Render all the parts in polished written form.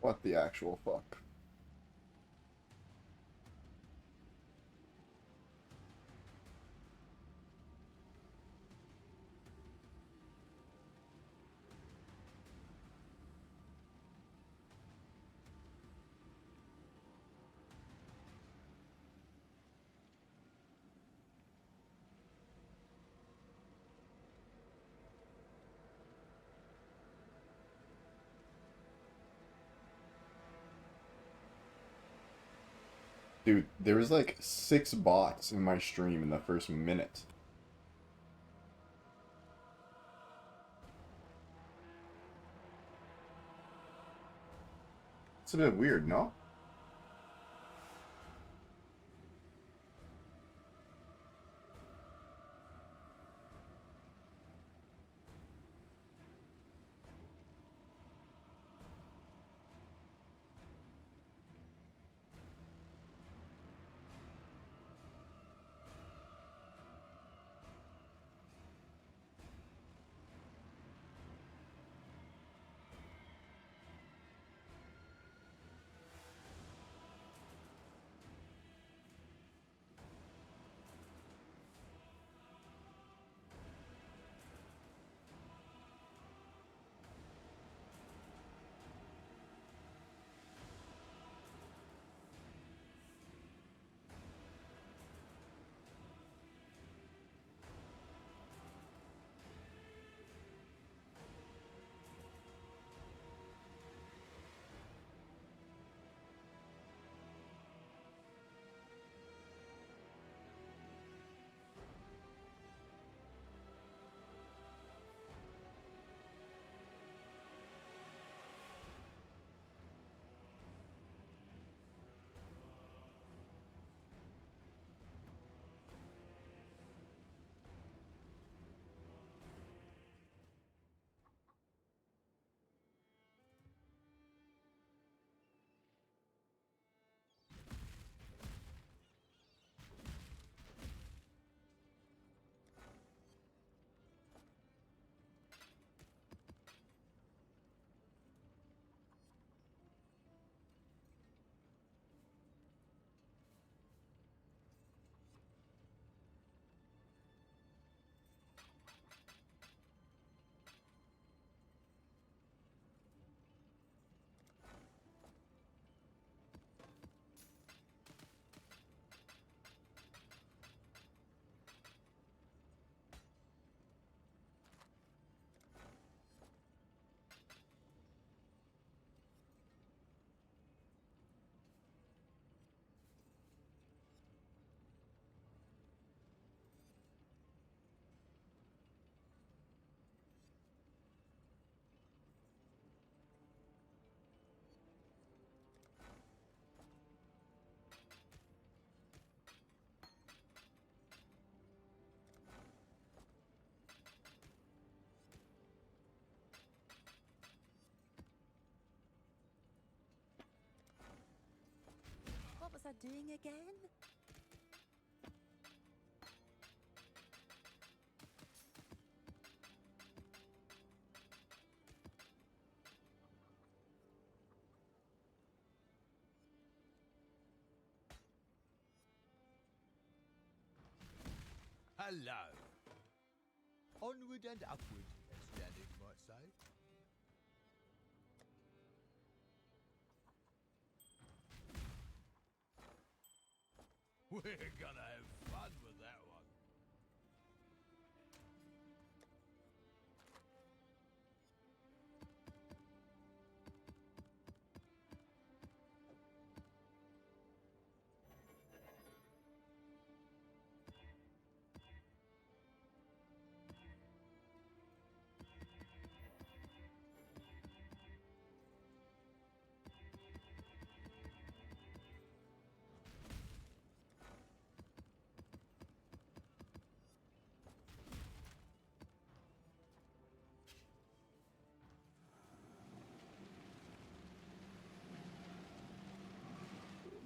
What the actual fuck? Dude, there was like 6 bots in my stream in the first minute. It's a bit weird, no? What was I doing again? Hello. Onward and upward, as Danik might say. We're gonna have fun with that one.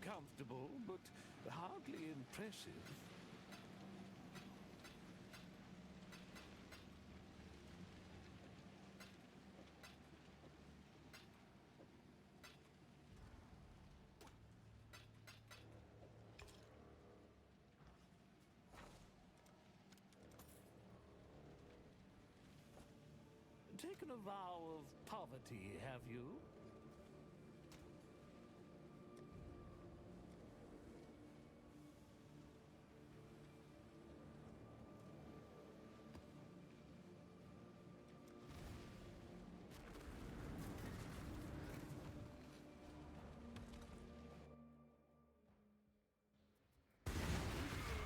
Comfortable, but hardly impressive. taken a vow of poverty, have you?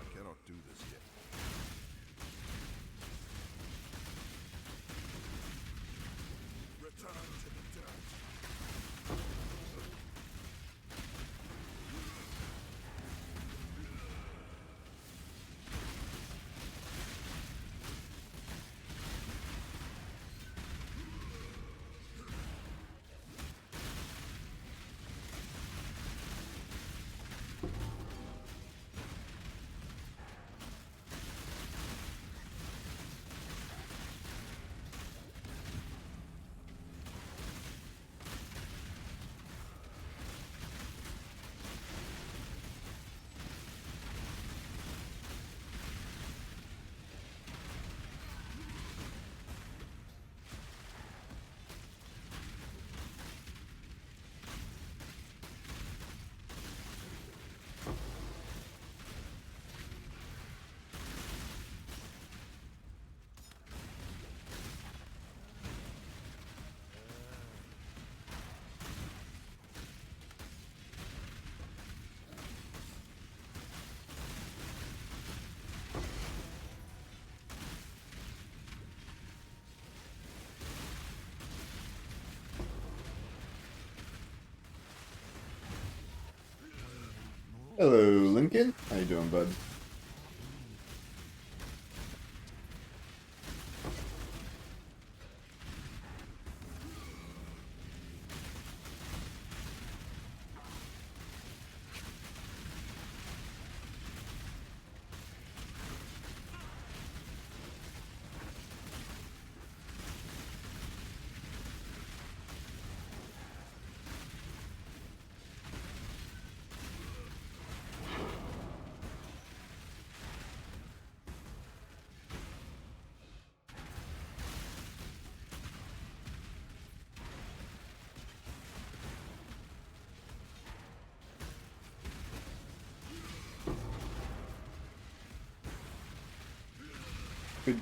I cannot do this yet. Return to the dirt. Hello, Lincoln. How you doing, bud?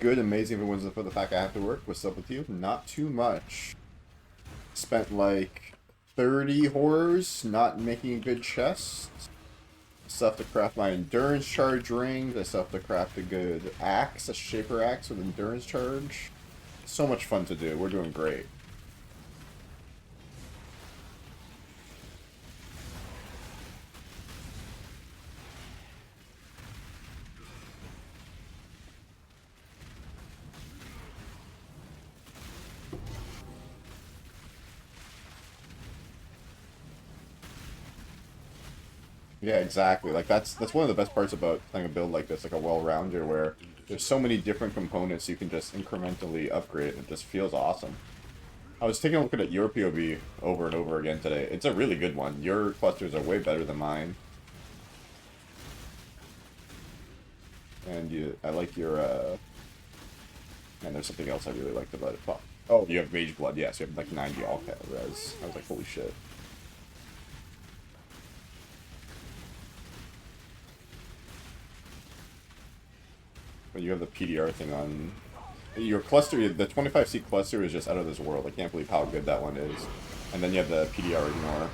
Good, amazing. If it wasn't for the fact I have to work, what's up with you? Not too much. Spent like 30 horrors not making a good chest. Still have to craft my endurance charge rings. I still have to craft a good axe, a shaper axe with endurance charge. So much fun to do. We're doing great. Yeah, exactly. Like that's one of the best parts about playing a build like this, like a well-rounder, where there's so many different components you can just incrementally upgrade, and it just feels awesome. I was taking a look at your POV over and over again today. It's a really good one. Your clusters are way better than mine. And I like your, and there's something else I really liked about it. Oh, you have Mage Blood, yes, you have like 90 all-cat res. I was like, holy shit. But you have the PDR thing on. Your cluster, the 25C cluster is just out of this world. I can't believe how good that one is. And then you have the PDR ignore.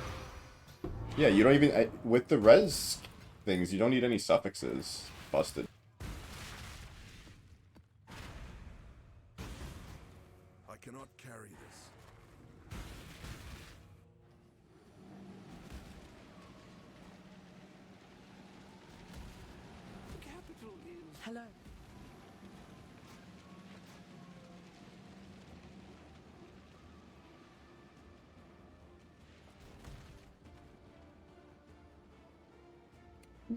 Yeah, you don't even, with the res things, you don't need any suffixes. Busted. I cannot carry this. The capital is... Hello.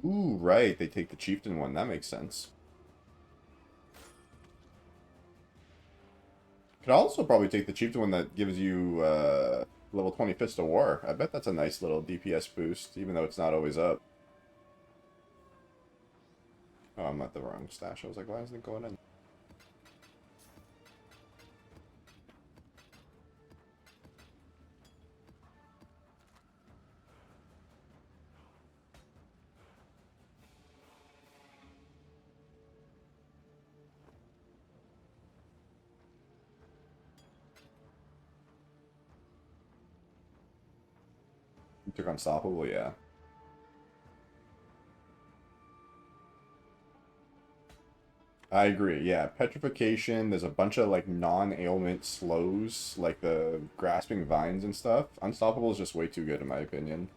Ooh, right. They take the chieftain one. That makes sense. Could also probably take the chieftain one that gives you level 20 Fist of War. I bet that's a nice little DPS boost, even though it's not always up. Oh, I'm at the wrong stash. I was like, why isn't it going in? Took Unstoppable, yeah. I agree, yeah. Petrification, there's a bunch of, like, non-ailment slows, like the Grasping Vines and stuff. Unstoppable is just way too good, in my opinion.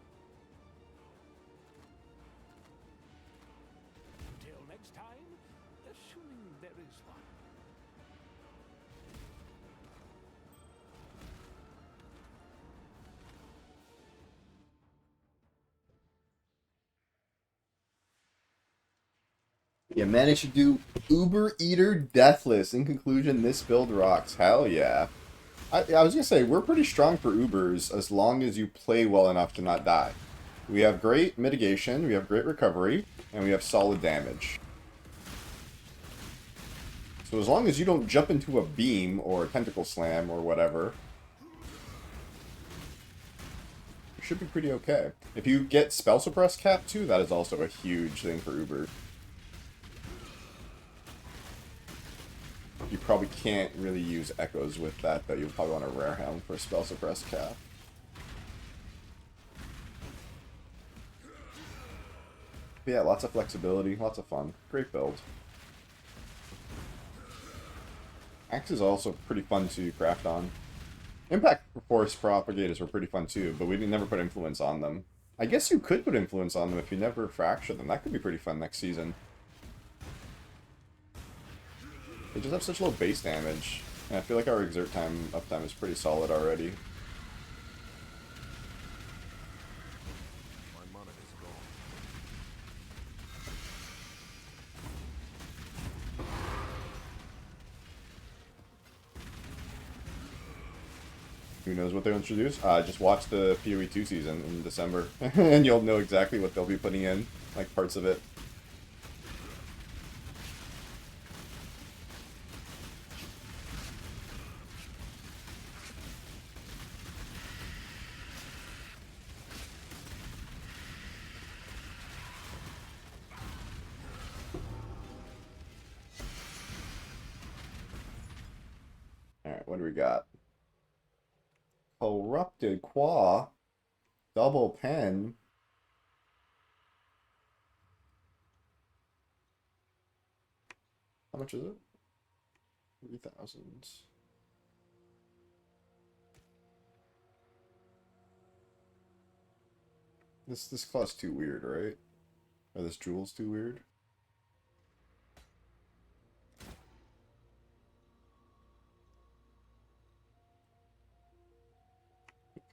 Until next time, assuming there is one. You managed to do Uber Eater Deathless. In conclusion, this build rocks. Hell yeah. I was gonna say, we're pretty strong for Ubers as long as you play well enough to not die. We have great mitigation, we have great recovery, and we have solid damage. So as long as you don't jump into a beam or a tentacle slam or whatever, you should be pretty okay. If you get spell suppress cap too, that is also a huge thing for Uber. You probably can't really use echoes with that, though. You'll probably want a rare helm for spell suppress cap. But yeah, lots of flexibility, lots of fun. Great build. Axe is also pretty fun to craft on. Impact Force Propagators were pretty fun too, but we never put influence on them. I guess you could put influence on them if you never fracture them. That could be pretty fun next season. They just have such low base damage, and I feel like our exert time uptime is pretty solid already. My mana is gone. Who knows what they'll introduce? Just watch the PoE 2 season in December, and you'll know exactly what they'll be putting in, like parts of it. Alright, what do we got? Corrupted Qua. Double Pen. How much is it? 3,000. This claw's too weird, right? Or this jewel's too weird?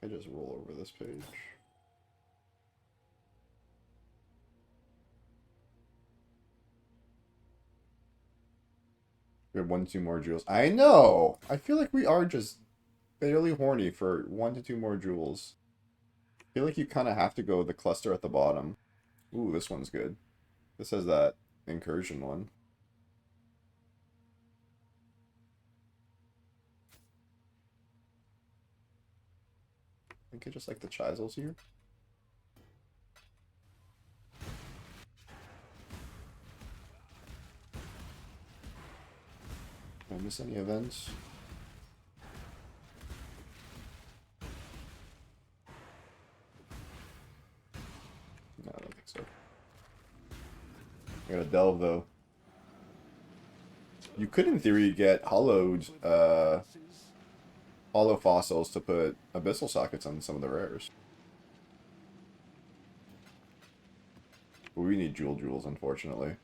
I just roll over this page. We have 1 to 2 more jewels. I know! I feel like we are just barely horny for 1 to 2 more jewels. I feel like you kind of have to go with the cluster at the bottom. Ooh, this one's good. This has that incursion one. I think I just like the chisels here. Did I miss any events? No, I don't think so. I gotta delve though. You could in theory get hollowed hollow fossils to put abyssal sockets on some of the rares. But we need jewels, unfortunately.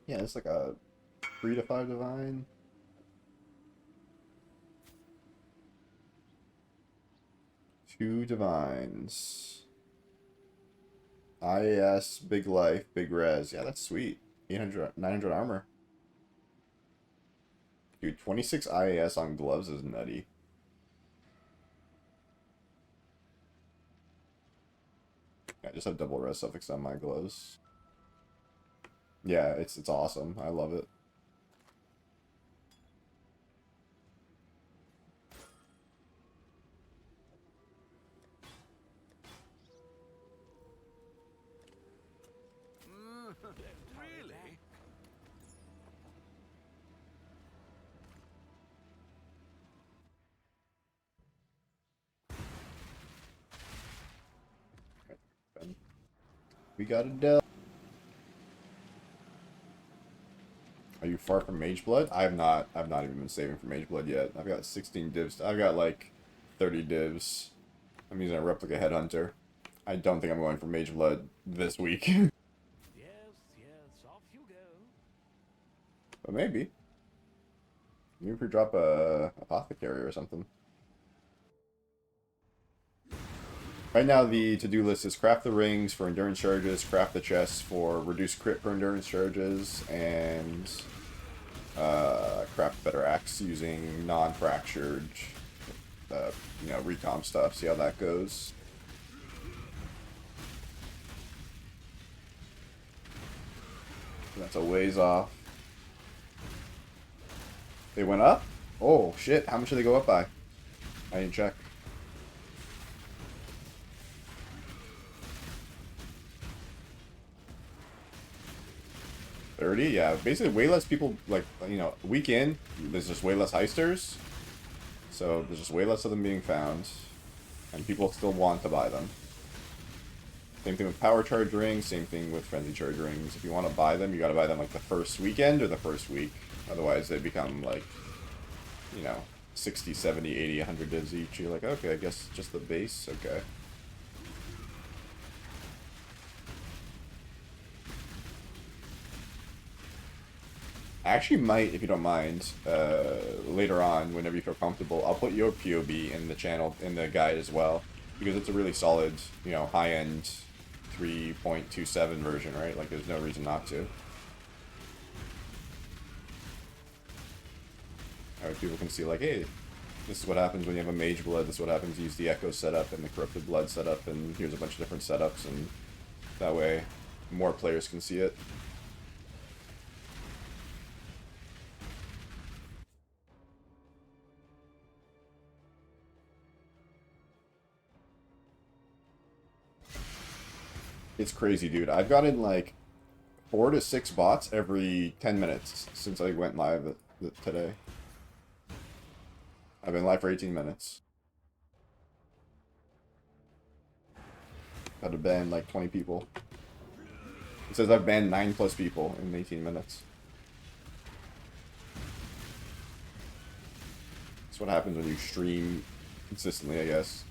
Yeah, it's like a 3 to 5 divine. Two divines. IAS, big life, big res. Yeah, that's sweet. 800, 900 armor. Dude, 26 IAS on gloves is nutty. I just have double res suffix on my gloves. Yeah, it's awesome. I love it. Really? We got a dub. Are you far from Mage Blood? I've not even been saving for Mage Blood yet. I've got 16 divs. I've got like 30 divs. I'm using a replica headhunter. I don't think I'm going for Mage Blood this week. Yes, yes, off you go. But maybe. Maybe if we drop a apothecary or something. Right now the to-do list is craft the rings for endurance charges, craft the chests for reduced crit for endurance charges, and craft better axe using non-fractured, you know, recom stuff. See how that goes. That's a ways off. They went up? Oh shit, how much did they go up by? I didn't check. $30? Yeah, basically way less people, like, you know, week in, there's just way less heisters. So there's just way less of them being found. And people still want to buy them. Same thing with power charge rings, same thing with frenzy charge rings. If you want to buy them, you gotta buy them like the first weekend or the first week. Otherwise they become like, you know, 60, 70, 80, 100 divs each. You're like, okay, I guess just the base, okay. I actually might, if you don't mind, later on, whenever you feel comfortable, I'll put your POB in the channel, in the guide as well. Because it's a really solid, you know, high-end 3.27 version, right? Like, there's no reason not to. Alright, people can see, like, hey, this is what happens when you have a Mage Blood, this is what happens, you use the Echo setup and the Corrupted Blood setup, and here's a bunch of different setups, and that way more players can see it. It's crazy, dude. I've gotten like 4 to 6 bots every 10 minutes since I went live today. I've been live for 18 minutes. Had to ban like 20 people. It says I've banned 9+ people in 18 minutes. That's what happens when you stream consistently, I guess.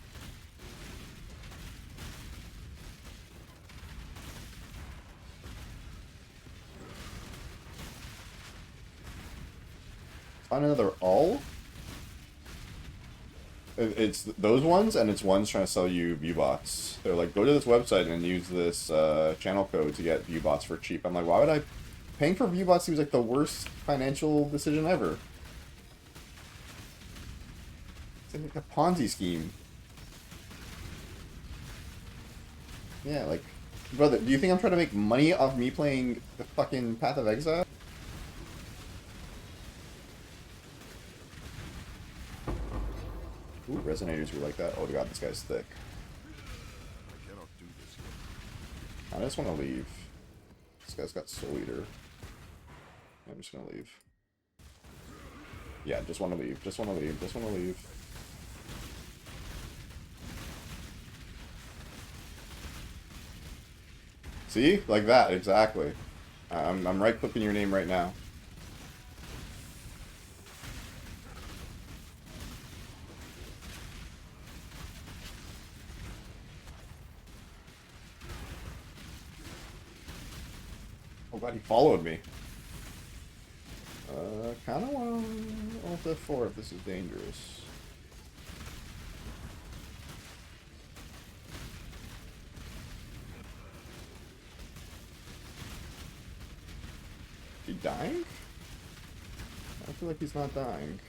Find another all? It's those ones, and it's ones trying to sell you view-bots. They're like, go to this website and use this channel code to get view-bots for cheap. I'm like, why would I... Paying for view-bots seems like the worst financial decision ever. It's like a Ponzi scheme. Yeah, like... Brother, do you think I'm trying to make money off me playing the fucking Path of Exile? Ooh, resonators were like that. Oh god, this guy's thick. I cannot do this yet. I just want to leave. This guy's got Soul Eater. I'm just gonna leave. Yeah, just want to leave. Just want to leave. Just want to leave. See? Like that, exactly. I'm right-clicking your name right now. Oh god, he followed me. Kinda wanna Alt F4 if this is dangerous. Is he dying? I feel like he's not dying.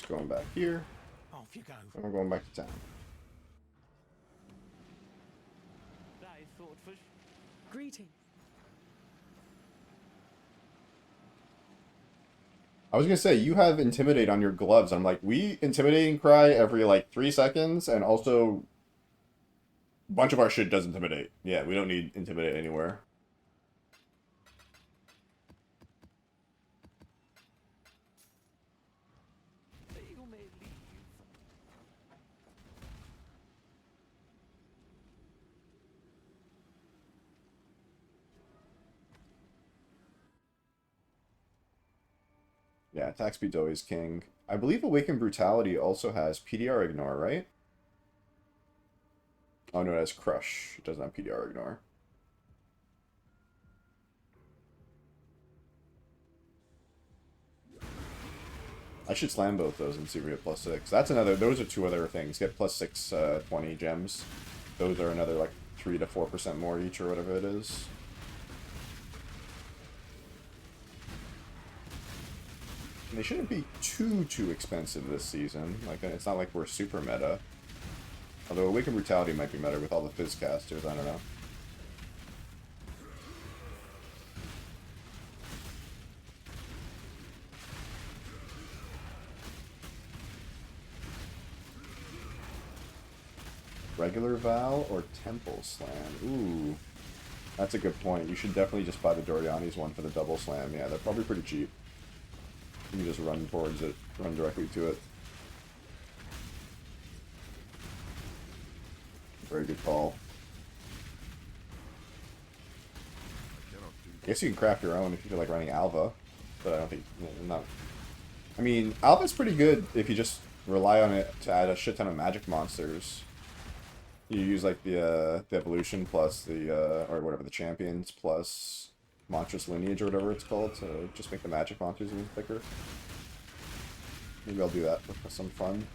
Going back here, Off you go. and we're going back to town. I thought for Greetings. I was gonna say, you have Intimidate on your gloves. I'm like, we Intimidating Cry every, like, 3 seconds, and also a bunch of our shit does Intimidate. Yeah, we don't need Intimidate anywhere. You may leave. Yeah, attack speed's always king. I believe Awakened Brutality also has PDR Ignore, right? Oh no, it has Crush. It doesn't have PDR Ignore. I should slam both those and see if we get +6. That's another, those are 2 other things. Get +6, 20 gems. Those are another, like, 3 to 4% more each or whatever it is. And they shouldn't be too expensive this season. Like, it's not like we're super meta. Although Awakened Brutality might be meta with all the Fizz casters, I don't know. Regular Val or Temple Slam? Ooh. That's a good point. You should definitely just buy the Doriani's one for the double slam. Yeah, they're probably pretty cheap. You can just run towards it, run directly to it. Very good call. I guess you can craft your own if you feel like running Alva, but I don't think, not. I mean, Alva's pretty good if you just rely on it to add a shit ton of magic monsters. You use like the evolution plus the or whatever, the champions plus monstrous lineage or whatever it's called, to just make the magic monsters even thicker. Maybe I'll do that for some fun.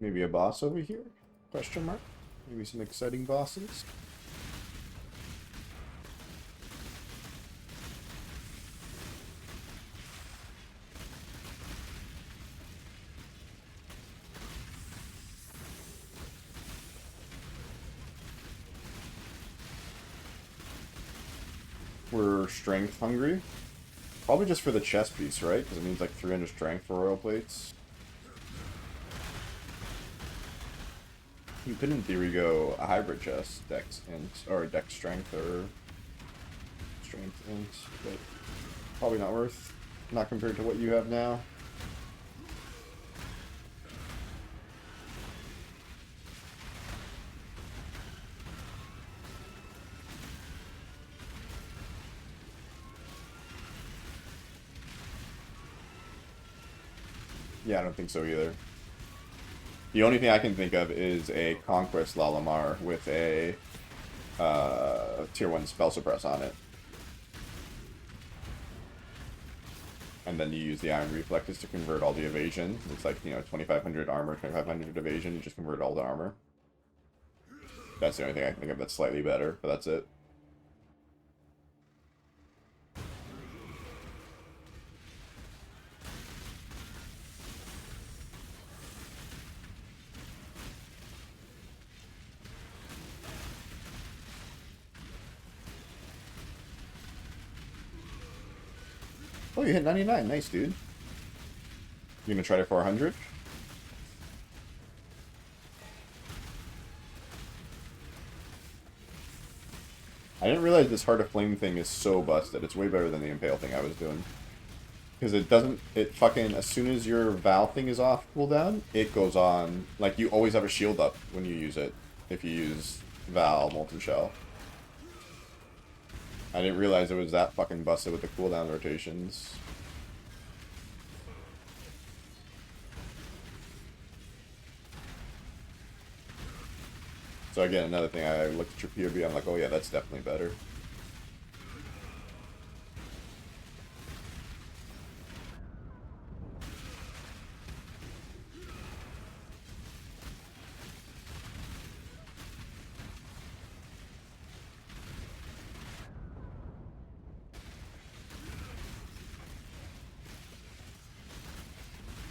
Maybe a boss over here? Question mark? Maybe some exciting bosses? We're strength hungry. Probably just for the chest piece, right? Because it means like 300 strength for royal plates. You could in theory go a hybrid chest, dex int, or dex strength, or strength int, but probably not worth. Not compared to what you have now. Yeah, I don't think so either. The only thing I can think of is a Conquest Lalamar with a tier 1 spell suppress on it. And then you use the Iron Reflexes to convert all the evasion. It's like, you know, 2500 armor, 2500 evasion, you just convert all the armor. That's the only thing I can think of that's slightly better, but that's it. Oh, you hit 99. Nice, dude. You gonna try to 400? I didn't realize this Heart of Flame thing is so busted. It's way better than the Impale thing I was doing. Because it doesn't, it fucking, as soon as your Val thing is off cooldown, it goes on. Like, you always have a shield up when you use it, if you use Val Molten Shell. I didn't realize it was that fucking busted with the cooldown rotations. So again, another thing, I looked at your POV, I'm like, oh yeah, that's definitely better.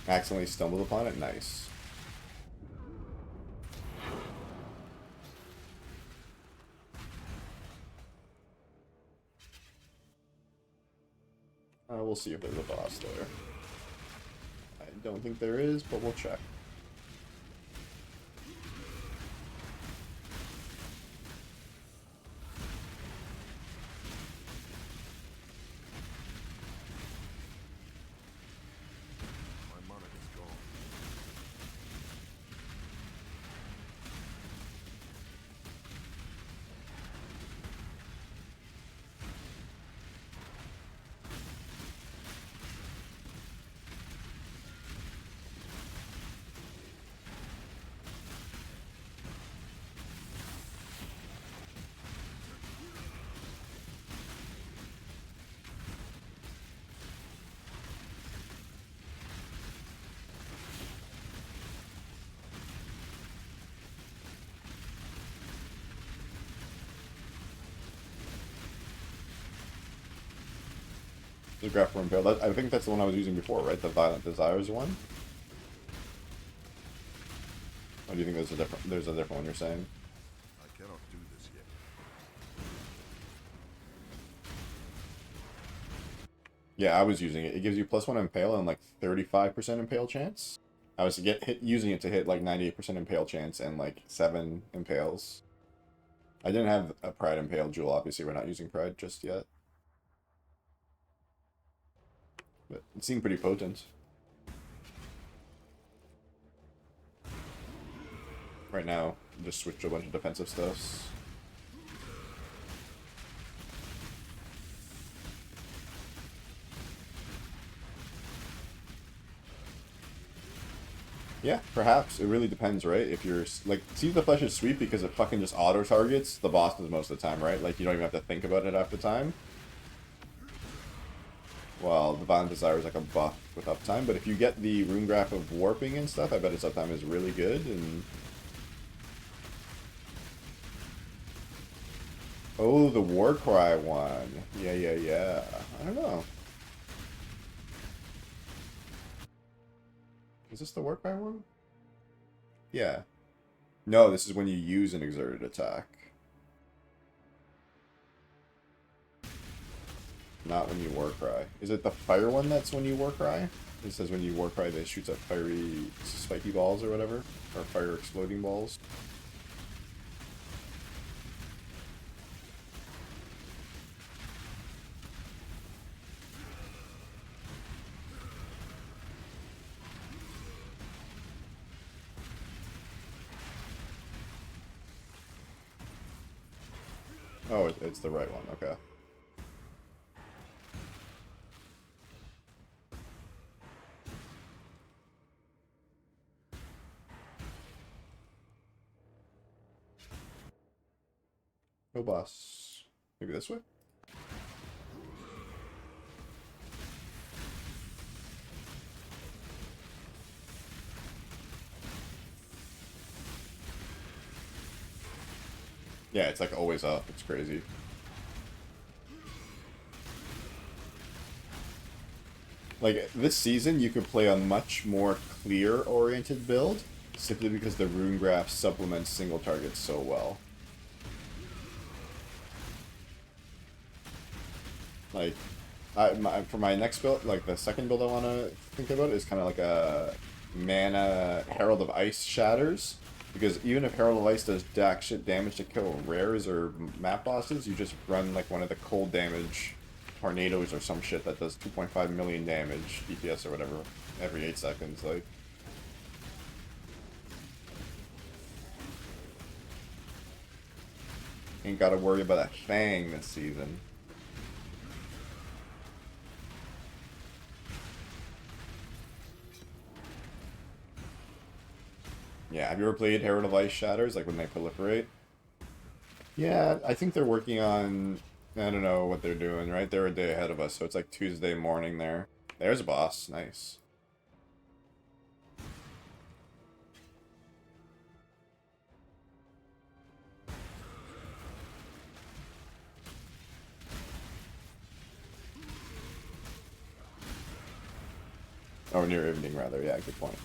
Accidentally stumbled upon it? Nice. We'll see if there's a boss there. I don't think there is, but we'll check. My monarch is gone. The Graph for Impale. I think that's the one I was using before, right? The Violent Desires one? Or do you think there's a different one you're saying? I cannot do this yet. Yeah, I was using it. It gives you +1 Impale and like 35% Impale chance. I was using it to hit like 98% Impale chance and like 7 Impales. I didn't have a Pride Impale Jewel, obviously we're not using Pride just yet. But it seemed pretty potent. Right now, just switched to a bunch of defensive stuffs. Yeah, perhaps. It really depends, right? If you're, like, Seize the Flesh is sweet because it fucking just auto-targets the bosses most of the time, right? Like, you don't even have to think about it half the time. Well, the Violent Desire is like a buff with uptime, but if you get the Rune Graph of Warping and stuff, I bet its uptime is really good, and... Oh, the Warcry one. Yeah. I don't know. Is this the Warcry one? Yeah. No, this is when you use an exerted attack. Not when you Warcry. Is it the fire one that's when you Warcry? It says when you Warcry, that shoots up fiery, spiky balls or whatever. Or fire exploding balls. Oh, it's the right one, okay. No boss. Maybe this way? Yeah, it's like always up. It's crazy. Like, this season, you could play a much more clear-oriented build, simply because the rune graph supplements single targets so well. Like, for my next build, like, the second build I want to think about is kind of like a mana Herald of Ice Shatters, because even if Herald of Ice does jack shit damage to kill rares or map bosses, you just run, like, one of the cold damage tornadoes or some shit that does 2.5 million damage, DPS or whatever, every 8 seconds, like. Ain't gotta worry about a thing this season. Yeah, have you ever played Herald of Ice Shatters, like when they proliferate? Yeah, I think they're working on... I don't know what they're doing, right? They're a day ahead of us, so it's like Tuesday morning there. There's a boss. Nice. Oh, near evening, rather. Yeah, good point.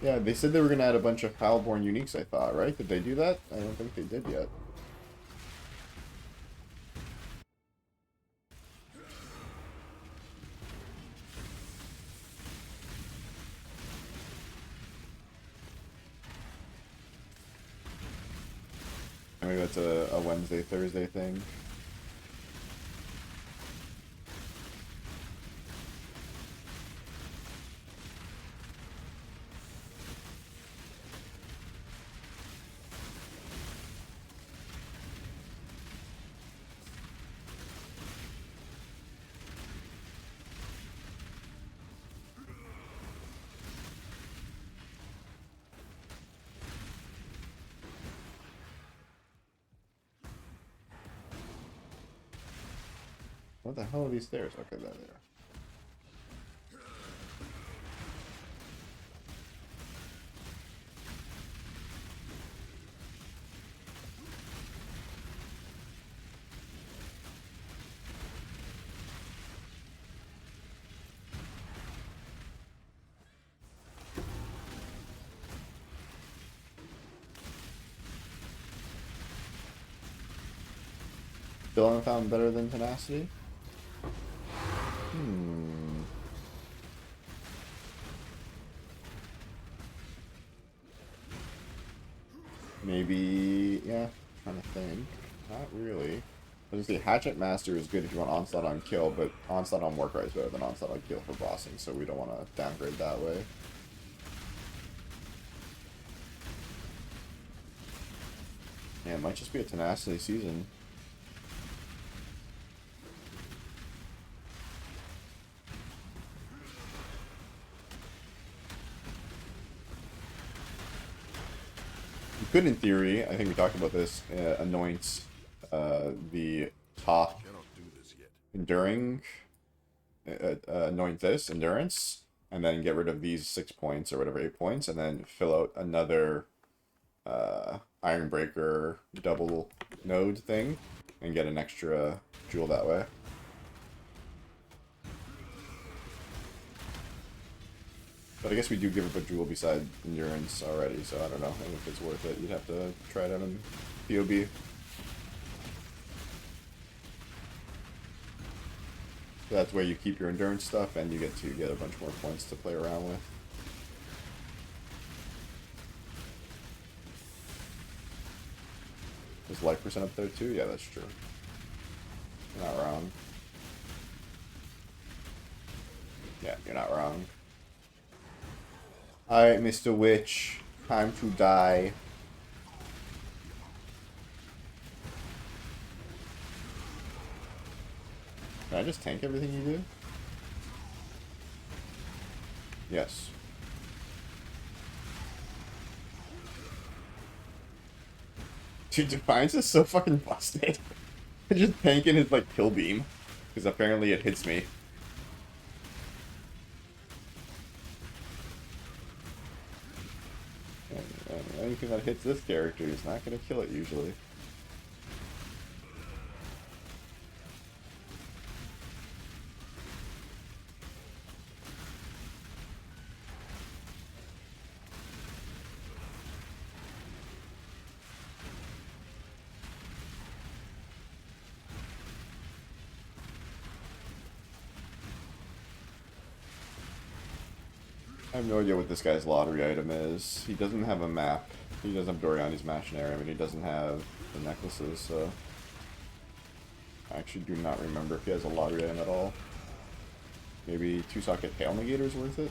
Yeah, they said they were going to add a bunch of Foulborn uniques, I thought, right? Did they do that? I don't think they did yet. Maybe that's a Wednesday, Thursday thing. What the hell are these stairs? Okay, there they are. Still haven't found better than Tenacity? Maybe, yeah, trying to think. Not really. I was gonna say Hatchet Master is good if you want Onslaught on kill, but Onslaught on Warcry is better than Onslaught on kill for bossing, so we don't want to downgrade that way. Yeah, it might just be a Tenacity season. You could, in theory, I think we talked about this, anoint the top Cannot do this yet. enduring, anoint this, endurance, and then get rid of these 6 points or whatever, 8 points, and then fill out another Ironbreaker double node thing, and get an extra jewel that way. But I guess we do give up a jewel beside endurance already, so I don't know. I think if it's worth it, you'd have to try it out in POB. So that's where you keep your endurance stuff, and you get to get a bunch more points to play around with. Is life percent up there too? Yeah, that's true. You're not wrong. Yeah, you're not wrong. Alright, Mr. Witch. Time to die. Can I just tank everything you do? Yes. Dude, Defiance is so fucking busted. I just tanking his like kill beam. Because apparently it hits me. And anything that hits this character is not going to kill it usually. I have no idea what this guy's lottery item is. He doesn't have a map. He doesn't have Doriani's Machinarium, and he doesn't have the necklaces, so... I actually do not remember if he has a lottery item at all. Maybe 2-socket Hail Negator's worth it?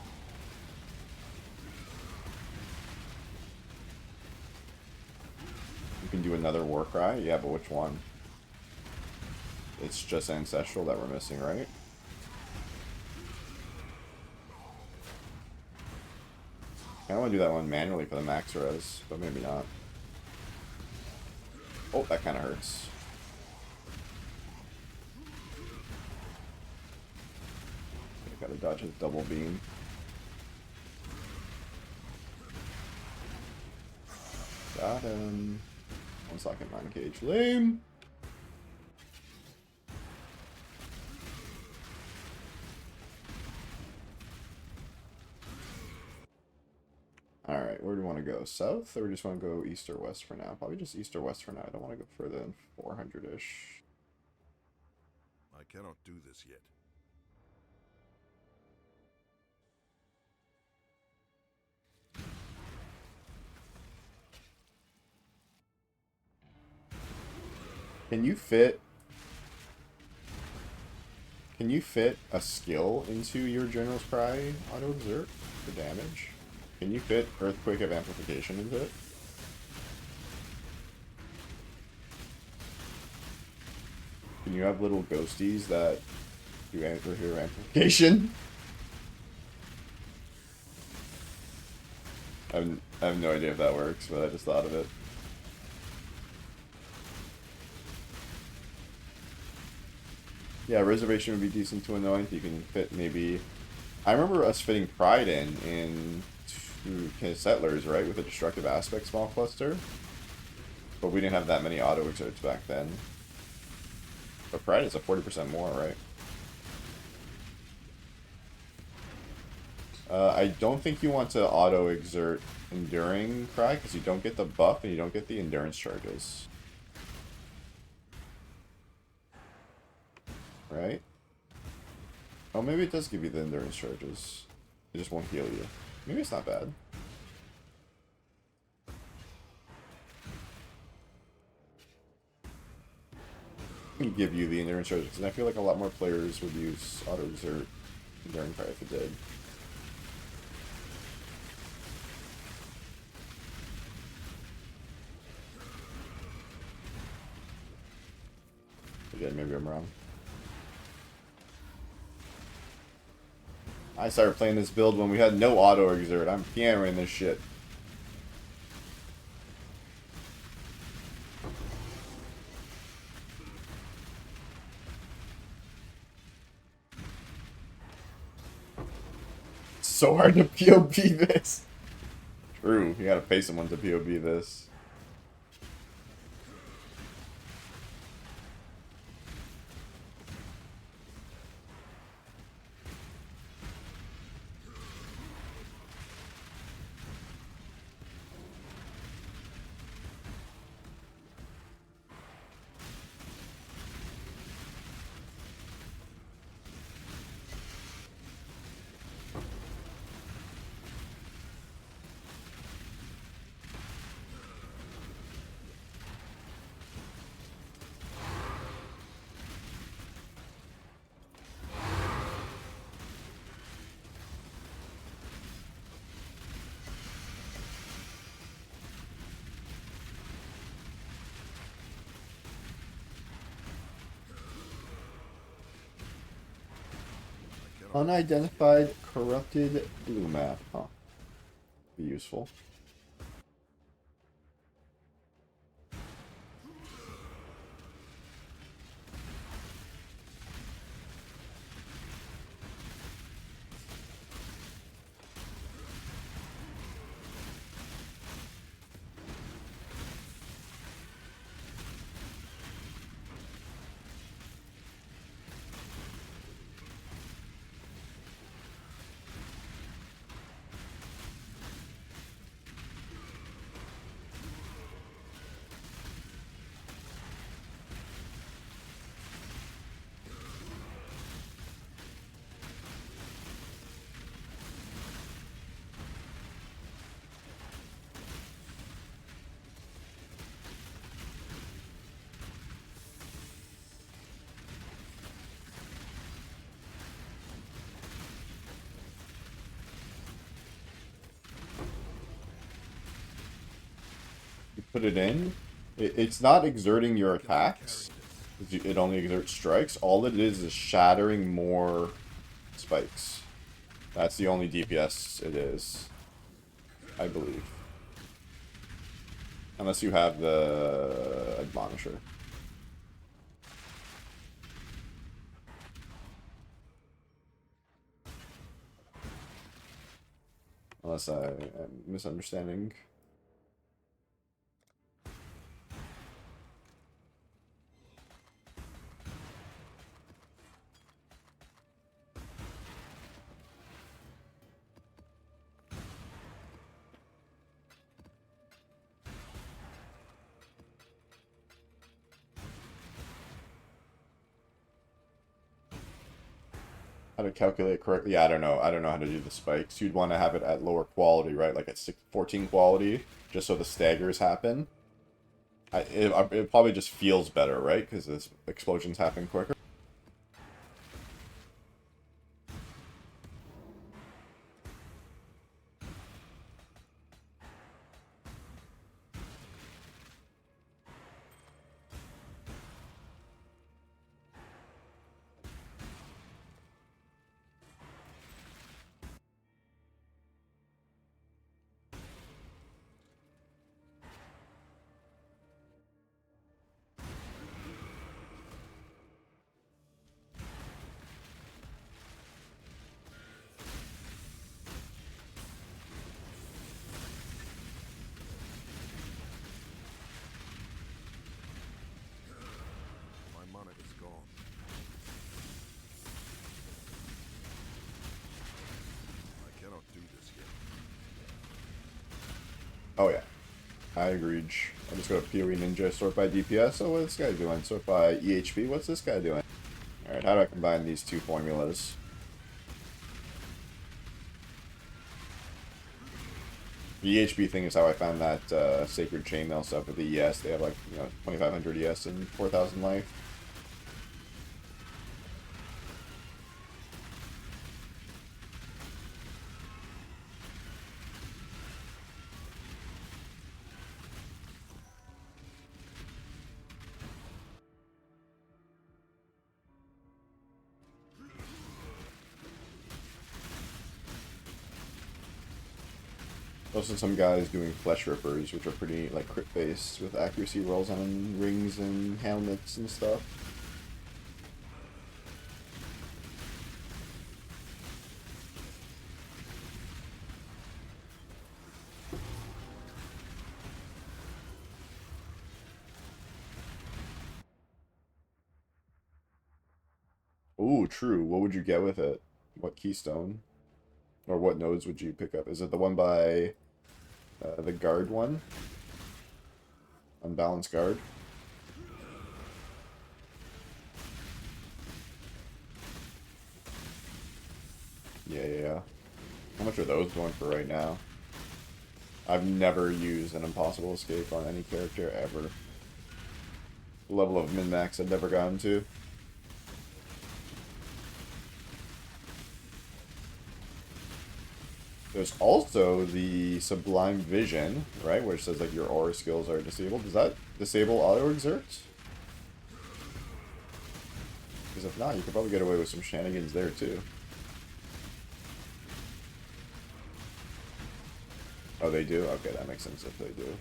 You can do another Warcry? Yeah, but which one? It's just Ancestral that we're missing, right? I want to do that one manually for the max res, but maybe not. Oh, that kind of hurts. I gotta dodge his double beam. Got him. 1-socket 9 cage. Lame! Alright, where do we want to go? South, or we just want to go east or west for now? Probably just east or west for now. I don't want to go further than 400-ish. I cannot do this yet. Can you fit a skill into your General's Cry auto exert for damage? Can you fit Earthquake of Amplification into it? Can you have little ghosties that do superhero amplification? I have no idea if that works, but I just thought of it. Yeah, Reservation would be decent to a 9th. You can fit maybe... I remember us fitting Pride in Settlers, right? With a Destructive Aspect small cluster. But we didn't have that many auto exerts back then. But Pride is a 40% more, right? I don't think you want to auto exert Enduring Cry, because you don't get the buff and you don't get the endurance charges. Right? Oh, maybe it does give you the endurance charges. It just won't heal you. Maybe it's not bad. Give you the endurance charges, because I feel like a lot more players would use auto exert Enduring Cry if it did. Again, maybe I'm wrong. I started playing this build when we had no auto exert. I'm pianoing this shit. It's so hard to POB this. True, you gotta pay someone to POB this. Unidentified corrupted blue map. Huh. Be useful. You put it in. It's not exerting your attacks. It only exerts strikes. All it is shattering more spikes. That's the only DPS it is, I believe. Unless you have the Admonisher. Unless I'm misunderstanding. How to calculate correctly? Yeah, I don't know. I don't know how to do the spikes. You'd want to have it at lower quality, right? Like at 14 quality, just so the staggers happen. It probably just feels better, right? Because the explosions happen quicker. My mana is gone. I cannot do this yet. Oh yeah, I agreed. I'll just go to PoE Ninja, sort by DPS. Oh, what's this guy doing? Sort by EHP. What's this guy doing? Alright, how do I combine these two formulas? The EHP thing is how I found that Sacred Chainmail stuff with the ES. They have like, 2500 ES and 4000 life. Also, some guys doing Flesh Rippers, which are pretty, like, crit-based, with accuracy rolls on rings and helmets and stuff. Ooh, true. What would you get with it? What keystone? Or what nodes would you pick up? Is it the one by the guard one? Unbalanced guard? Yeah. How much are those going for right now? I've never used an impossible escape on any character ever. The level of min-max I've never gotten to. There's also the Sublime Vision, right, which says like your aura skills are disabled. Does that disable auto exerts? Because if not, you could probably get away with some shenanigans there too. Oh, they do? Okay, that makes sense if they do.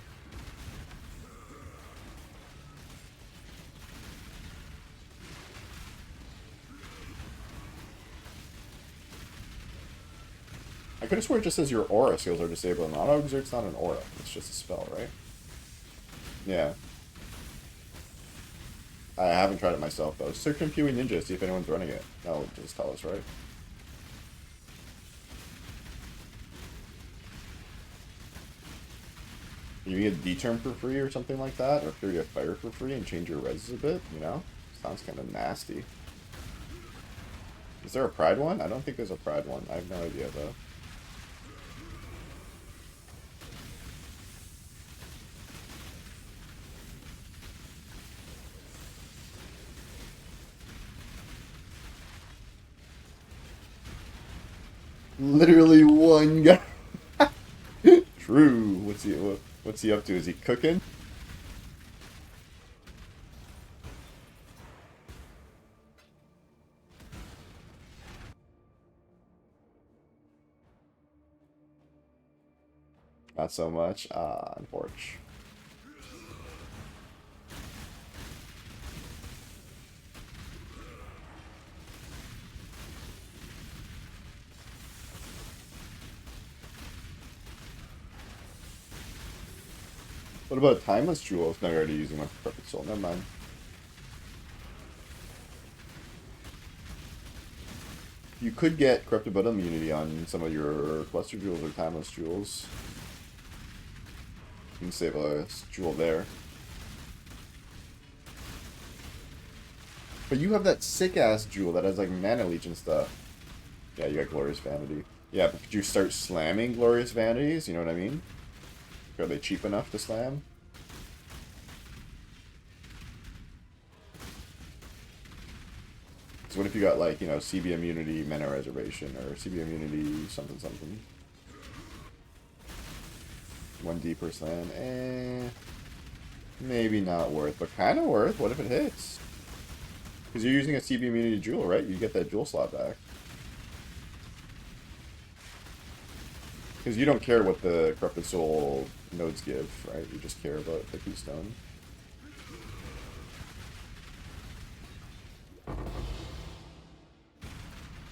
I could have sworn it just says your aura skills are disabled, and auto exert's not an aura. It's just a spell, right? Yeah. I haven't tried it myself, though. Search in PoE Ninja, see if anyone's running it. That'll just tell us, right? You can get D-Term for free or something like that, or Fury of Fire for free and change your res a bit, you know? Sounds kind of nasty. Is there a Pride one? I don't think there's a Pride one. I have no idea, though. Literally one guy. True. What's he? What's he up to? Is he cooking? Not so much. Ah, unfortunate. What about a timeless jewel? No, you're already using one for perfect soul. Never mind. You could get corrupted but immunity on some of your cluster jewels or timeless jewels. You can save a jewel there. But you have that sick ass jewel that has like mana leech and stuff. Yeah, you got glorious vanity. Yeah, but could you start slamming glorious vanities? You know what I mean? Are they cheap enough to slam? So what if you got like, you know, CB immunity, mana reservation, or CB immunity something something? 1D per slam? Maybe not worth, but kind of worth. What if it hits? Because you're using a CB immunity jewel, right? You get that jewel slot back. Because you don't care what the Corrupted Soul nodes give, right? You just care about the keystone.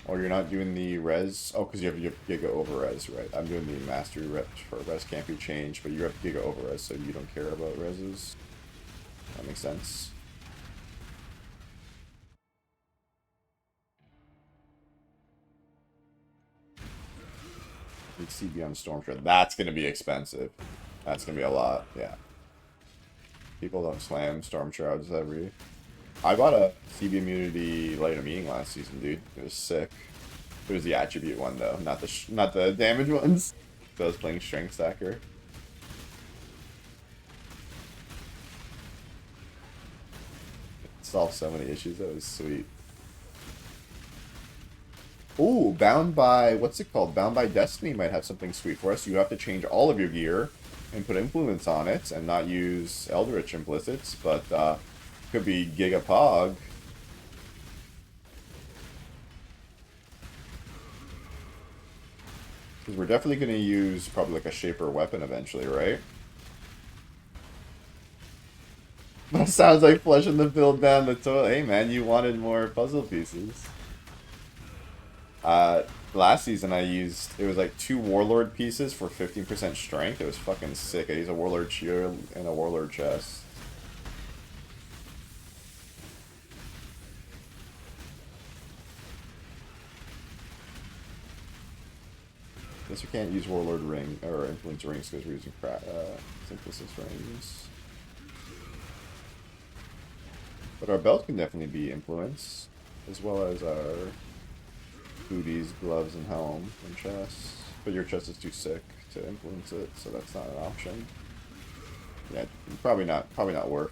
Oh, you're not doing the res? Oh, because you have Giga over res, right? I'm doing the mastery res for res can't be changed, but you have Giga over res, so you don't care about reses. That makes sense. CB on Stormshard. That's going to be expensive. That's going to be a lot, yeah. People don't slam Storm Shrouds every... I bought a CB immunity Light of Meaning last season, dude. It was sick. It was the attribute one, though, not the damage ones. So I was playing Strength Stacker. It solved so many issues. That was sweet. Ooh, Bound by... What's it called? Bound by Destiny might have something sweet for us. You have to change all of your gear and put influence on it and not use Eldritch implicits, but could be Giga Pog. Because we're definitely going to use probably like a Shaper weapon eventually, right? That sounds like flushing the build down the toilet. Hey man, you wanted more puzzle pieces. Last season I used, it was like 2 Warlord pieces for 15% strength. It was fucking sick. I used a Warlord shield and a Warlord chest. Guess we can't use Warlord ring or influence rings because we're using synthesis rings. But our belt can definitely be influence, as well as our booties, gloves, and helm and chest. But your chest is too sick to influence it, so that's not an option. Yeah, probably not worth.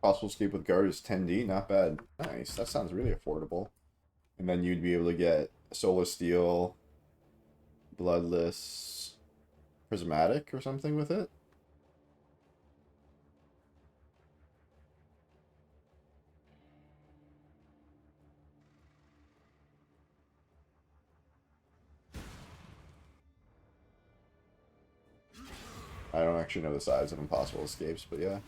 Possible escape with guard is 10D, not bad. Nice, that sounds really affordable. And then you'd be able to get Solar Steel, Bloodless, Prismatic or something with it. I don't actually know the size of impossible escapes, but yeah.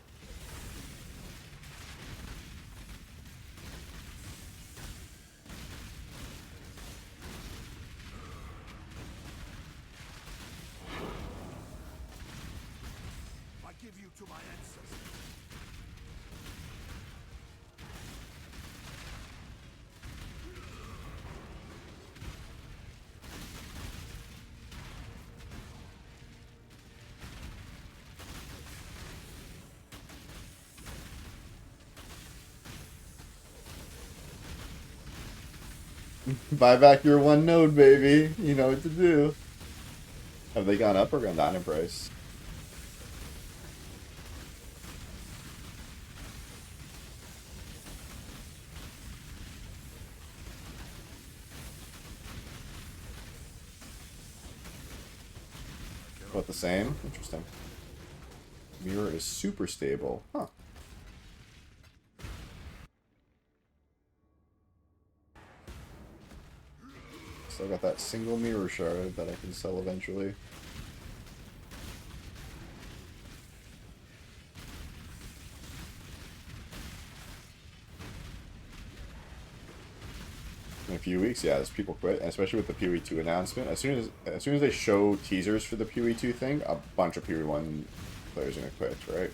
I give you to my ancestors. Buy back your one node, baby. You know what to do. Have they gone up or gone down in price? What, the same? Interesting. Mirror is super stable. Huh. Still got that single mirror shard that I can sell eventually. In a few weeks, yeah, as people quit, especially with the PoE2 announcement. As soon as they show teasers for the PoE2 thing, a bunch of PoE1 players are gonna quit, right?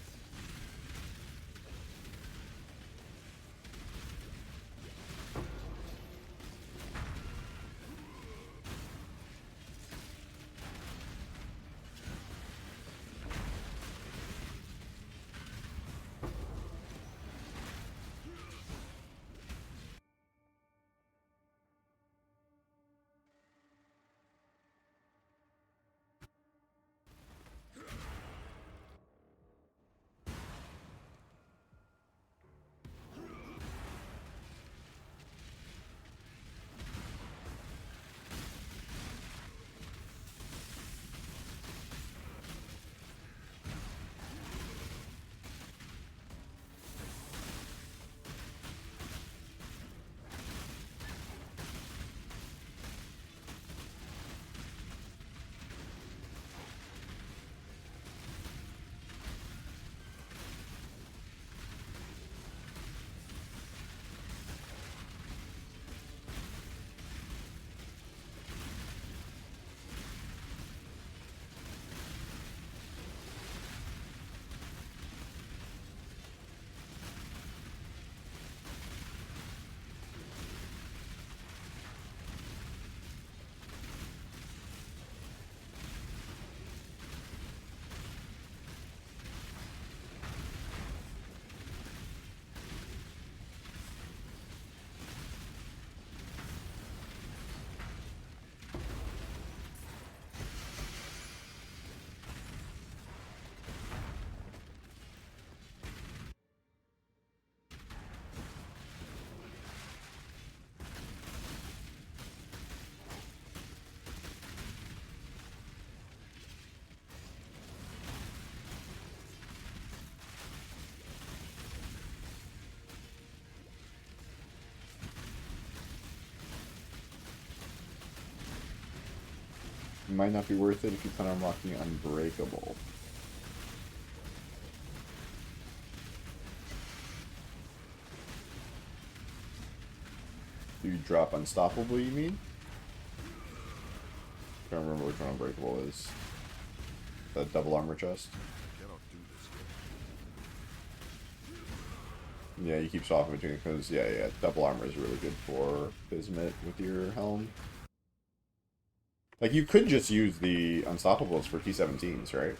It might not be worth it if you plan on unlocking Unbreakable. Do you drop Unstoppable, you mean? I can't remember which one Unbreakable is. The double armor chest? I cannot do this yet. Yeah, you keep swapping between because, yeah, double armor is really good for Bismuth with your helm. Like, you could just use the Unstoppables for T17s, right?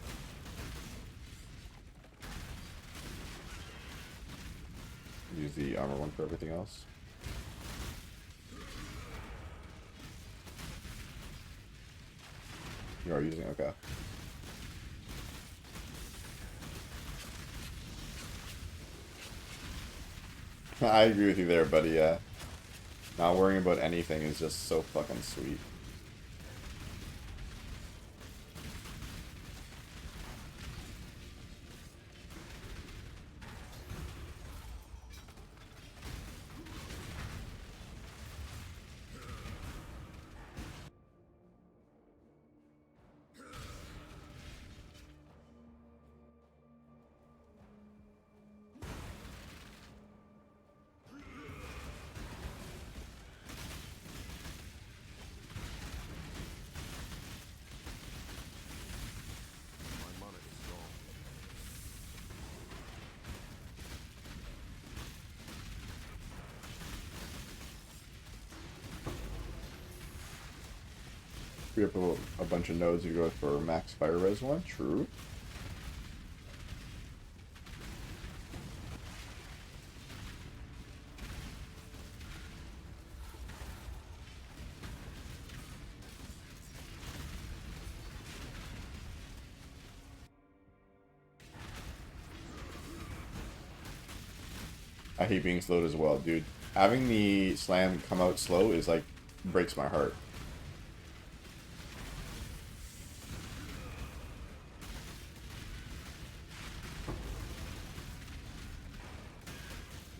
Use the armor one for everything else. You are using, okay. I agree with you there, buddy, yeah. Not worrying about anything is just so fucking sweet. free up a bunch of nodes. You go for max fire res one. True. I hate being slowed as well, dude. Having the slam come out slow is like breaks my heart.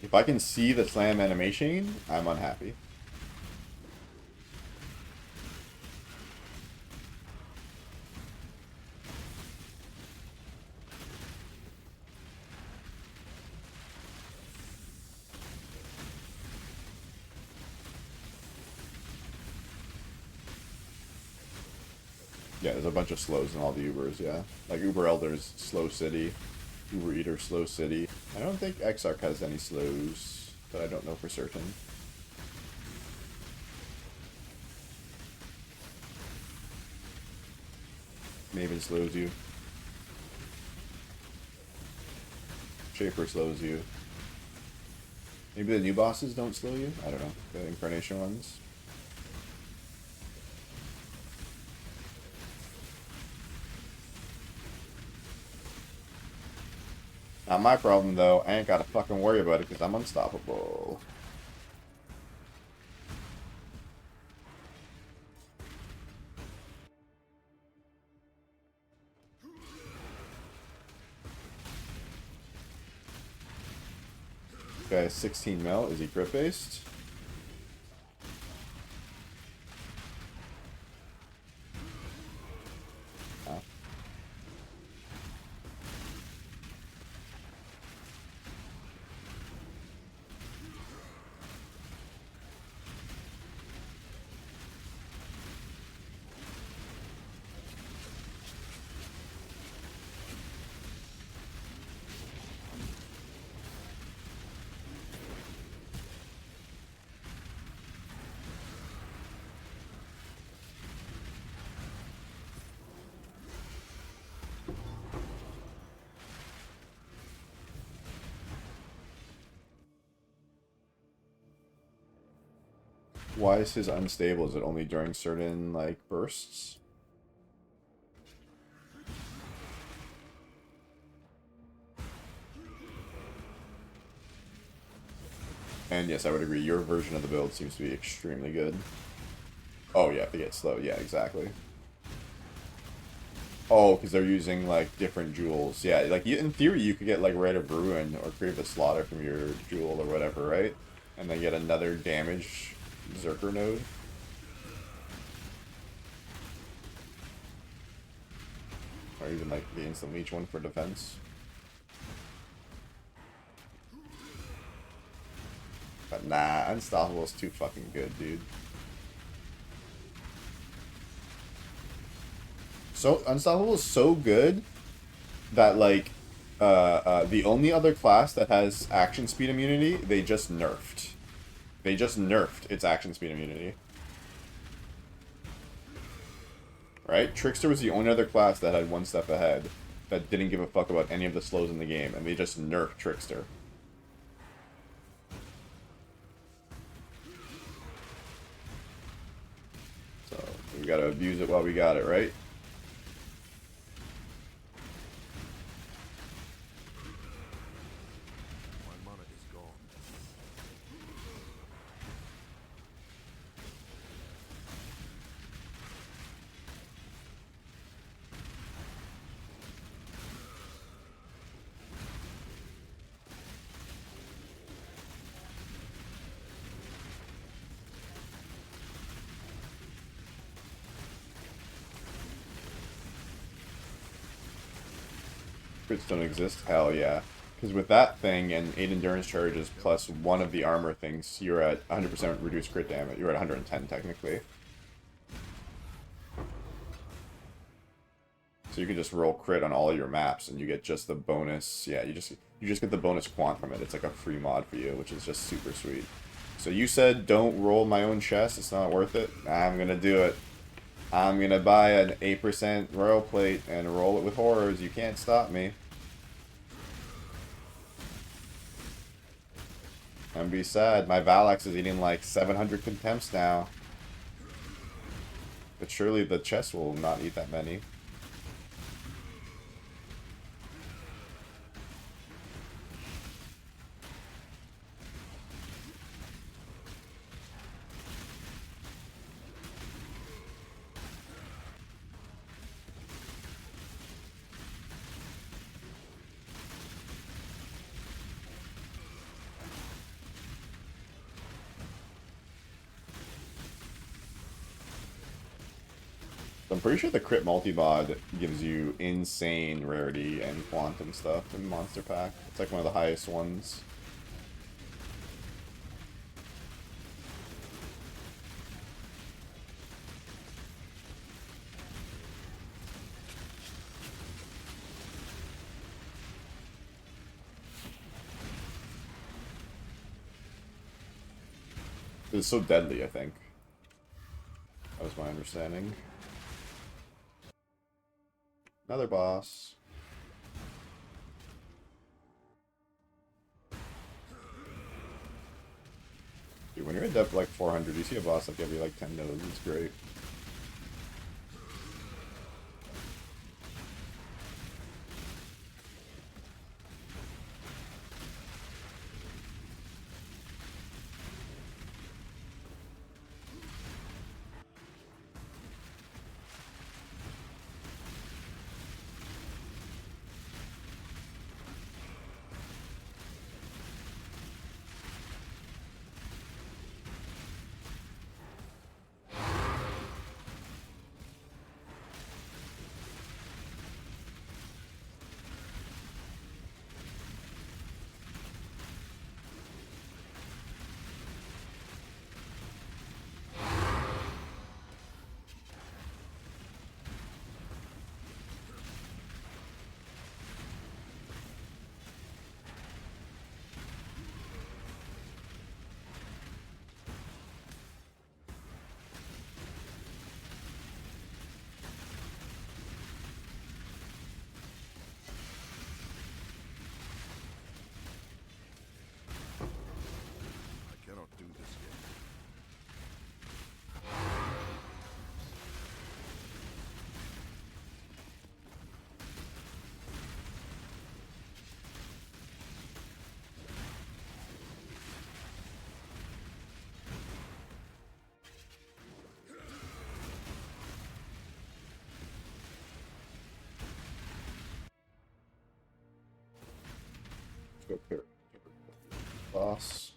If I can see the slam animation, I'm unhappy. Yeah, there's a bunch of slows in all the Ubers, yeah. Like Uber Elders, Slow City. Uber Eater, Slow City. I don't think Exarch has any slows, but I don't know for certain. Maven slows you. Shaper slows you. Maybe the new bosses don't slow you? I don't know. The Incarnation ones. Not my problem, though. I ain't gotta fucking worry about it because I'm unstoppable. Okay, 16 mil. Is he crit based? Oh. Why is his unstable? Is it only during certain, like, bursts? And yes, I would agree. Your version of the build seems to be extremely good. Oh, yeah, if they get slow. Yeah, exactly. Oh, because they're using, like, different jewels. Yeah, like, in theory, you could get, like, Rite of Ruin or Crave the Slaughter from your jewel or whatever, right? And then get another damage Zerker node. Or even, like, the instant leech one for defense. But nah, Unstoppable is too fucking good, dude. So, Unstoppable is so good that, like, the only other class that has action speed immunity, they just nerfed. They just nerfed its action speed immunity. Right? Trickster was the only other class that had one step ahead, that didn't give a fuck about any of the slows in the game, and they just nerfed Trickster. So, we gotta abuse it while we got it, right? My mana is gone. Crits don't exist? Hell yeah. Because with that thing and 8 endurance charges plus one of the armor things, you're at 100% reduced crit damage. You're at 110 technically. So you can just roll crit on all your maps and you get just the bonus. Yeah, you just get the bonus quant from it. It's like a free mod for you, which is just super sweet. So you said don't roll my own chest, it's not worth it. I'm gonna do it. I'm gonna buy an 8% royal plate and roll it with horrors. You can't stop me. And be sad, my Valax is eating like 700 contempts now. But surely the chest will not eat that many. I'm pretty sure the crit multi-mod gives you insane rarity and quantum stuff in Monster Pack. It's like one of the highest ones. It's so deadly, I think. That was my understanding. Another boss. Dude, when you're at depth like 400, you see a boss like every like 10 nodes. It's great. I cannot do this yet. Let's go here. Boss.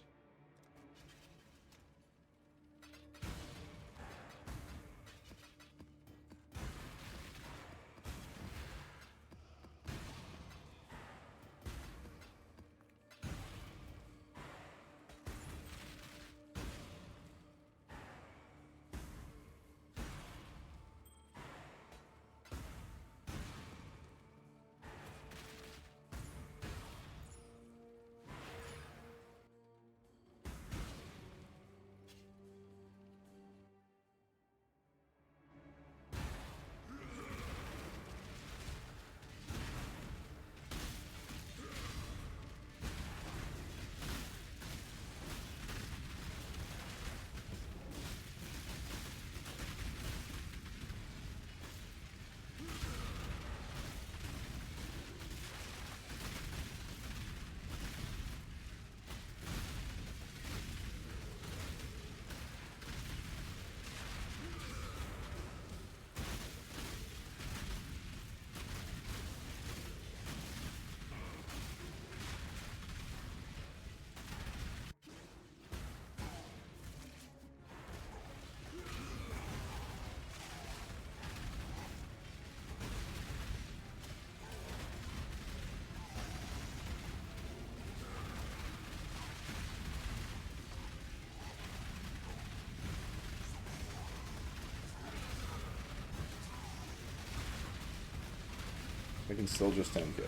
I can still just tank it.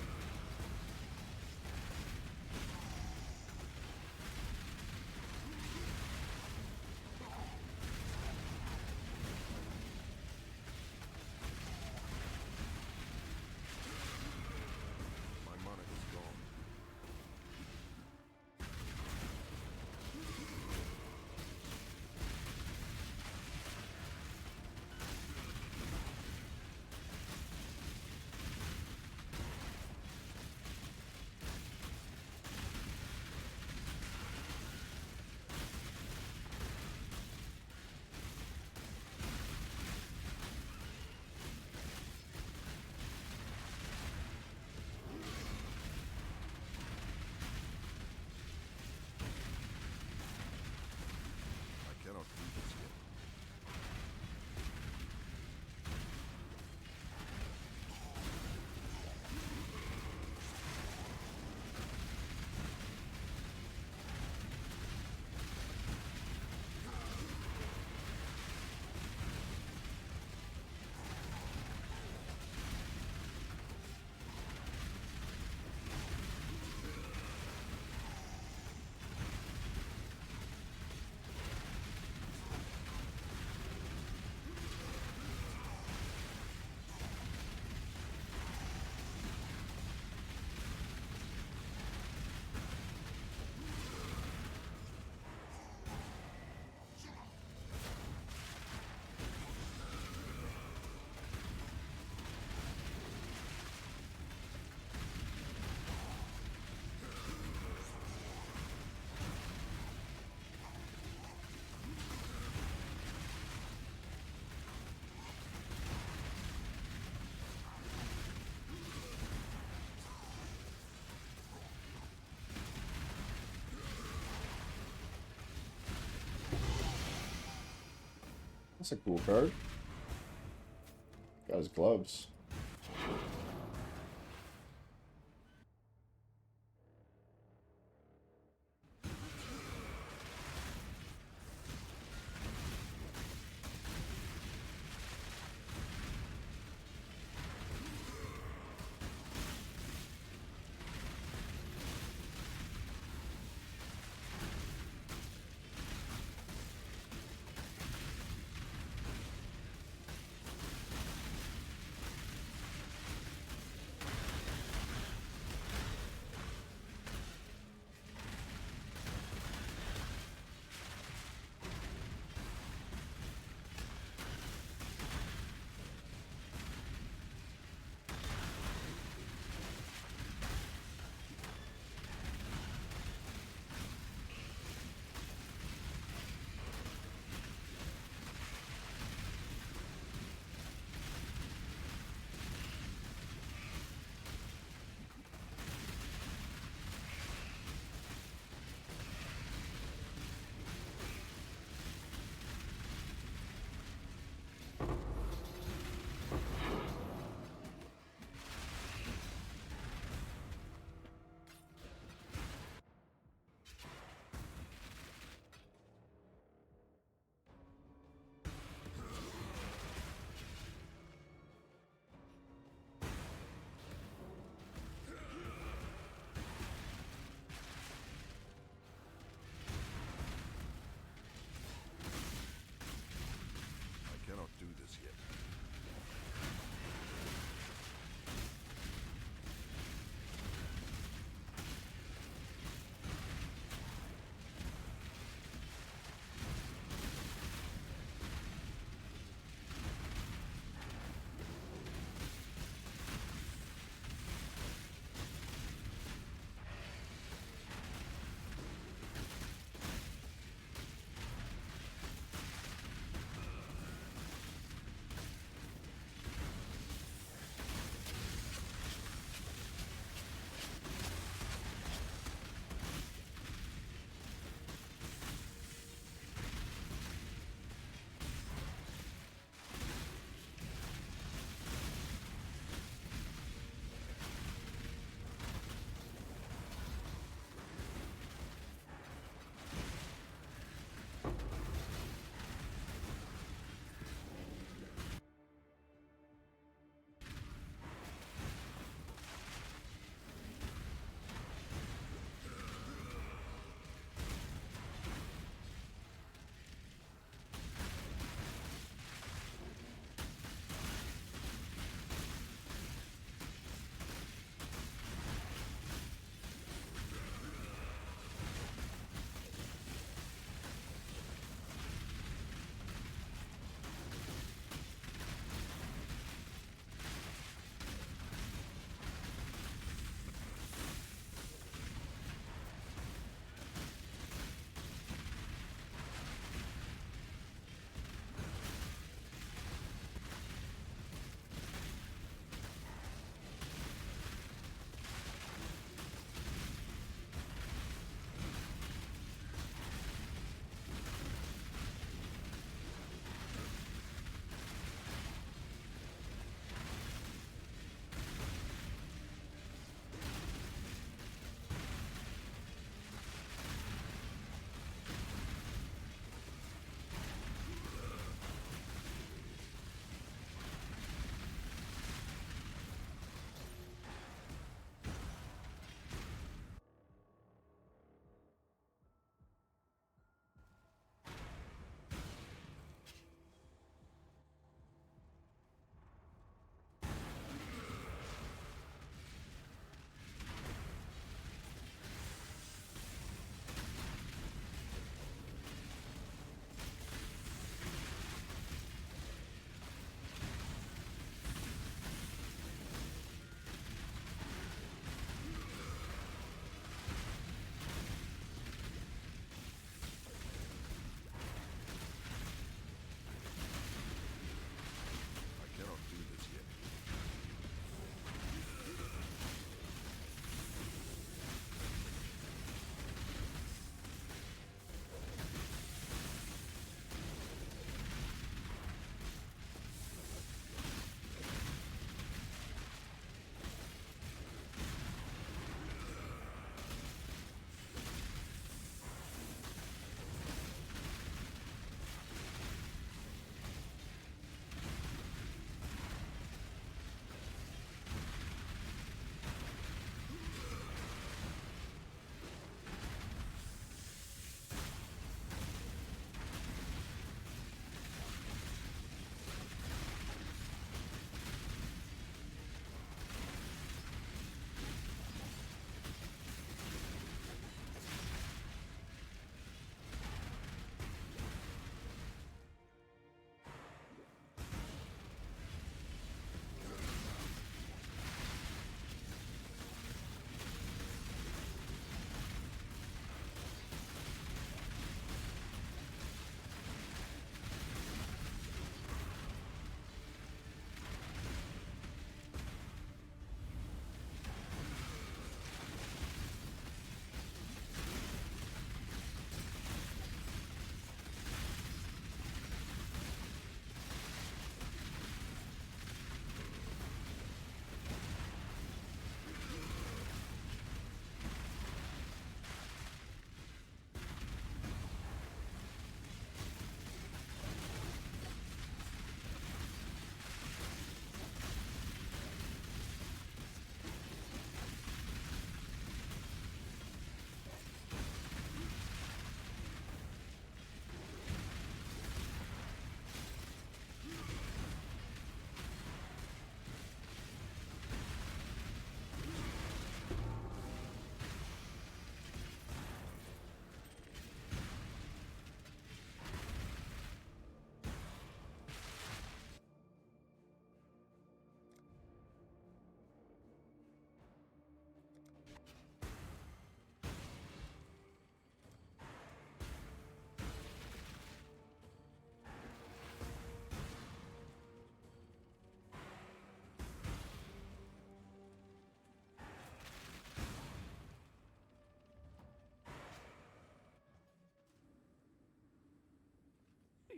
That's a cool card. Got his gloves.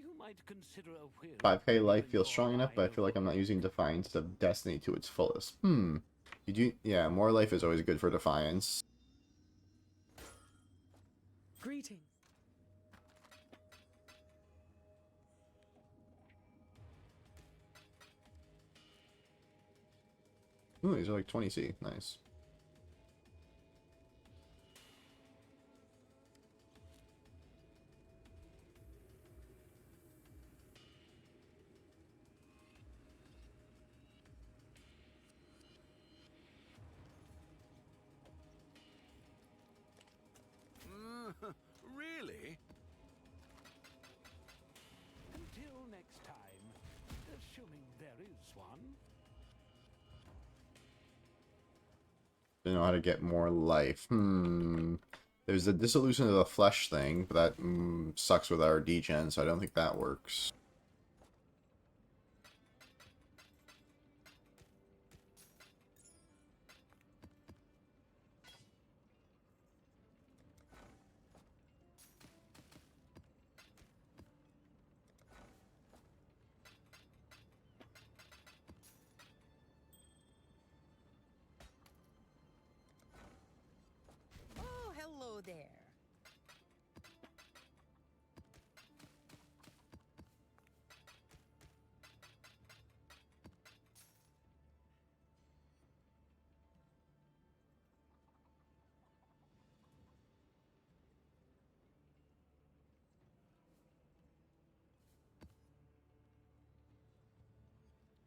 You might consider a whim. 5k life feels Your strong enough, but I line feel like of I'm not using Defiance of Destiny to its fullest. You do, yeah, more life is always good for Defiance. Greetings. Ooh, these are like 20C. Nice. Really? Until next time, assuming there is one. Don't know how to get more life. There's the dissolution of the flesh thing, but that sucks with our degen, so I don't think that works. Oh, hello there.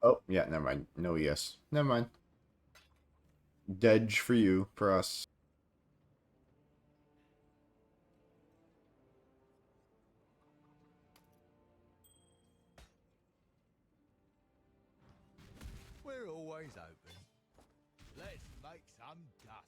Oh, yeah, never mind. No, yes. Never mind. Dead for you, for us. We're always open. Let's make some dust.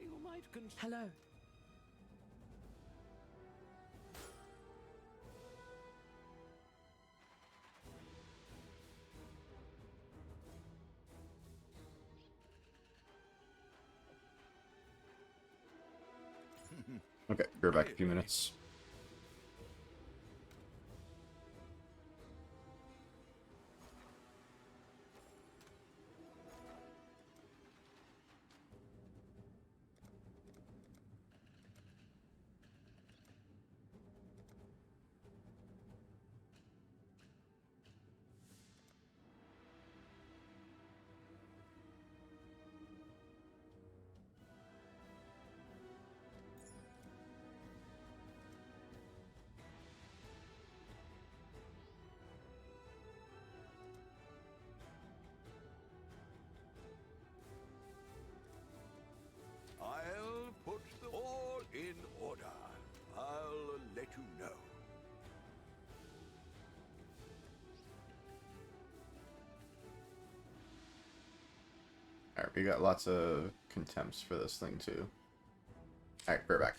You might consider. Hello. Okay, be back in a few minutes. I'll put them all in order. I'll let you know. Alright, we got lots of contempts for this thing, too. Alright, we're back.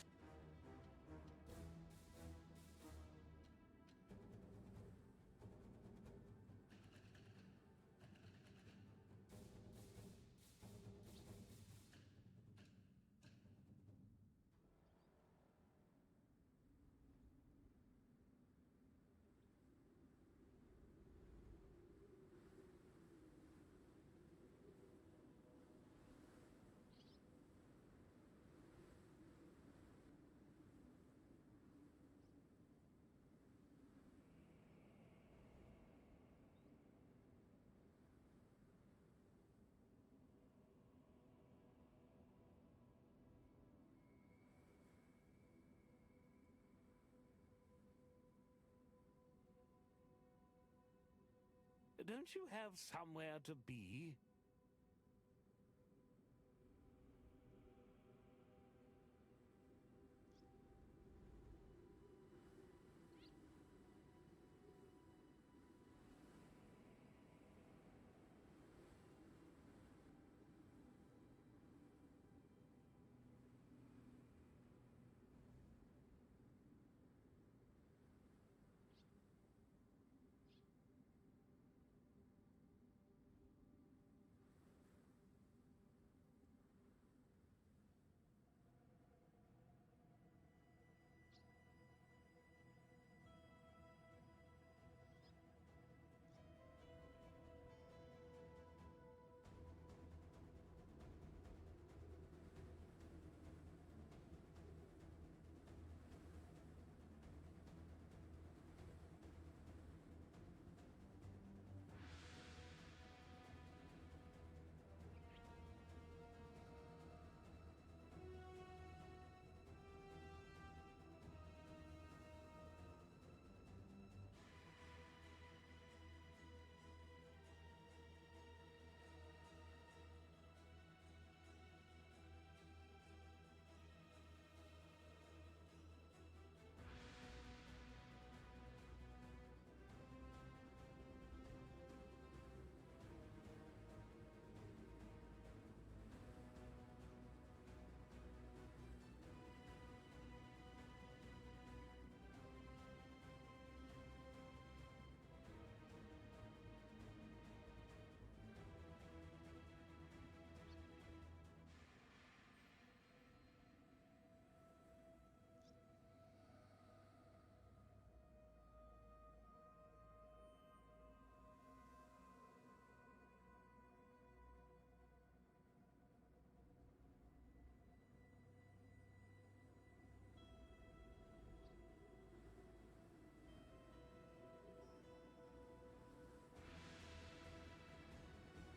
Don't you have somewhere to be?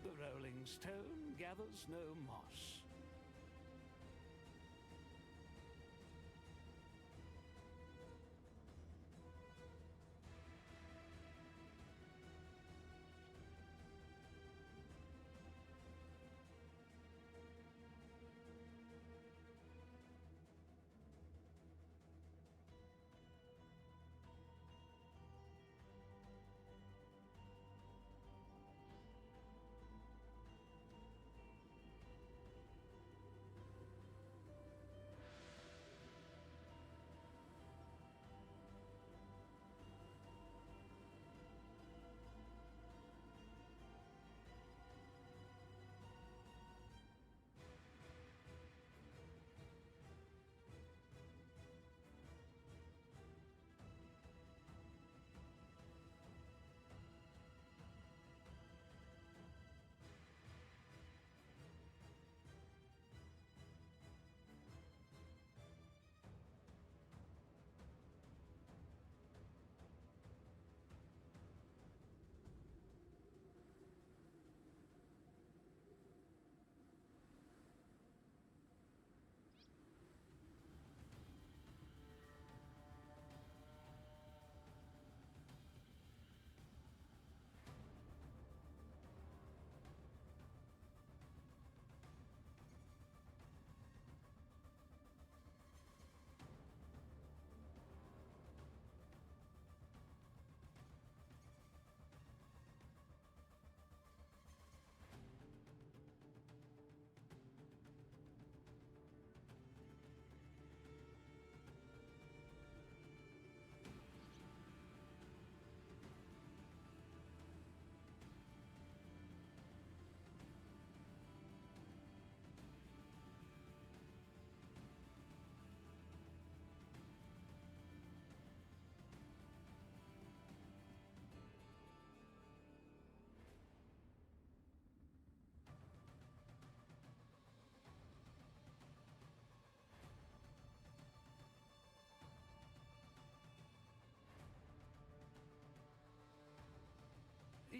The rolling stone gathers no moss.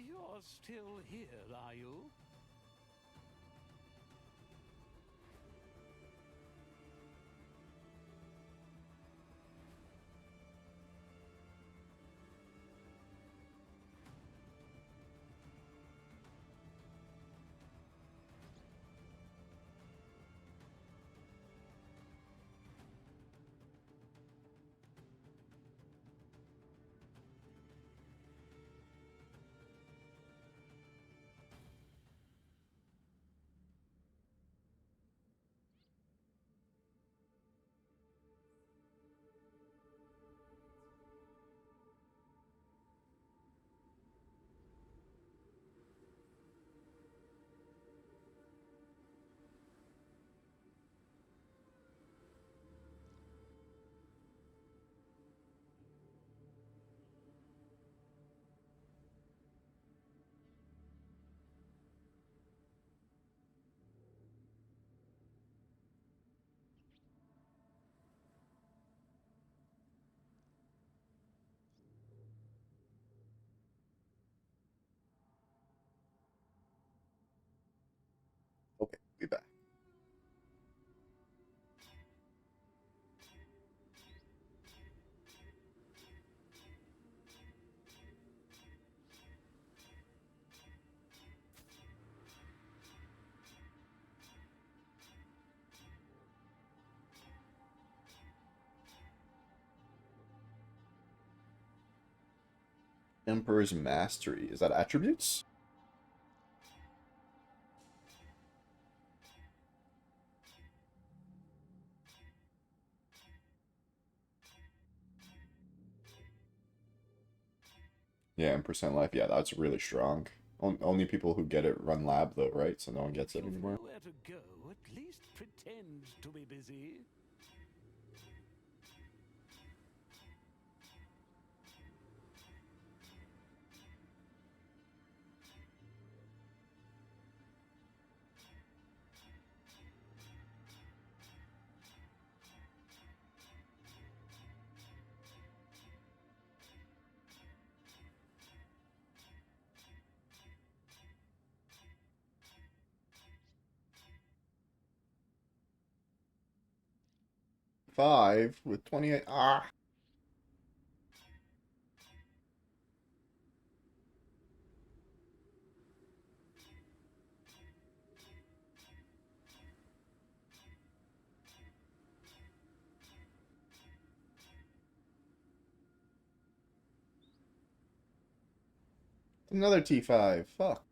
You're still here, are you? Emperor's Mastery. Is that attributes? Yeah, and percent life. Yeah, that's really strong. Only people who get it run lab though, right? So no one gets it You've anymore. nowhere to go, at least pretend to be busy. Five with 28. Ah. Another T5. Fuck.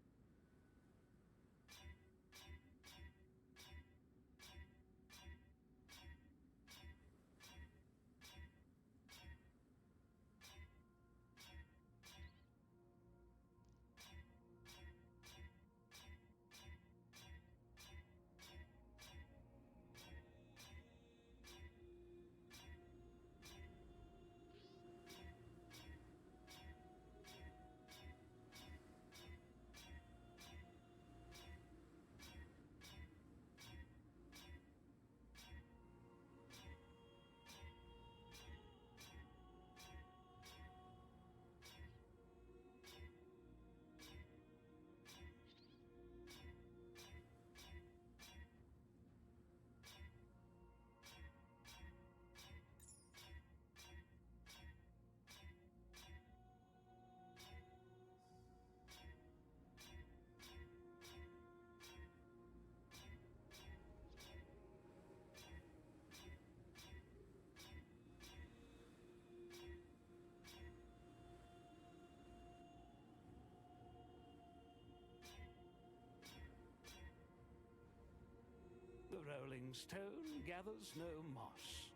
The rolling stone gathers no moss.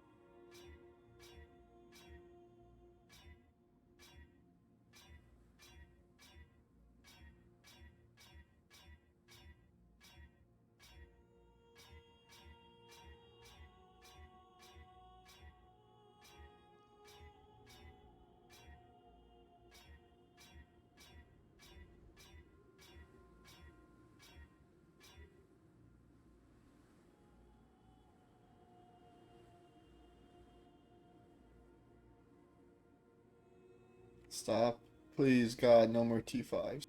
Stop. Please, God, no more T5s.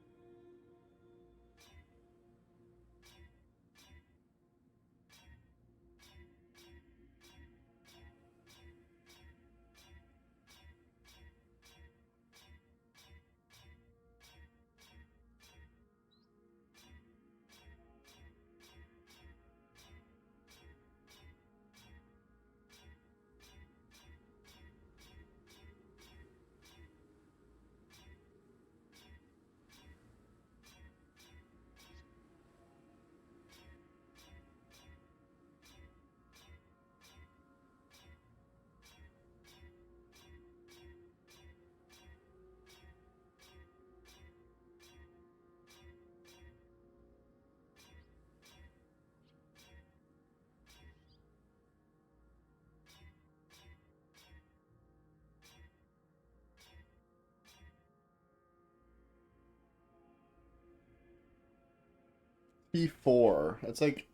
P4. That's like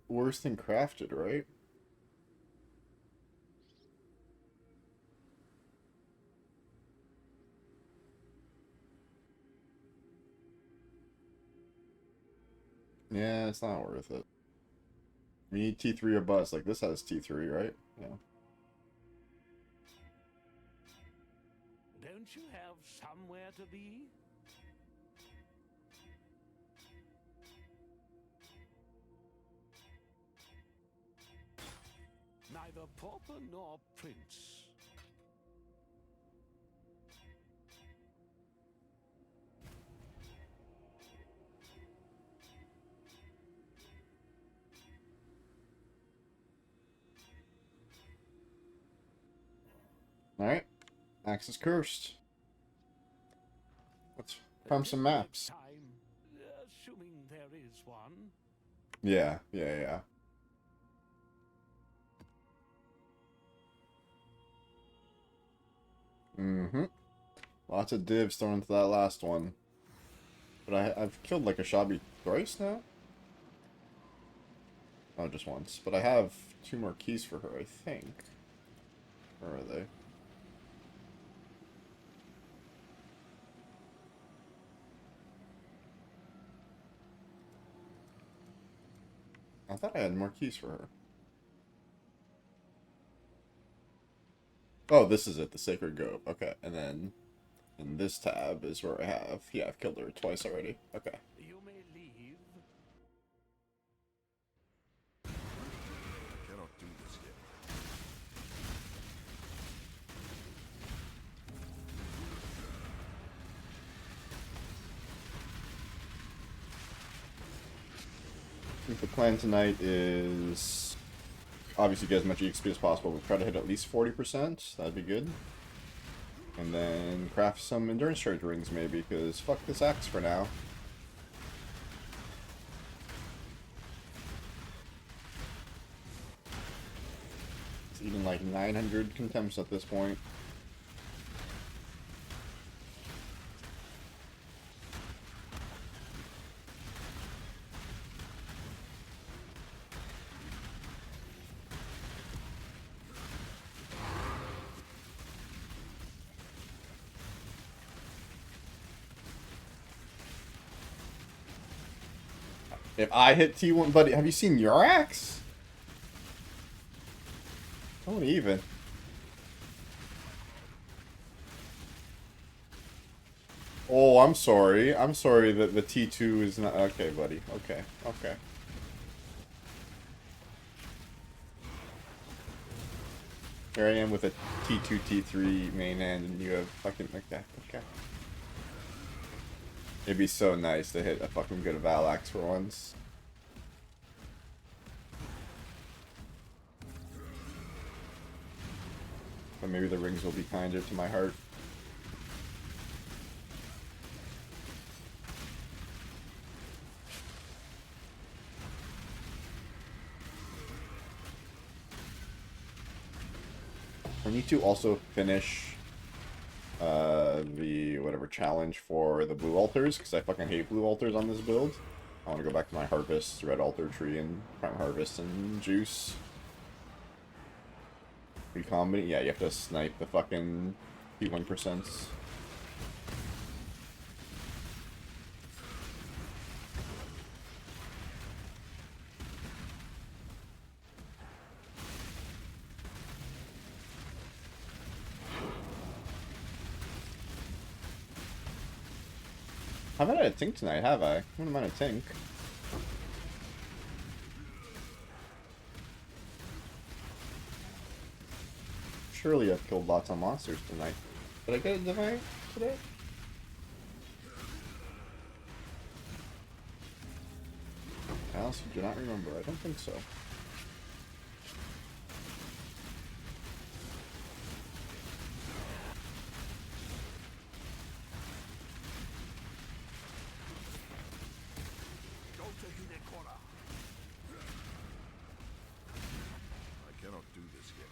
worse than crafted, right? Yeah, it's not worth it. We need T3 or bust. Like this has T3, right? Yeah. Don't you have somewhere to be? Neither pauper nor prince. Alright. Axe is cursed. Let's farm some maps. Time, assuming there is one. Yeah, yeah, yeah. Mm-hmm. Lots of divs thrown into that last one. But I've killed like a Shabi twice now? Oh, just once. But I have 2 more keys for her, I think. Where are they? I thought I had more keys for her. Oh, this is it, the Sacred Grove. Okay, and then in this tab is where I have... Yeah, I've killed her twice already. Okay. You may leave. I cannot do this yet. I think the plan tonight is obviously get as much EXP as possible, but try to hit at least 40%. That'd be good. And then craft some endurance charge rings maybe, because fuck this axe for now. It's even like 900 contempts at this point. If I hit T1, buddy, have you seen your axe? Don't even. Oh, I'm sorry. I'm sorry that the T2 is not... Okay, buddy. Okay, okay. Here I am with a T2, T3 main end, and you have fucking... Okay, okay. It'd be so nice to hit a fucking good Valax for once. But maybe the rings will be kinder to my heart. I need to also finish the whatever challenge for the blue altars, because I fucking hate blue altars on this build. I want to go back to my harvest, red altar tree, and prime harvest and juice. Recombinate? Yeah, you have to snipe the fucking P1%. I haven't had a tink tonight, have I? I wouldn't mind a tink. Surely I've killed lots of monsters tonight. Did I get a divine today? I honestly do not remember. I don't think so. Go to Hinekora. I cannot do this yet.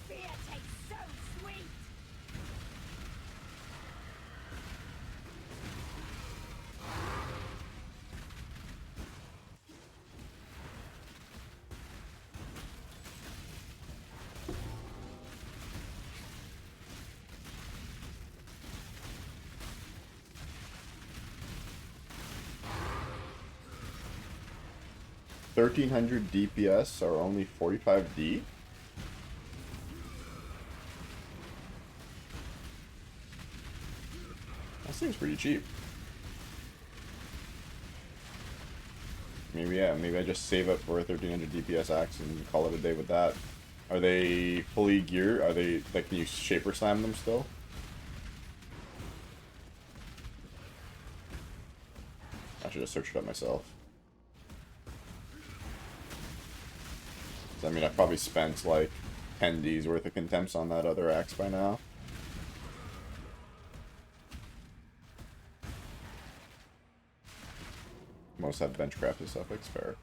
Beer tastes so sweet. $1,300 DPS are only 45D? That seems pretty cheap. Maybe, yeah, maybe I just save up for a 1300 DPS axe and call it a day with that. Are they fully geared? Are they, like, can you Shaper Slam them still? I should have searched it up myself. I mean, I probably spent like 10 D's worth of contempts on that other axe by now. Most have bench crafted suffix, fair.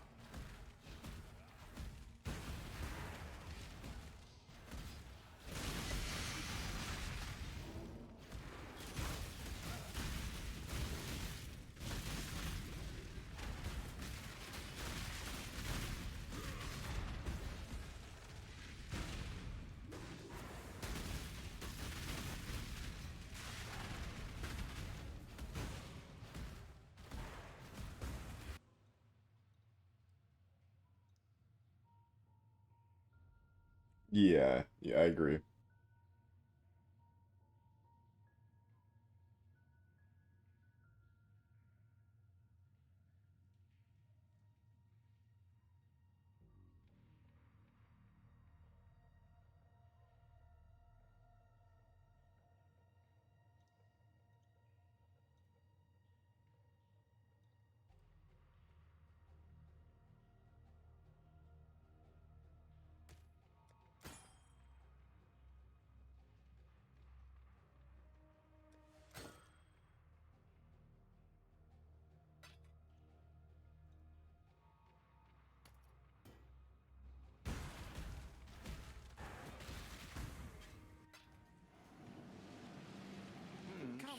Yeah, I agree.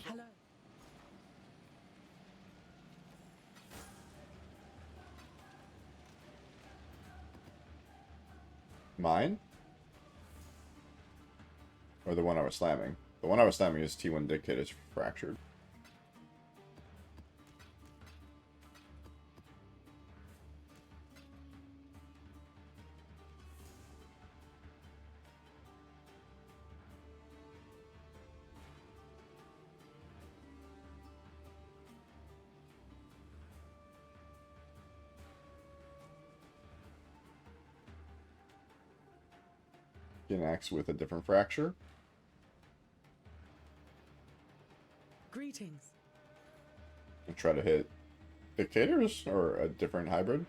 Hello. Mine? Or the one I was slamming? The one I was slamming is T1 Dictator's fractured. An axe with a different fracture. Greetings. And try to hit Dictators or a different hybrid.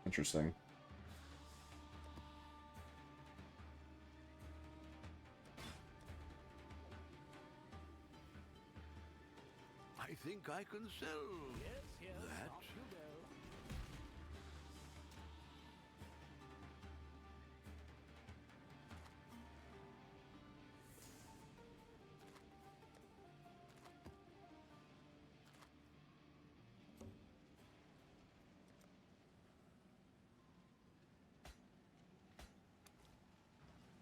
Interesting. I think I can sell Yes, that. off you go.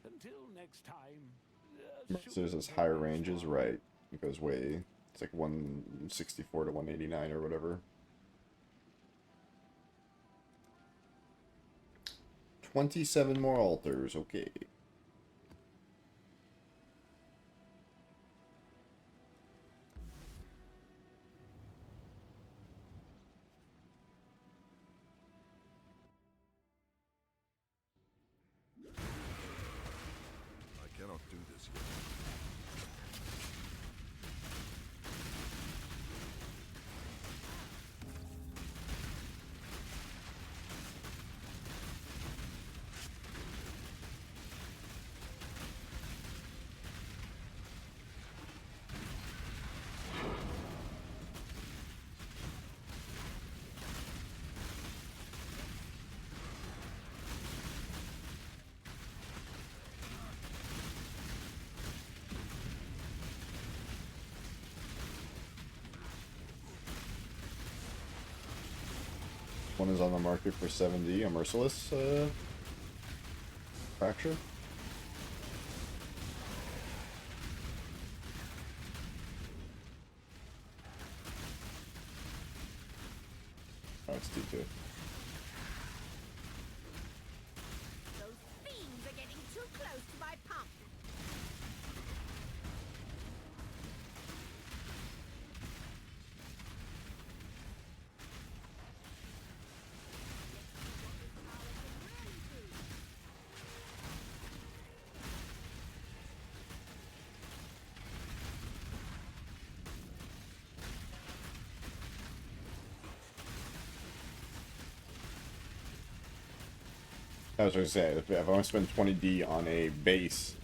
Until next time. Mercer's as higher ranges, right? It goes way. It's like 164 to 189 or whatever. 27 more altars, okay. I cannot do this yet. One is on the market for 70, a Merciless fracture. Oh, it's T2. Those fiends I was going to say, if I want to spend 20D on a base,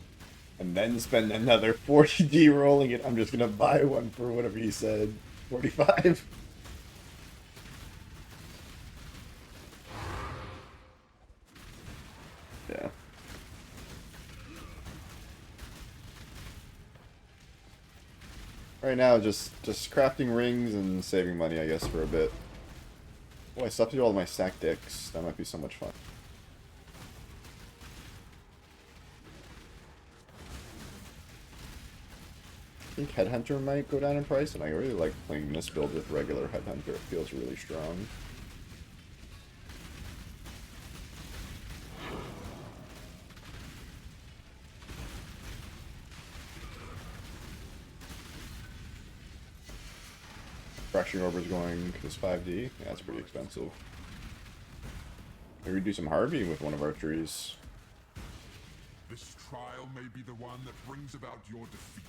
and then spend another 40D rolling it, I'm just going to buy one for whatever he said, 45. Yeah. Right now, just crafting rings and saving money, I guess, for a bit. Oh, I still have to do all my stack dicks. That might be so much fun. I think Headhunter might go down in price, and I really like playing this build with regular Headhunter. It feels really strong. Fracturing Orb is going this 5D. Yeah, that's pretty expensive. Maybe we do some harveying with one of our trees. This trial may be the one that brings about your defeat.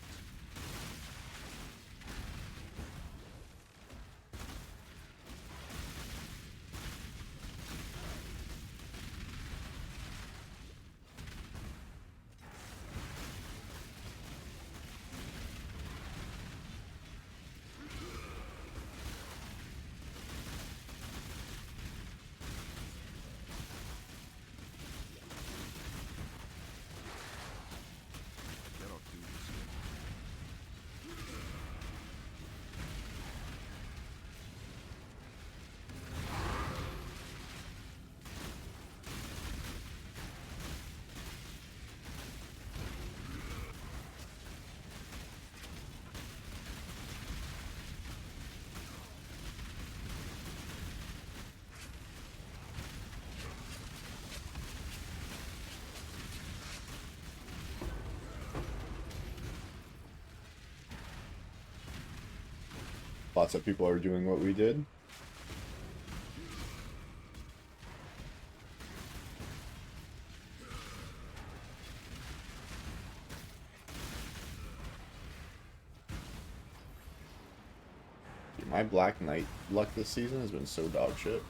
Lots of people are doing what we did. Dude, my Black Knight luck this season has been so dog shit.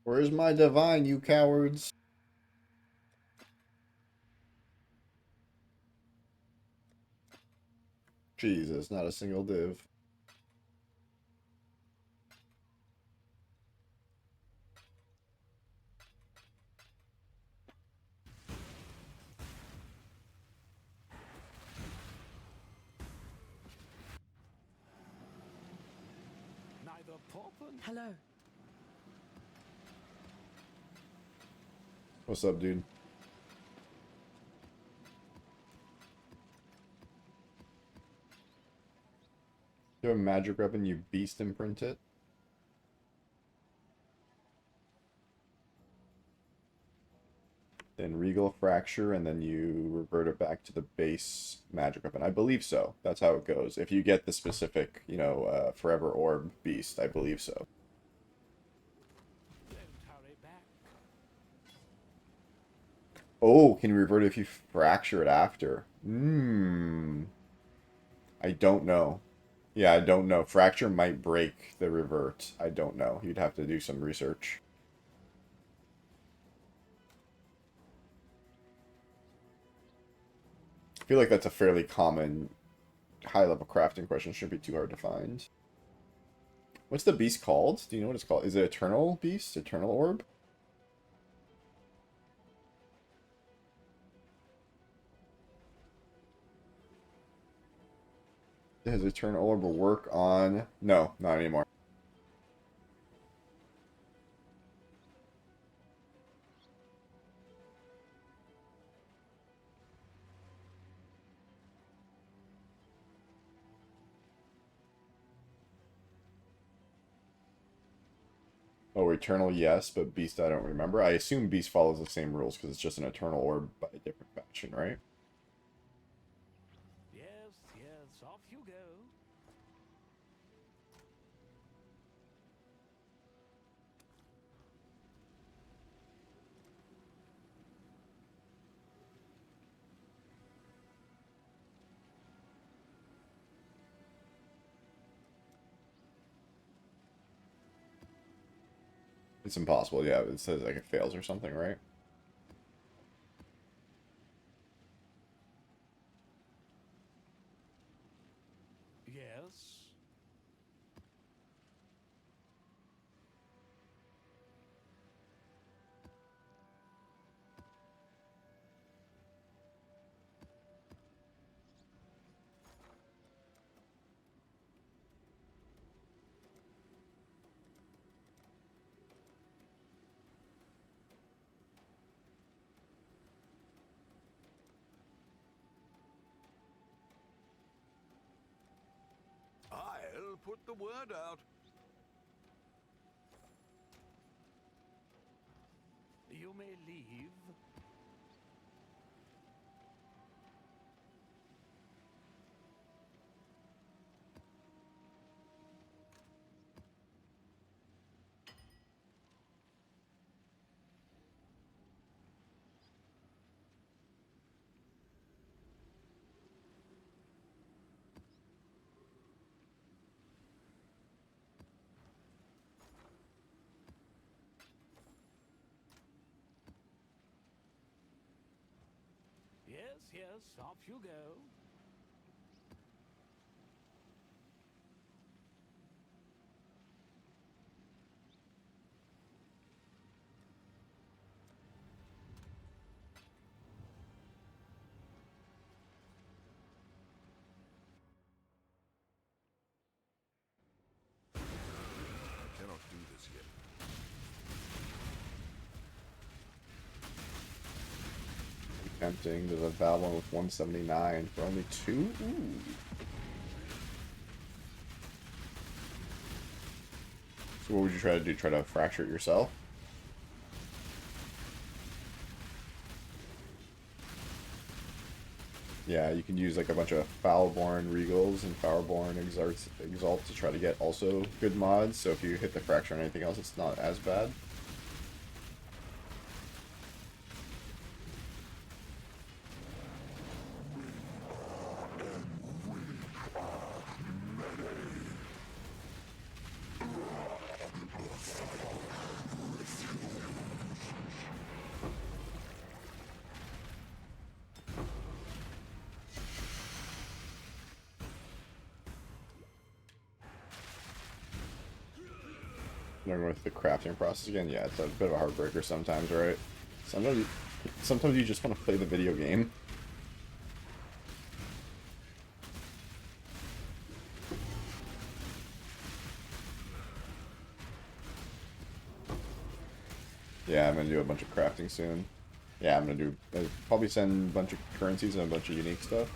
Where's my divine, you cowards? Jesus, not a single div. Neither pauper. Hello. What's up, dude? You have a magic weapon, you beast imprint it. then Regal Fracture, and then you revert it back to the base magic weapon. I believe so. That's how it goes. If you get the specific, you know, Forever Orb beast, I believe so. Don't hurry back. Oh, can you revert it if you fracture it after? I don't know. Yeah, I don't know. Fracture might break the revert. I don't know. You'd have to do some research. I feel like that's a fairly common high-level crafting question. Shouldn't be too hard to find. What's the beast called? Do you know what it's called? Is it Eternal Beast? Eternal Orb? Does Eternal Orb work on... No, not anymore. Oh, Eternal, yes, but Beast, I don't remember. I assume Beast follows the same rules because it's just an Eternal Orb by a different faction, right? Yes, yes, off you go. It's impossible, yeah. It says like it fails or something, right? Yes. I'll put the word out. You may leave. Yes, yes, off you go. I cannot do this yet. Tempting. There's a valid one with 179 for only 2? Ooh. So what would you try to do? Try to fracture it yourself? Yeah, you can use like a bunch of Foulborn Regals and Foulborn Exalt to try to get also good mods, so if you hit the fracture on anything else, it's not as bad. Going with the crafting process again, yeah, it's a bit of a heartbreaker sometimes, right? Sometimes you just want to play the video game. Yeah, I'm gonna do a bunch of crafting soon. Yeah, I'm gonna do probably send a bunch of currencies and a bunch of unique stuff.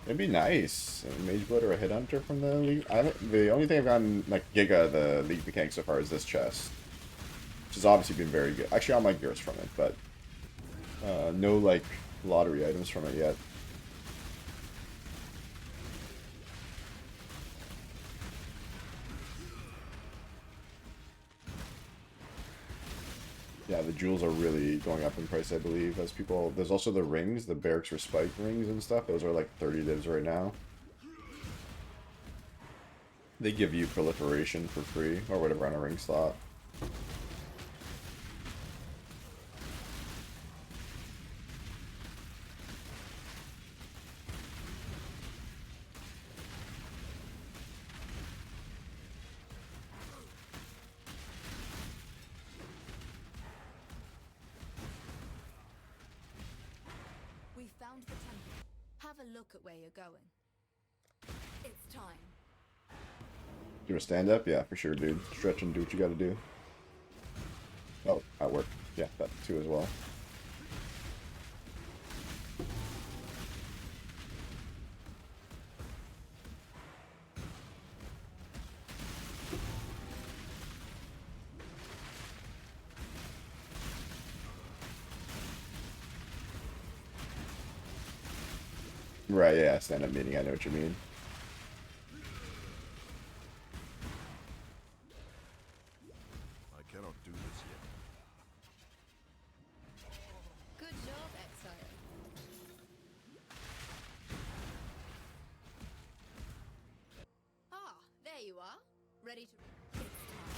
It'd be nice. A Mage Blood or a Headhunter from the league. The only thing I've gotten like Giga the League mechanic so far is this chest, which has obviously been very good. Actually, all my gears from it, but No like lottery items from it yet. Yeah, the jewels are really going up in price, I believe, as people... There's also the rings, the barracks respite rings and stuff. Those are like 30 divs right now. They give you proliferation for free, or whatever, on a ring slot. We found the temple. Have a look at where you're going. It's time. Do a stand up? Yeah, for sure, dude. Stretch and do what you gotta do. Oh, that worked. Yeah, that too as well. Right, yeah, stand up meeting, I know what you mean. I cannot do this yet. Good job, Exile. Ah, there you are. Ready to... It's time.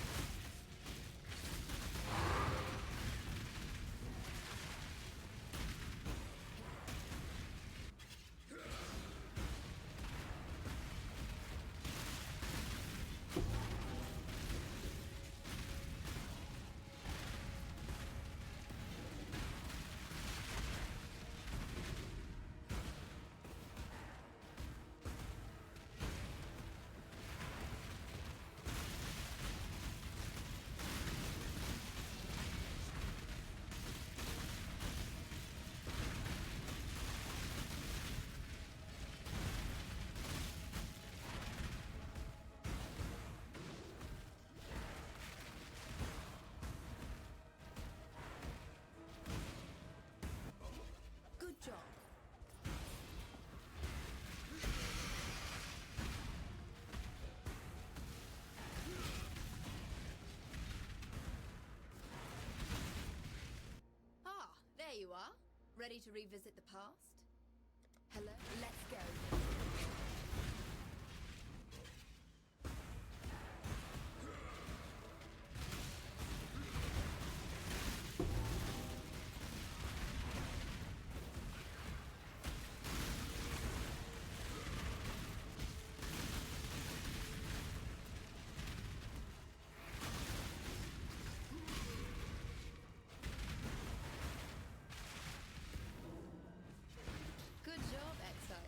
Good job. Ah, there you are. Ready to revisit the past? Hello? Let's go. Good job, Exile.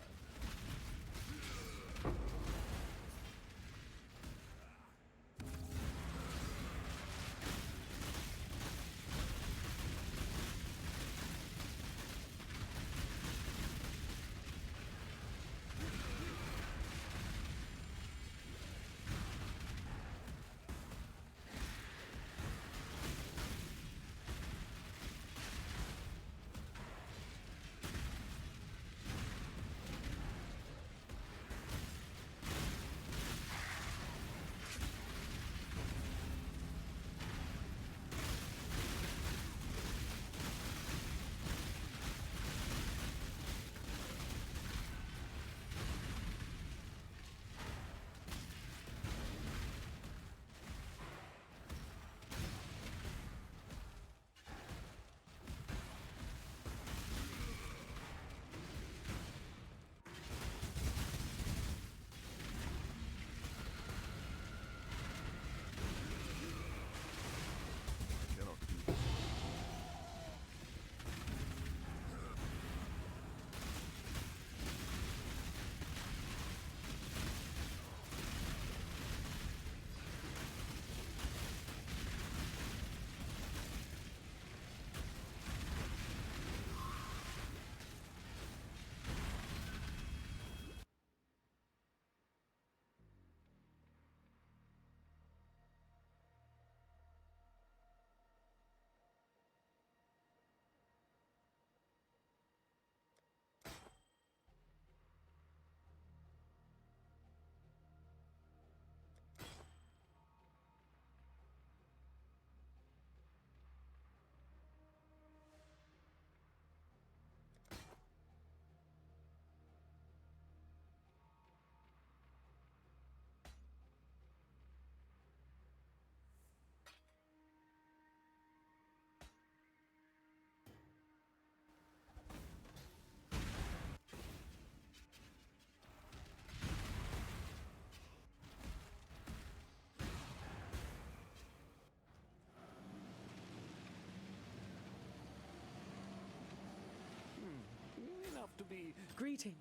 enough to be... Greeting.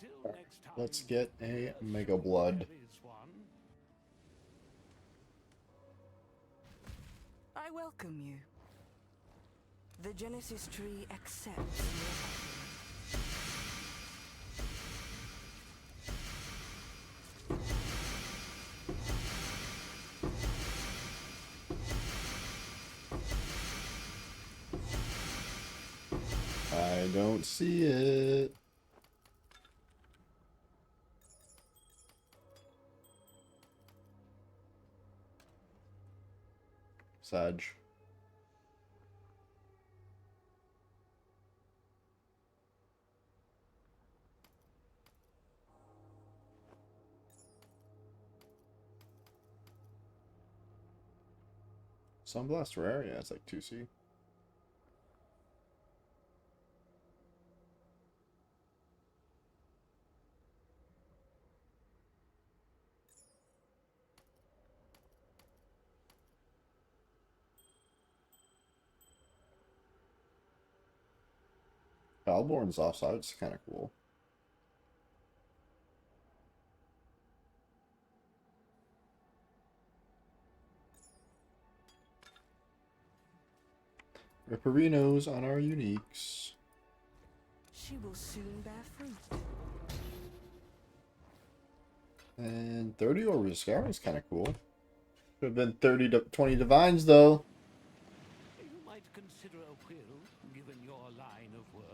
Until next time, Let's get a assuming Mega Blood. there is one. I welcome you. The Genesis tree accepts your offering. I don't see it. Sag. Sunblast rare? Yeah, it's like 2C. Balborn's offside's kind of cool. Ripperinos on our uniques. She will soon bear fruit. And 30 over Scour is kind of cool. Should have been 30 to 20 divines though. You might consider a will, given your line of work.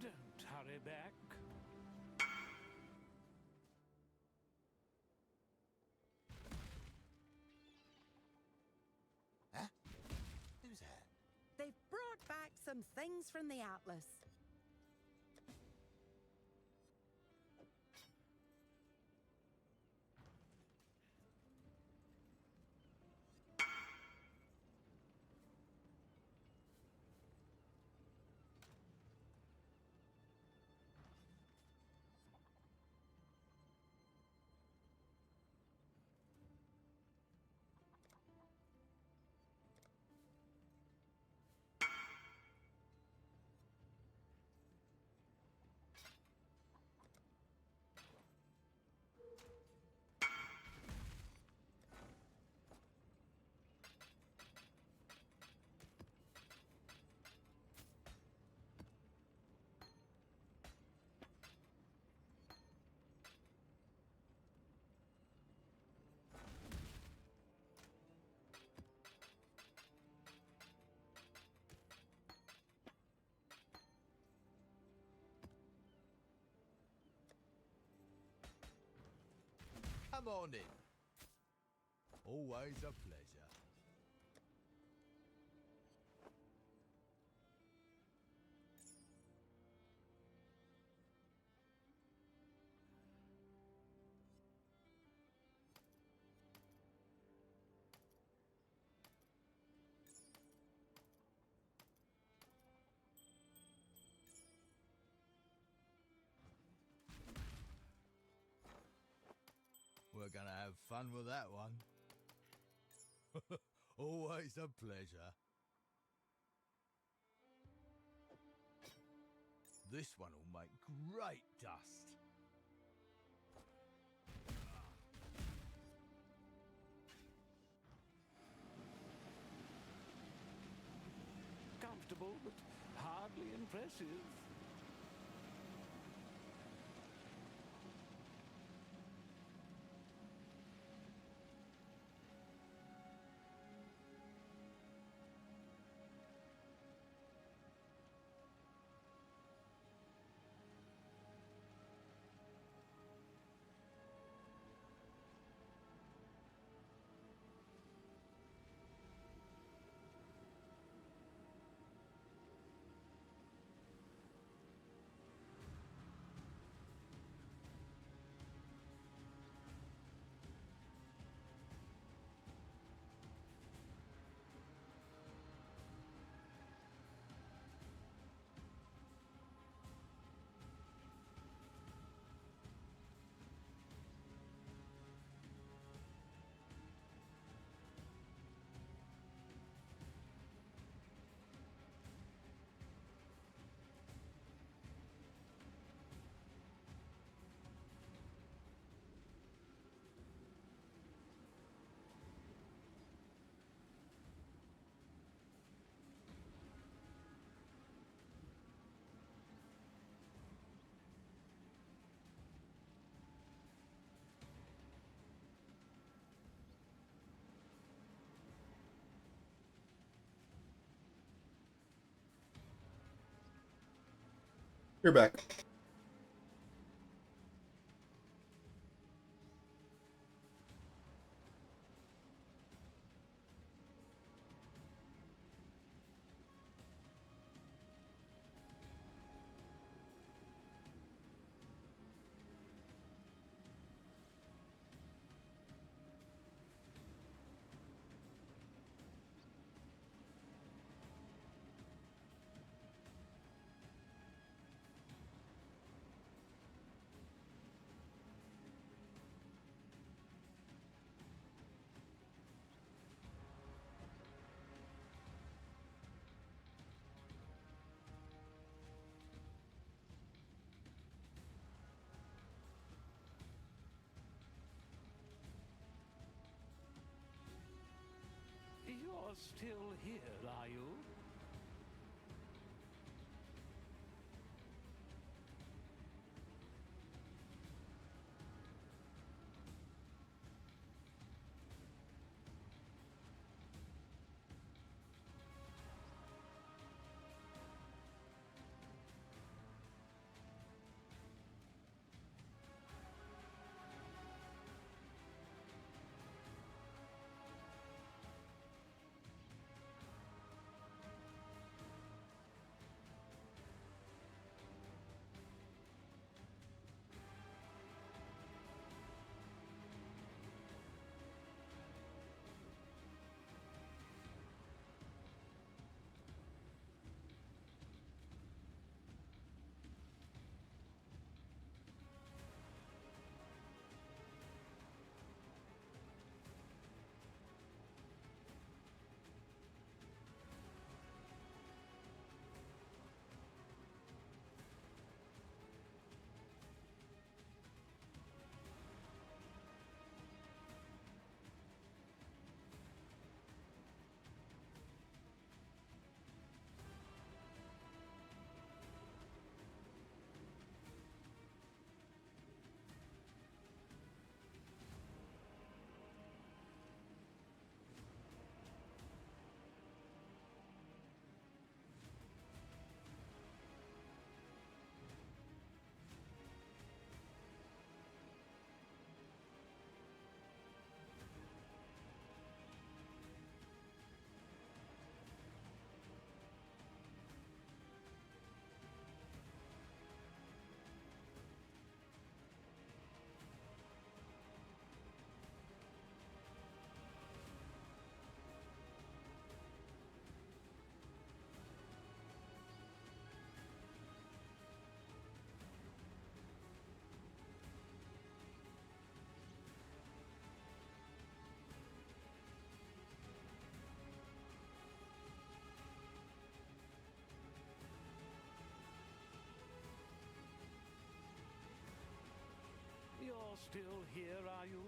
Don't hurry back. Huh? Who's that? They've brought back some things from the Atlas. Come on in. Always a pleasure. gonna have fun with that one. Always a pleasure. This one will make great dust. Comfortable, but hardly impressive. You're back. You're still here, are you? still here, are you?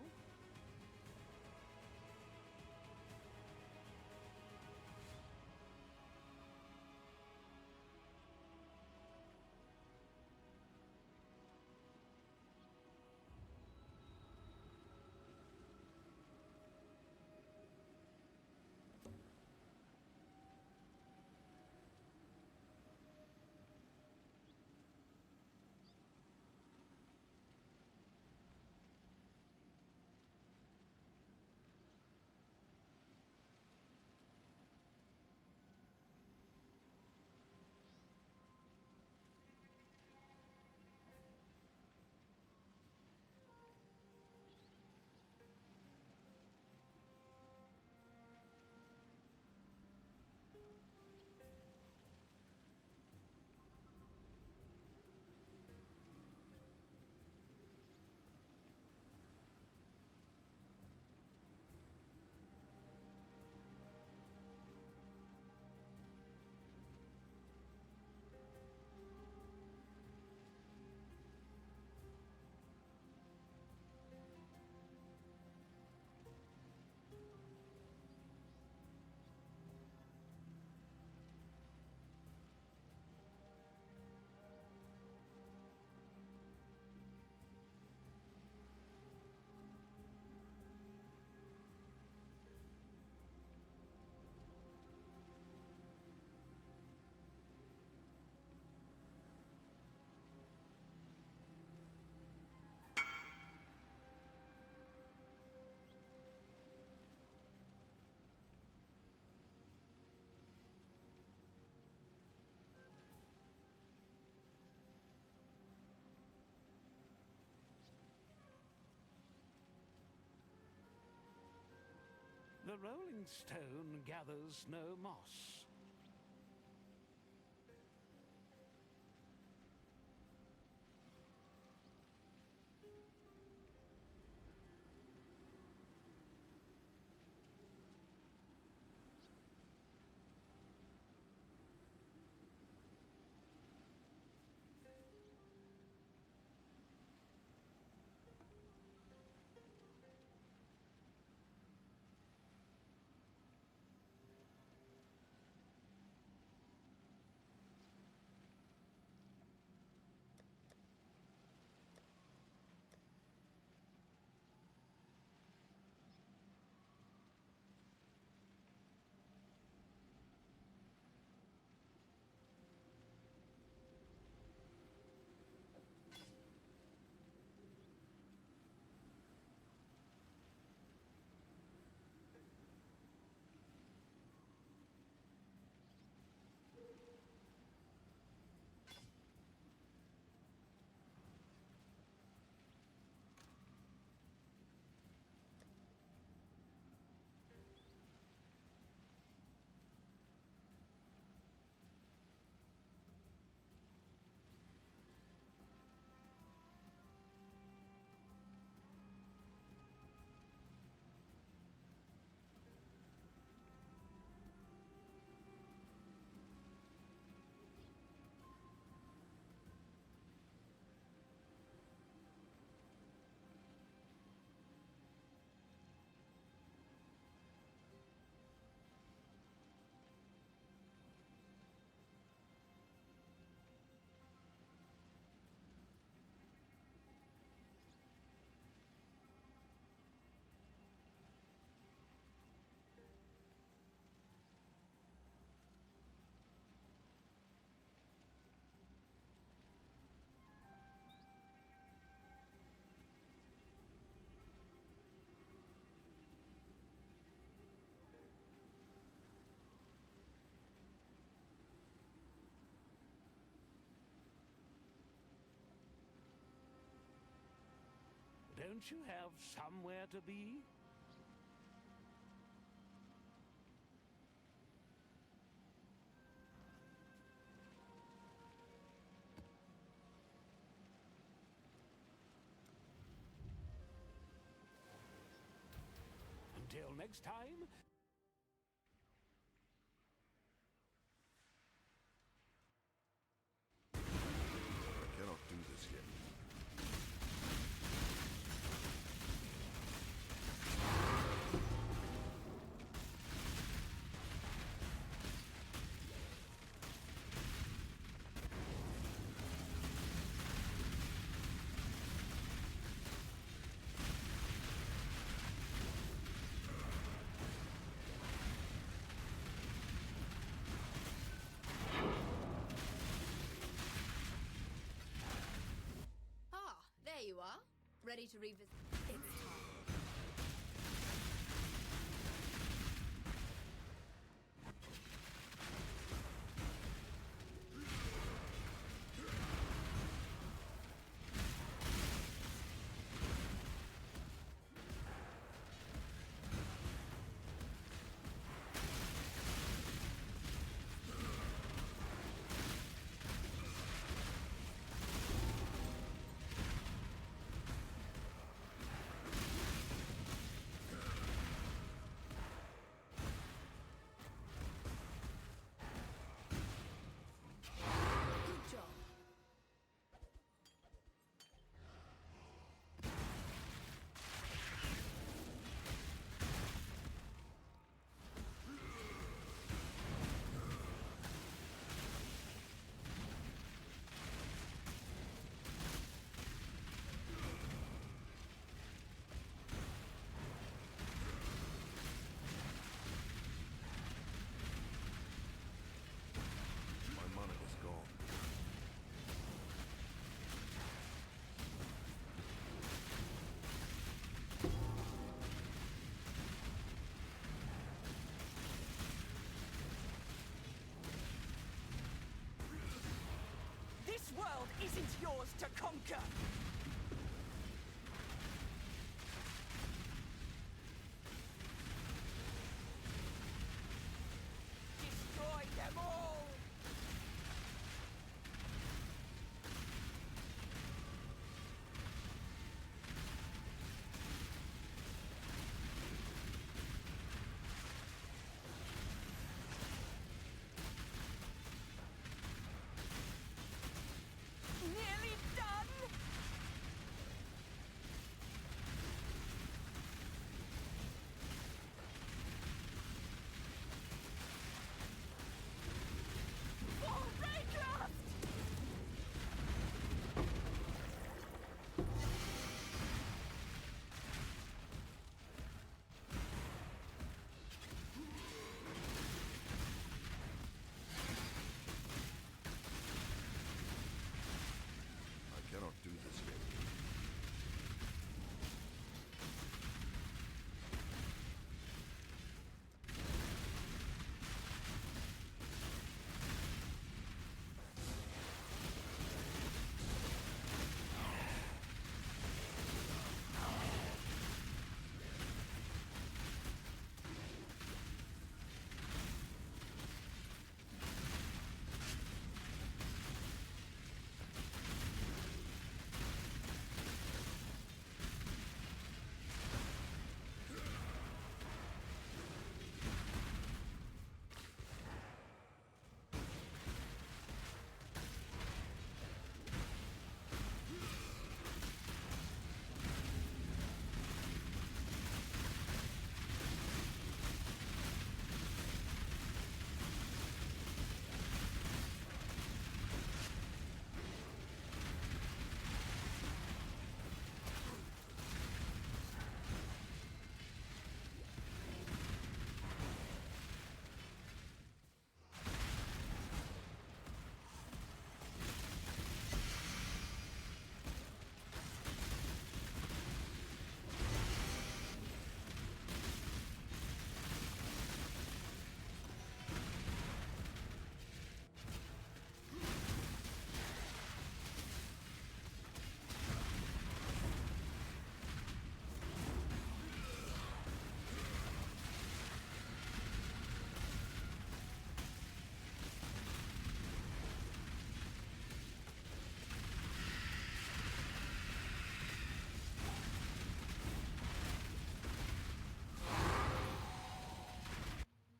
The rolling stone gathers no moss. Don't you have somewhere to be? Until next time, I cannot do this yet. Ready to revisit? It's time. Good job. My mana is gone. This world isn't yours to conquer! Destroy them all! Nearly done! For Raycraft! I cannot do this yet.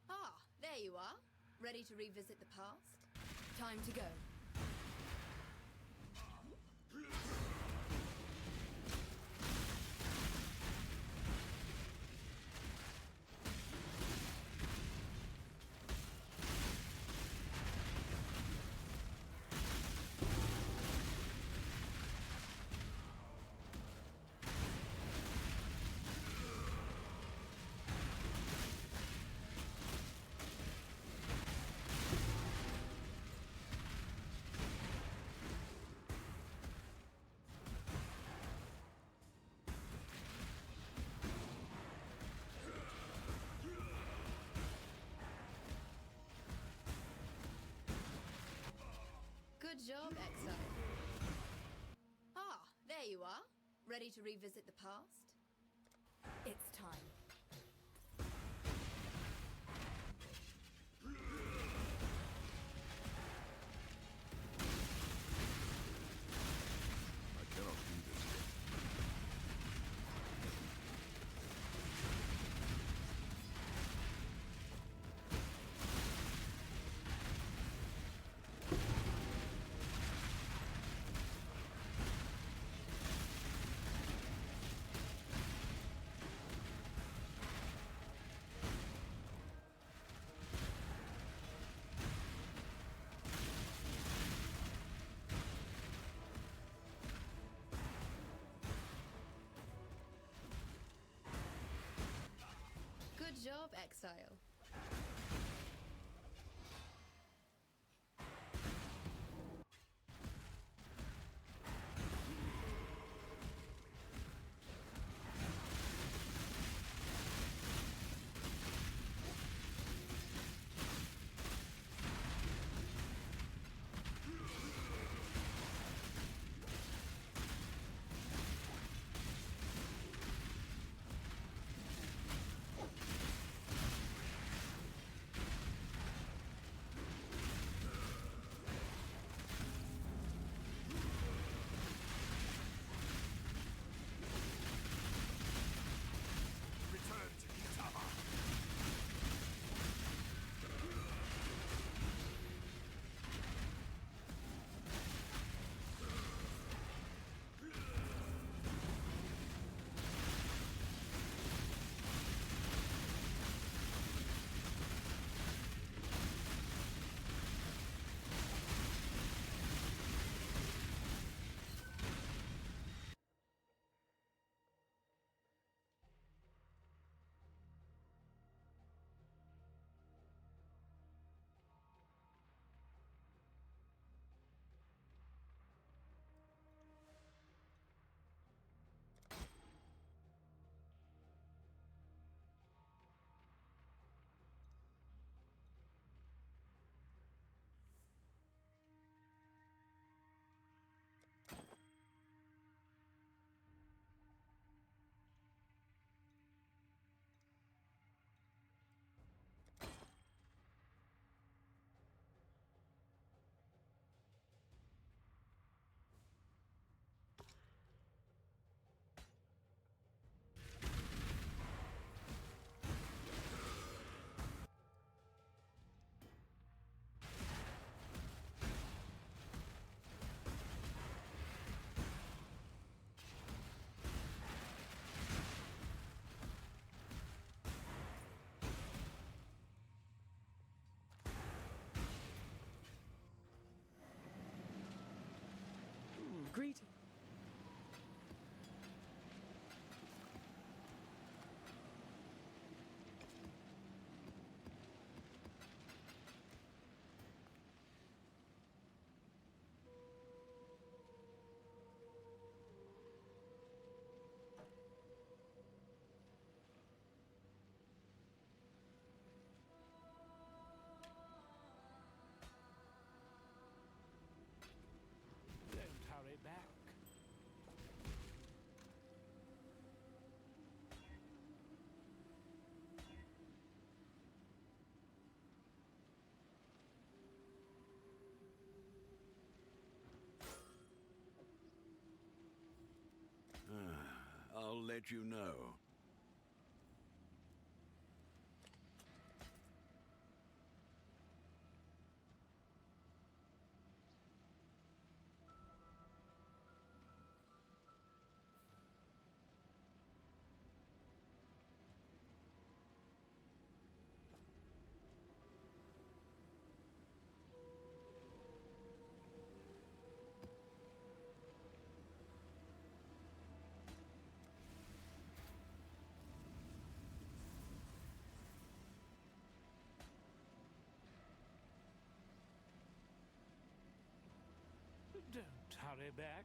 Ah, there you are. Ready to revisit the past? Time to go. job, exile. Ah, there you are. Ready to revisit the past? It's time. I cannot do this yet. Good job, exile. Return to Kitama. Greeting. Don't hurry back. I'll let you know. Don't hurry back.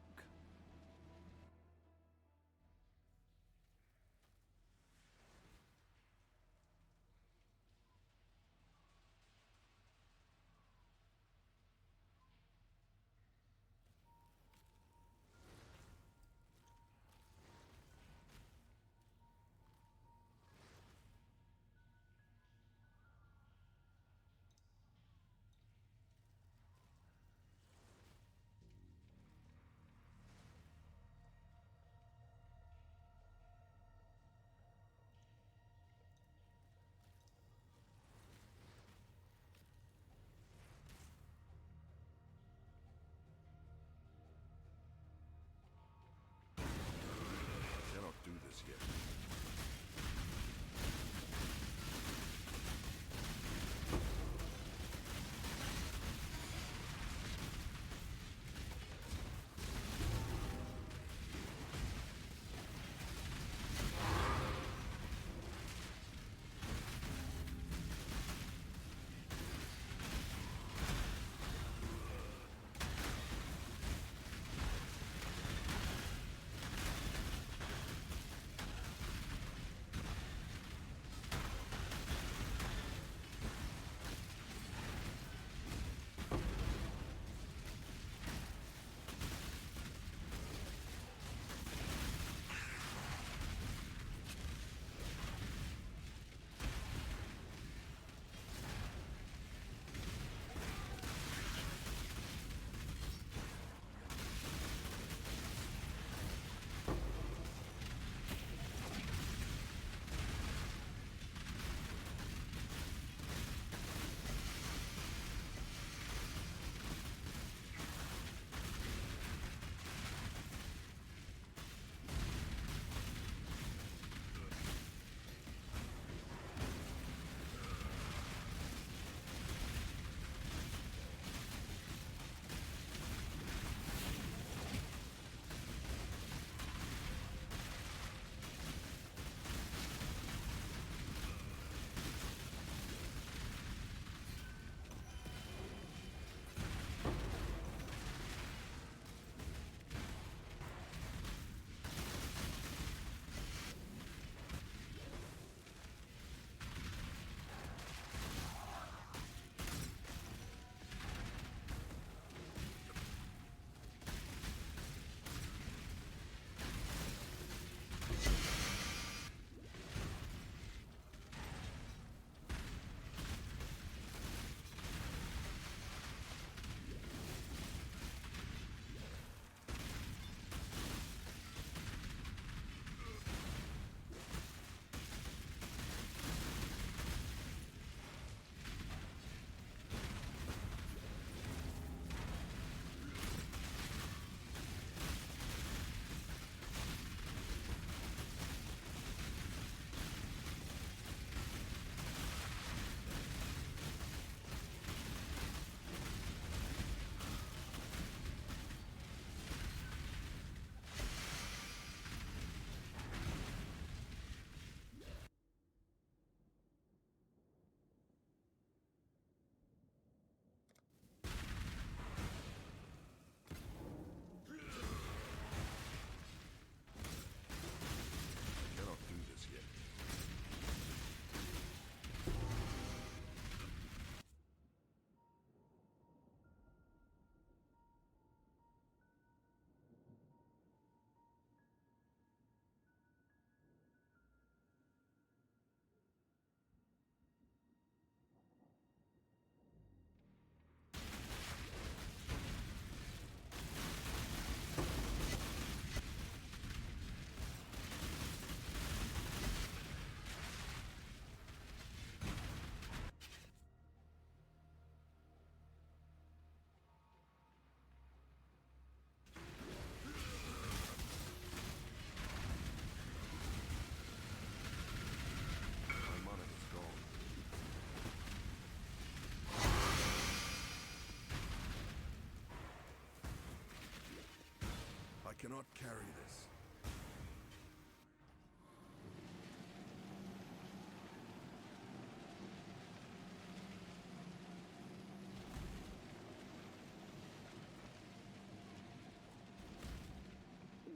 cannot carry this.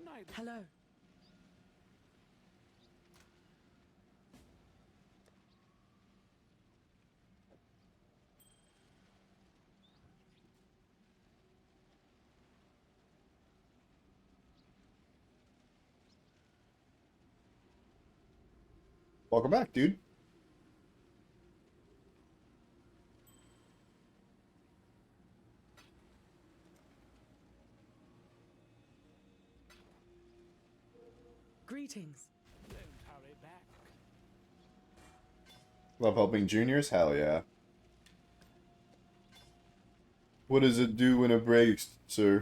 Neither. Hello. Welcome back, dude. Greetings. Don't hurry back. Love helping juniors? Hell yeah. What does it do when it breaks, sir?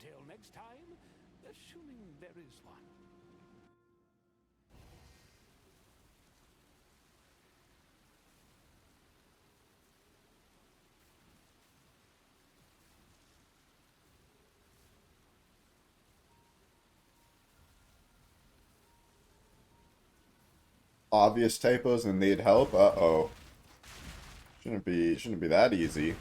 Until next time, assuming there is one. Obvious typos and need help? Uh-oh. Shouldn't be that easy.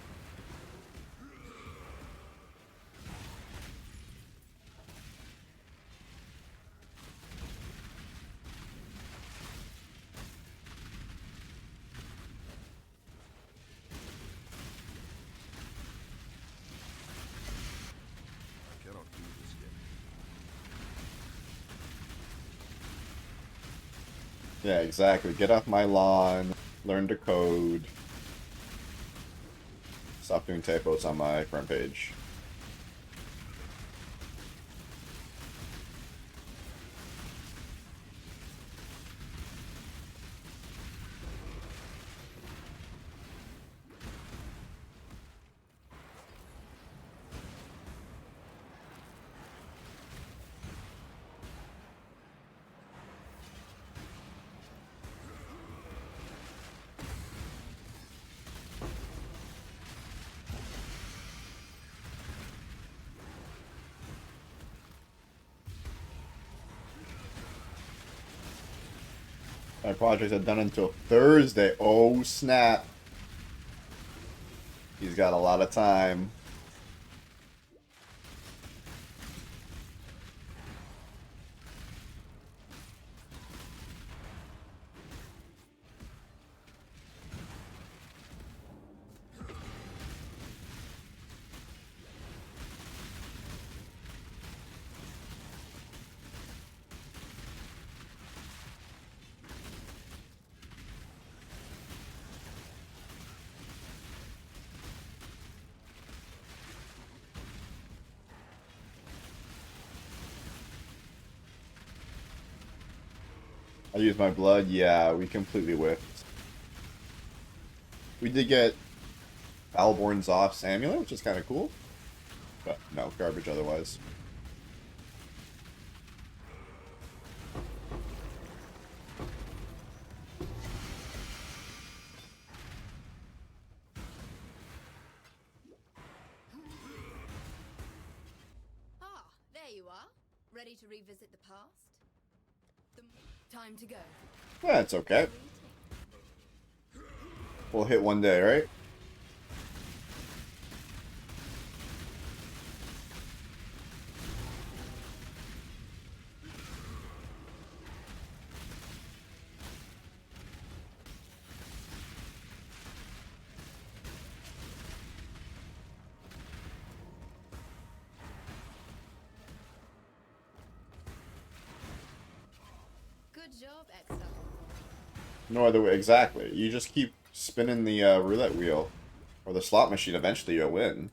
I cannot do this yet. Yeah, exactly. Get off my lawn. Learn to code. Stop doing typos on my front page. My projects are done until Thursday. Oh, snap. He's got a lot of time. I used my blood. Yeah, we completely whiffed. We did get Valborn's off amulet, which is kind of cool. But no, garbage otherwise. Ah, there you are. Ready to revisit the past? Time to go. Yeah, it's okay. We'll hit one day, right? Good job, Exo. No other way. Exactly. You just keep spinning the roulette wheel. Or the slot machine. Eventually you'll win.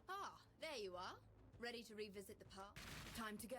Ah, there you are. Ready to revisit the past? Time to go.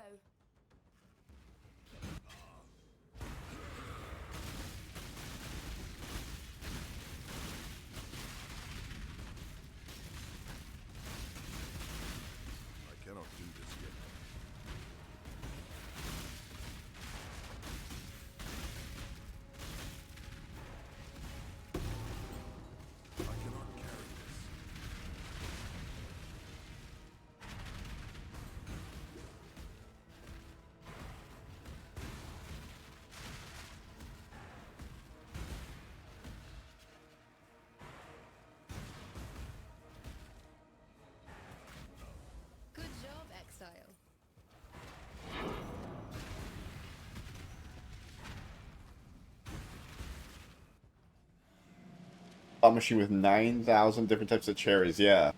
slot machine with 9,000 different types of cherries, yeah.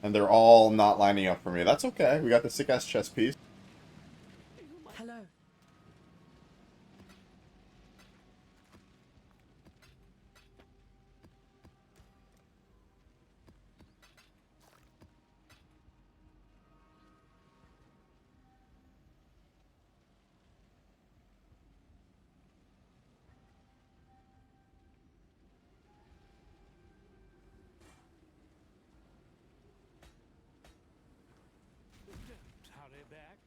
And they're all not lining up for me. That's okay. We got the sick-ass chess piece. Hello. Don't hurry back.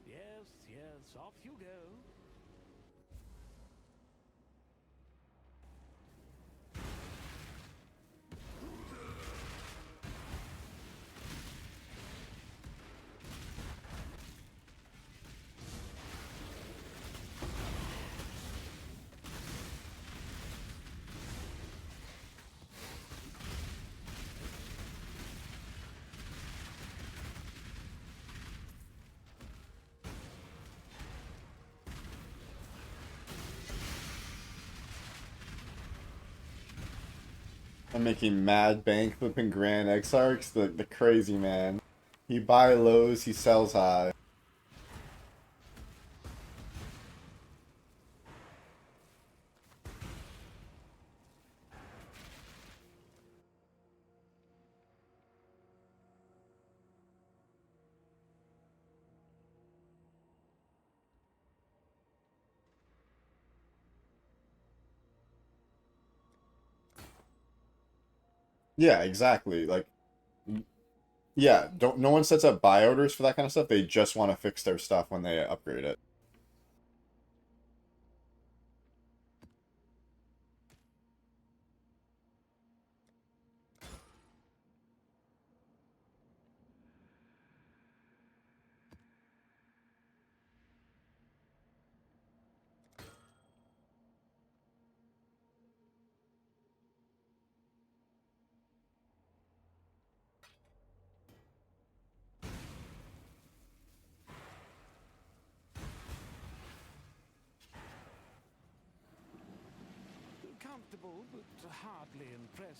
Yes, yes, off you go. I'm making mad bank flipping Grand Exarchs, the crazy man. He buy lows, he sells high. Yeah, exactly. Like, yeah, don't no one sets up buy orders for that kind of stuff. They just want to fix their stuff when they upgrade it. Comfortable, but hardly impressive.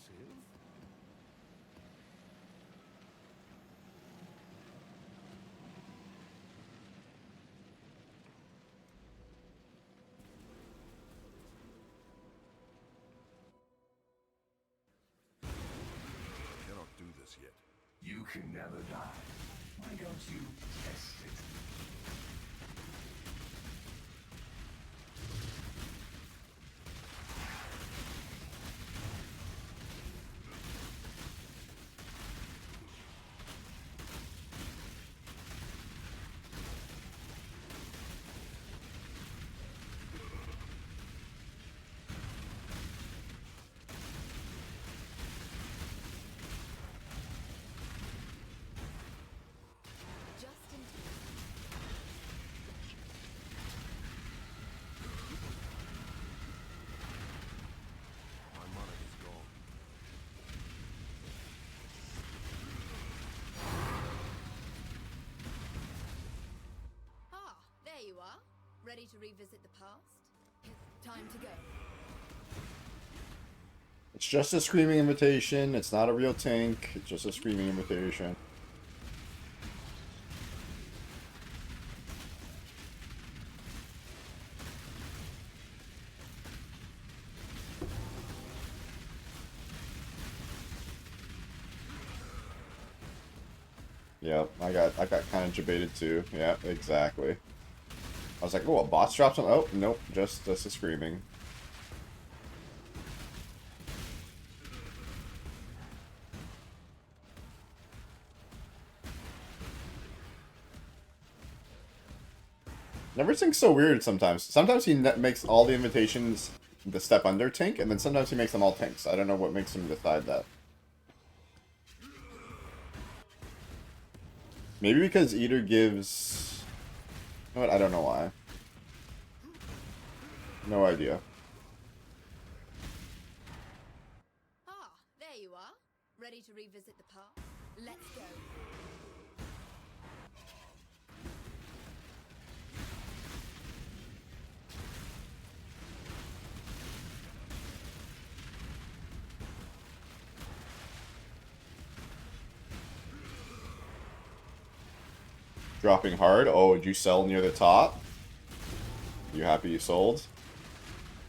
Cannot do this yet. You can never die. Why don't you test it? Just in time. My money is gone. Ah, there you are. Ready to revisit the past? Time to go. It's just a screaming invitation. It's not a real tank. It's just a screaming invitation. Yep, I got kind of debated too. Yeah, exactly. I was like, oh, a boss drops on. Oh, nope, just a screaming. Never Sync's so weird sometimes. Sometimes he makes all the invitations the step under Tink, and then sometimes he makes them all Tinks. I don't know what makes him decide that. Maybe because Eater gives... You know what? I don't know why. No idea. Ah, there you are. Ready to revisit the past? Let's go. Dropping hard. Oh, did you sell near the top? You happy you sold?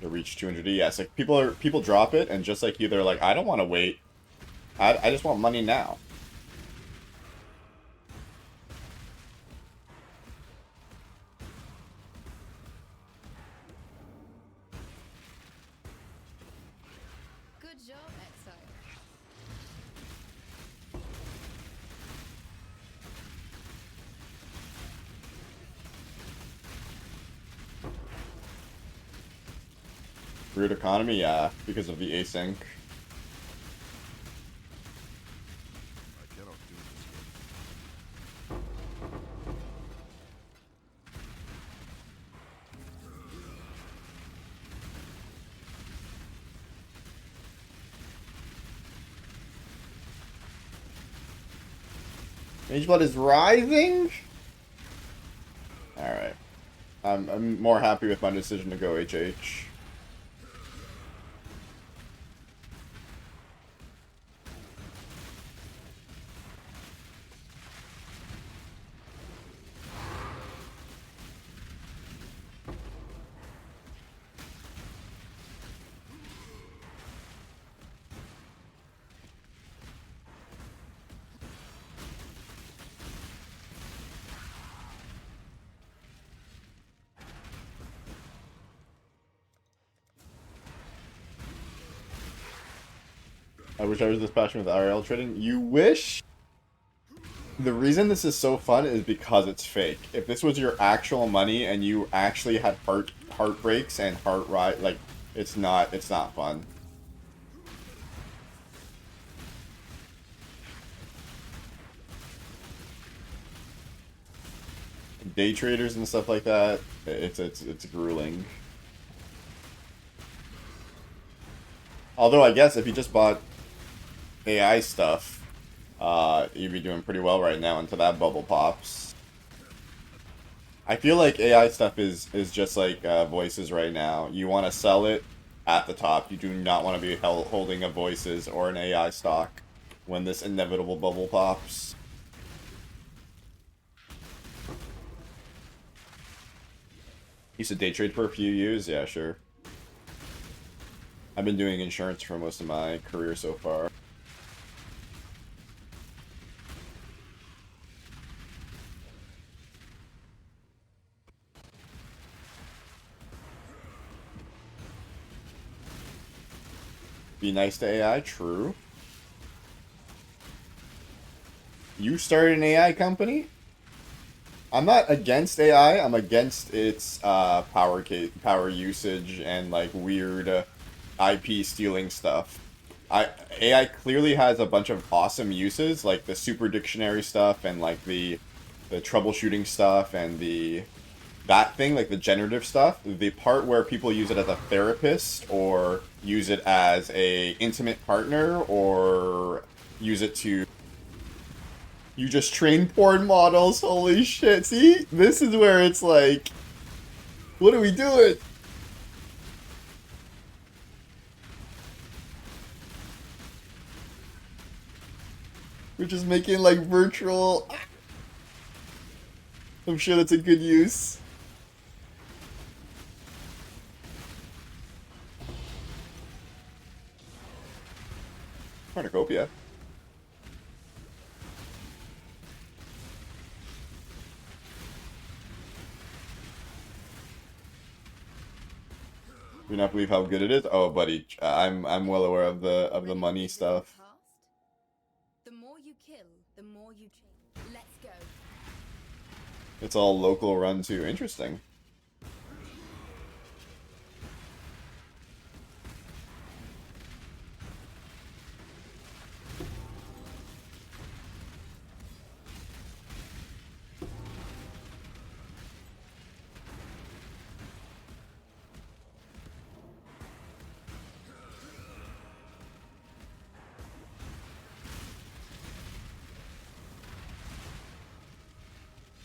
To reach 200D. Yes, like people drop it, and just like you, they're like, I don't want to wait. I just want money now. Good job, Exile. Weird economy, yeah, because of the async. I cannot do this yet. Mageblood is rising? Alright. I'm more happy with my decision to go HH. I wish I was this passionate with IRL trading. You wish? The reason this is so fun is because it's fake. If this was your actual money and you actually had heartbreaks and like, it's not fun. Day traders and stuff like that, it's grueling. Although I guess if you just bought AI stuff, you'd be doing pretty well right now until that bubble pops. I feel like AI stuff is just like voices right now. You want to sell it at the top. You do not want to be holding a voices or an AI stock when this inevitable bubble pops. Used to day trade for a few years? Yeah, sure. I've been doing insurance for most of my career so far. Be nice to AI, true. You started an AI company? I'm not against AI, I'm against its power usage and like weird IP stealing stuff. AI clearly has a bunch of awesome uses, like the super dictionary stuff and like the troubleshooting stuff and that thing, like the generative stuff. The part where people use it as a therapist or use it as a intimate partner or use it to... You just train porn models, holy shit. See? This is where it's like... What are we doing? We're just making like virtual... I'm sure that's a good use. Cornucopia. Do not believe how good it is? Oh, buddy, I'm well aware of the money stuff. The more you kill, the more you change. Let's go. It's all local run too. Interesting.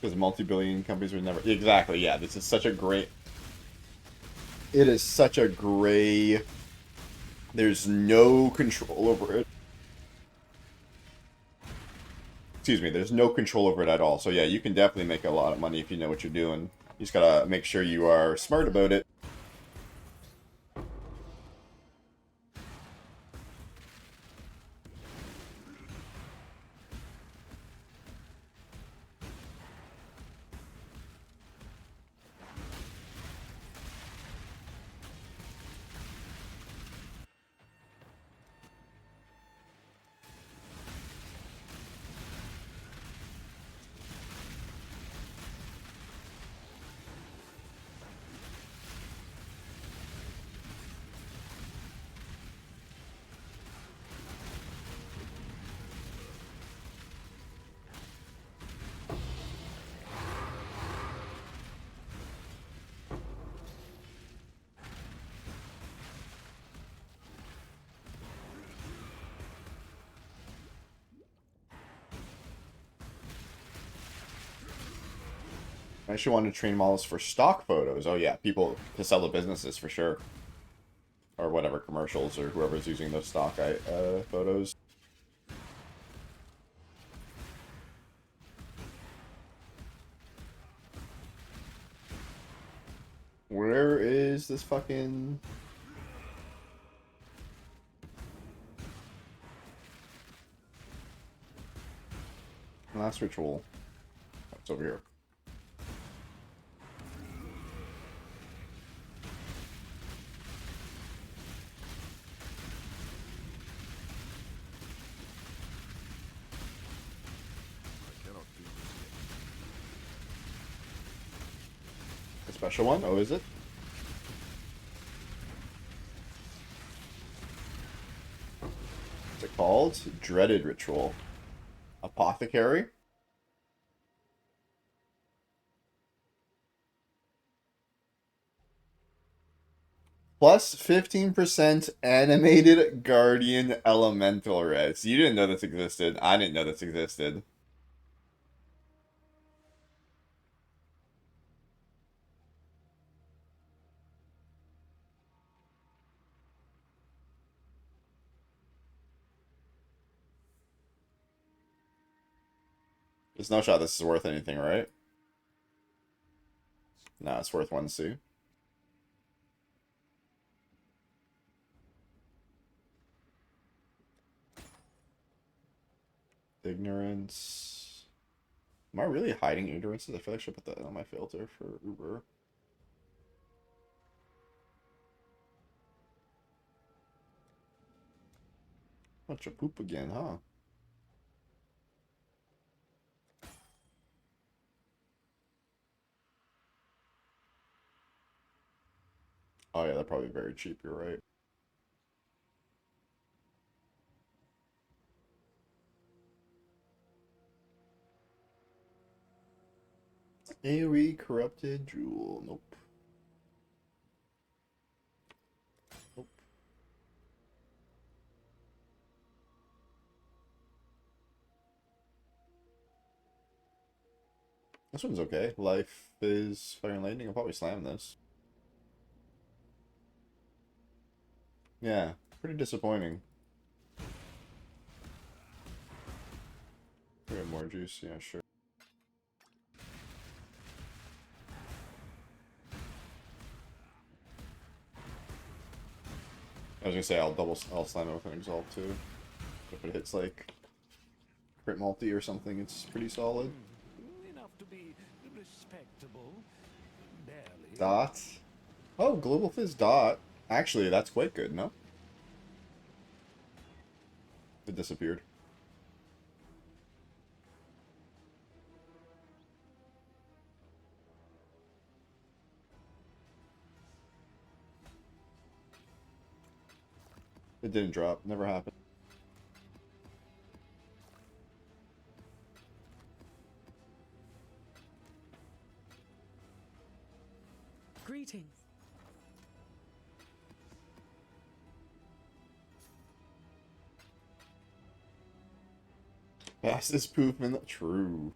Because multi-billion companies would never... Exactly, yeah. This is such a great... It is such a gray... There's no control over it. Excuse me, there's no control over it at all. So yeah, you can definitely make a lot of money if you know what you're doing. You just gotta make sure you are smart about it. I actually want to train models for stock photos. Oh yeah, people to sell the businesses for sure. Or whatever, commercials or whoever's using those stock photos. Where is this fucking... Last ritual? Oh, it's over here. A special one? Oh, is it? What's it called? Dreaded Ritual. Apothecary? Plus 15% animated guardian elemental res. You didn't know this existed. I didn't know this existed. There's no shot this is worth anything, right? No, it's worth 1C. Ignorance. Am I really hiding ignorances? I feel like I should put that on my filter for Uber. Bunch of poop again, huh? Oh yeah, they're probably very cheap, you're right. A corrupted jewel. Nope. Nope. This one's okay. Life is Fire and Lightning. I'll probably slam this. Yeah, pretty disappointing. We have more juice, yeah, sure. I was gonna say I'll slam it with an Exalt too. If it hits like crit multi or something, it's pretty solid. Enough to be respectable. Barely. Dot. Oh, Global Fizz dot. Actually, that's quite good, no? It disappeared. It didn't drop. Never happened. Greetings. Fastest poof in the... True.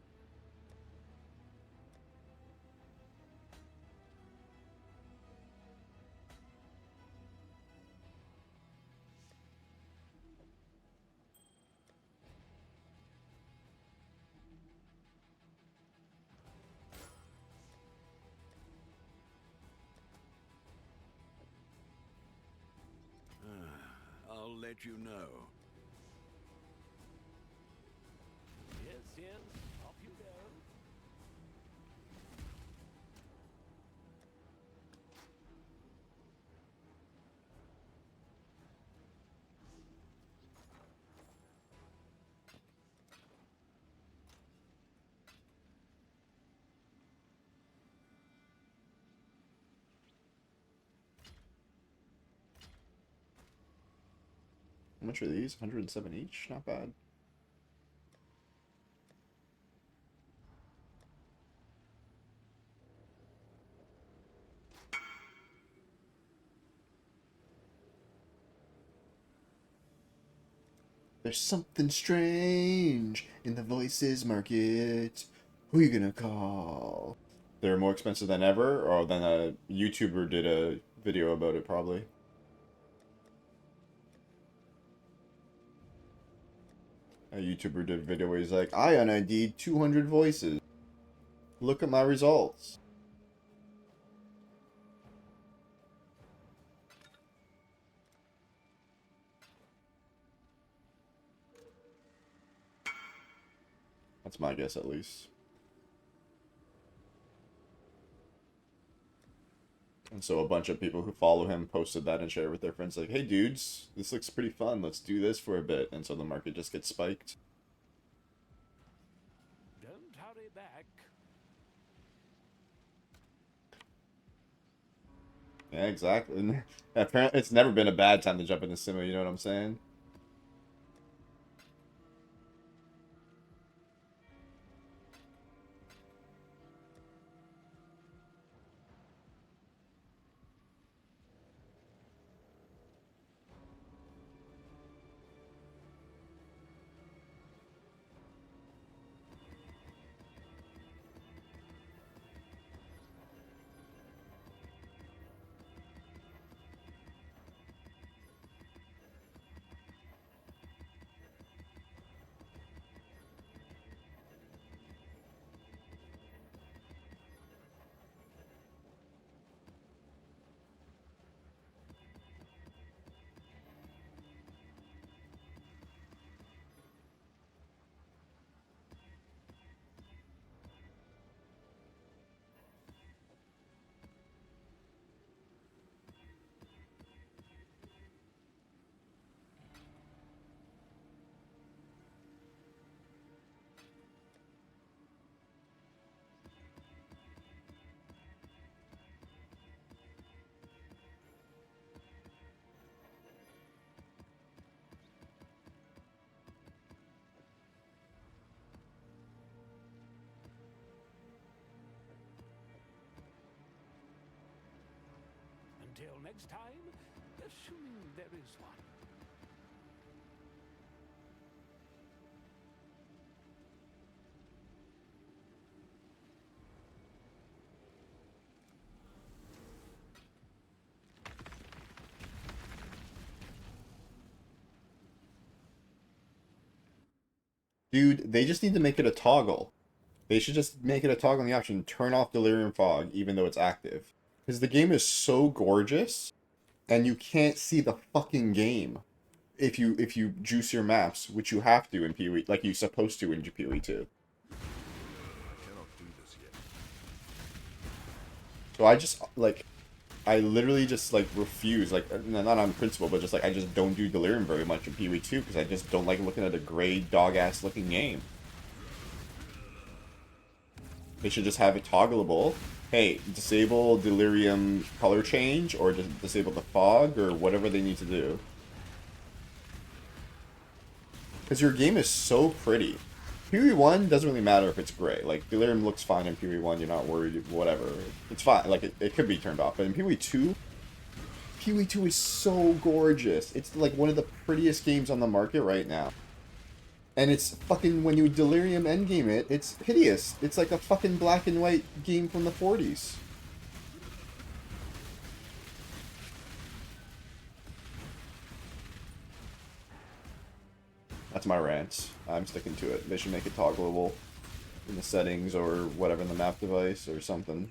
let you know. Yes, yes, off you go. How much are these? 107 each? Not bad. There's something strange in the voices market. Who you gonna call? They're more expensive than ever, or than a YouTuber did a video about it, probably. A YouTuber did a video where he's like, I unID'd 200 voices. Look at my results. That's my guess, at least. And so a bunch of people who follow him posted that and shared it with their friends, like, hey dudes, this looks pretty fun, let's do this for a bit. And so the market just gets spiked. Don't hurry back. Yeah, exactly. And apparently, it's never been a bad time to jump into Simo, you know what I'm saying? Until next time, assuming there is one. Dude, they just need to make it a toggle. They should just make it a toggle in the option, turn off Delirium Fog, even though it's active. Because the game is so gorgeous, and you can't see the fucking game if you juice your maps, which you have to in PoE, like you're supposed to in PoE 2. Cannot do this yet. So I just, like, I literally just, like, refuse, like, not on principle, but just, like, I just don't do Delirium very much in PoE 2, because I just don't like looking at a gray, dog-ass looking game. They should just have it toggleable. Hey, disable Delirium color change, or just disable the fog, or whatever they need to do. Because your game is so pretty. PoE 1 doesn't really matter if it's gray. Like, Delirium looks fine in PoE 1, you're not worried, whatever. It's fine, like, it could be turned off. But in PoE 2, PoE 2 is so gorgeous. It's, like, one of the prettiest games on the market right now. And it's fucking, when you Delirium endgame it, it's hideous. It's like a fucking black and white game from the 40s. That's my rant. I'm sticking to it. They should make it toggleable in the settings or whatever in the map device or something.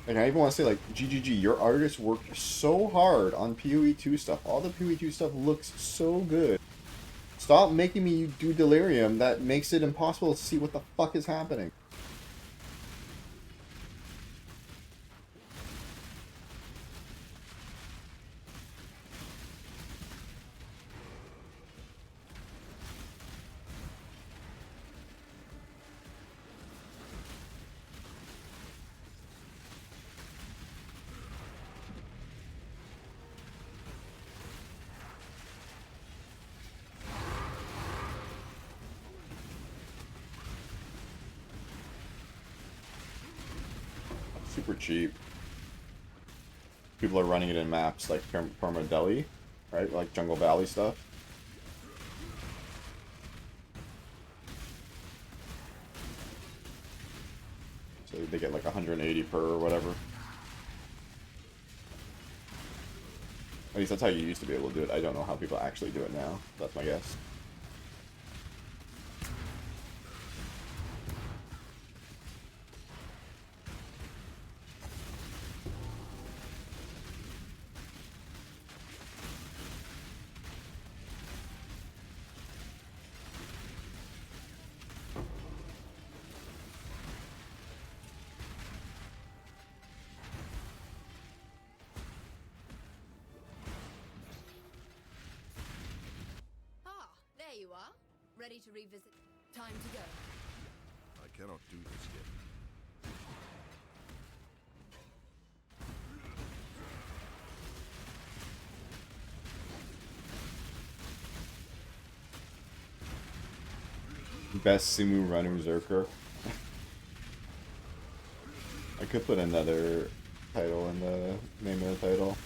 Like, I even want to say, like, GGG, your artist worked so hard on PoE 2 stuff. All the PoE 2 stuff looks so good. Stop making me do Delirium. That makes it impossible to see what the fuck is happening. Super cheap. People are running it in maps like Permadeli, right? Like Jungle Valley stuff. So they get like 180 per or whatever. At least that's how you used to be able to do it. I don't know how people actually do it now. That's my guess. There you are. Ready to revisit. Time to go. I cannot do this yet. Best Sumu Runner Zerker. I could put another title in the name of the title.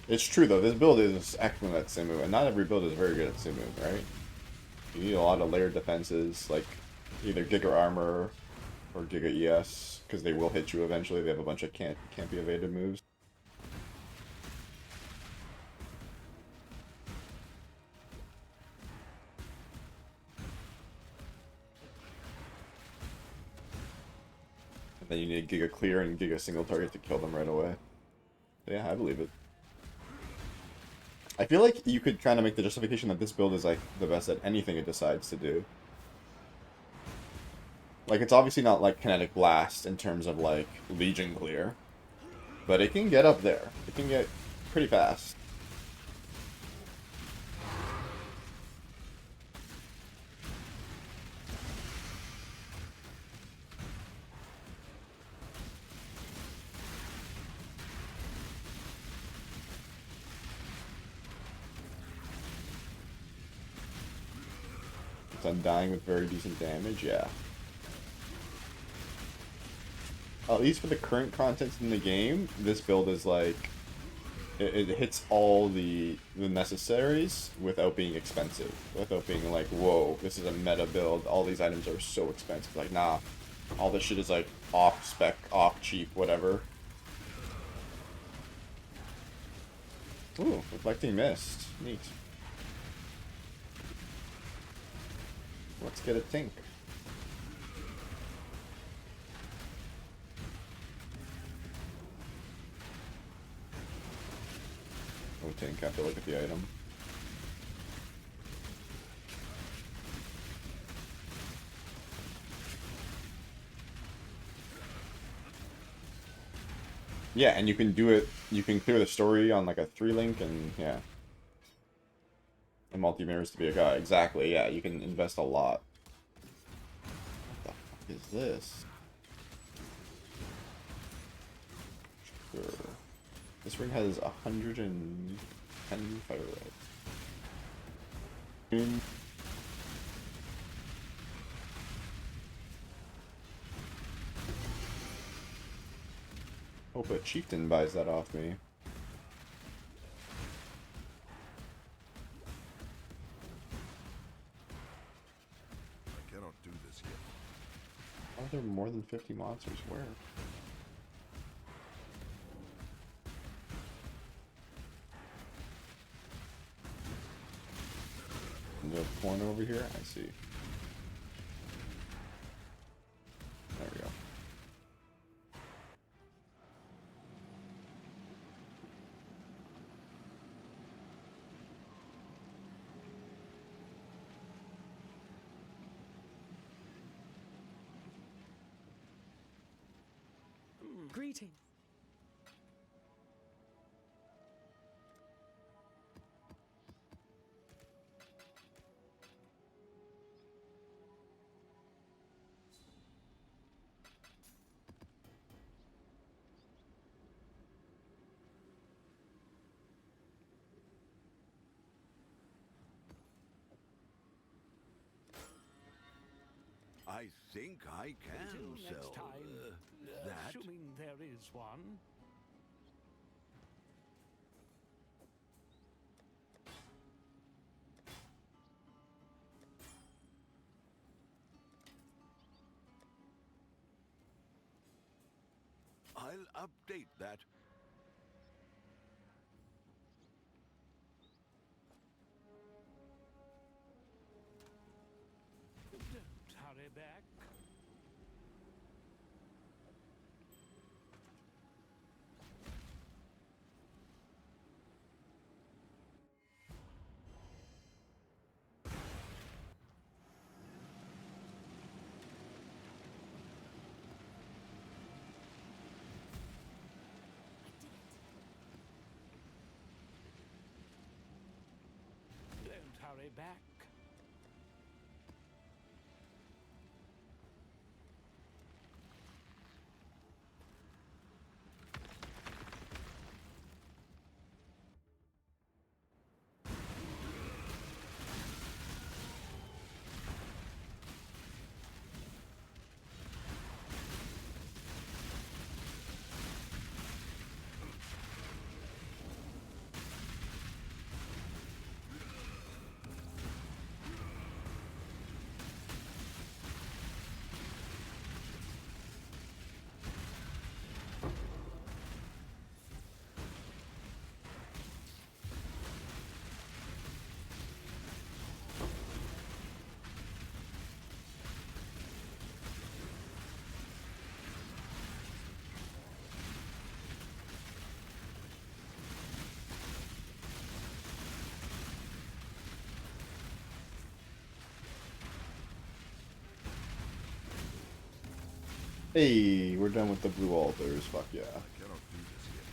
It's true though, this build is excellent at Simu, and not every build is very good at Simu, right? You need a lot of layered defenses, like either Giga Armor or Giga ES, because they will hit you eventually. They have a bunch of can't be evaded moves. And then you need Giga Clear and Giga Single Target to kill them right away. Yeah, I believe it. I feel like you could kind of make the justification that this build is like the best at anything it decides to do. Like, it's obviously not like Kinetic Blast in terms of like Legion Clear, but it can get up there. It can get pretty fast. It's undying with very decent damage, yeah. At least for the current content in the game, this build is like it hits all the necessaries without being expensive, without being like, whoa, this is a meta build. All these items are so expensive. Like, nah, all this shit is like off spec, off cheap, whatever. Ooh, reflecting mist, neat. Let's get a Tink. Oh, Tink, I have to look at the item. Yeah, and you can do it, you can clear the story on like a 3-link and yeah. And multi-mirrors to be a guy. Exactly, yeah, you can invest a lot. What the fuck is this? Sure. This ring has 110 fire rate. Hope a chieftain buys that off me. Are there more than 50 monsters? Where? The corner over here? I see. There we go. Greetings. I think I can Until next sell time, that. assuming there is one. I'll update that. Don't hurry back. Don't hurry back. Hey, we're done with the blue altars. Fuck yeah. I cannot do this yet.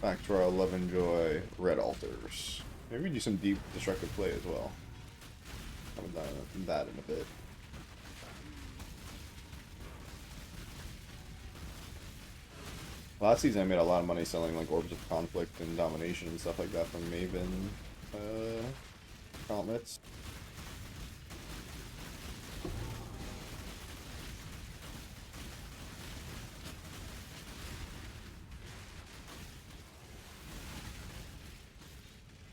Back to our 11 joy red altars. Maybe we do some deep destructive play as well. Haven't done that in a bit. Last season I made a lot of money selling like Orbs of Conflict and Domination and stuff like that from Maven gauntlets.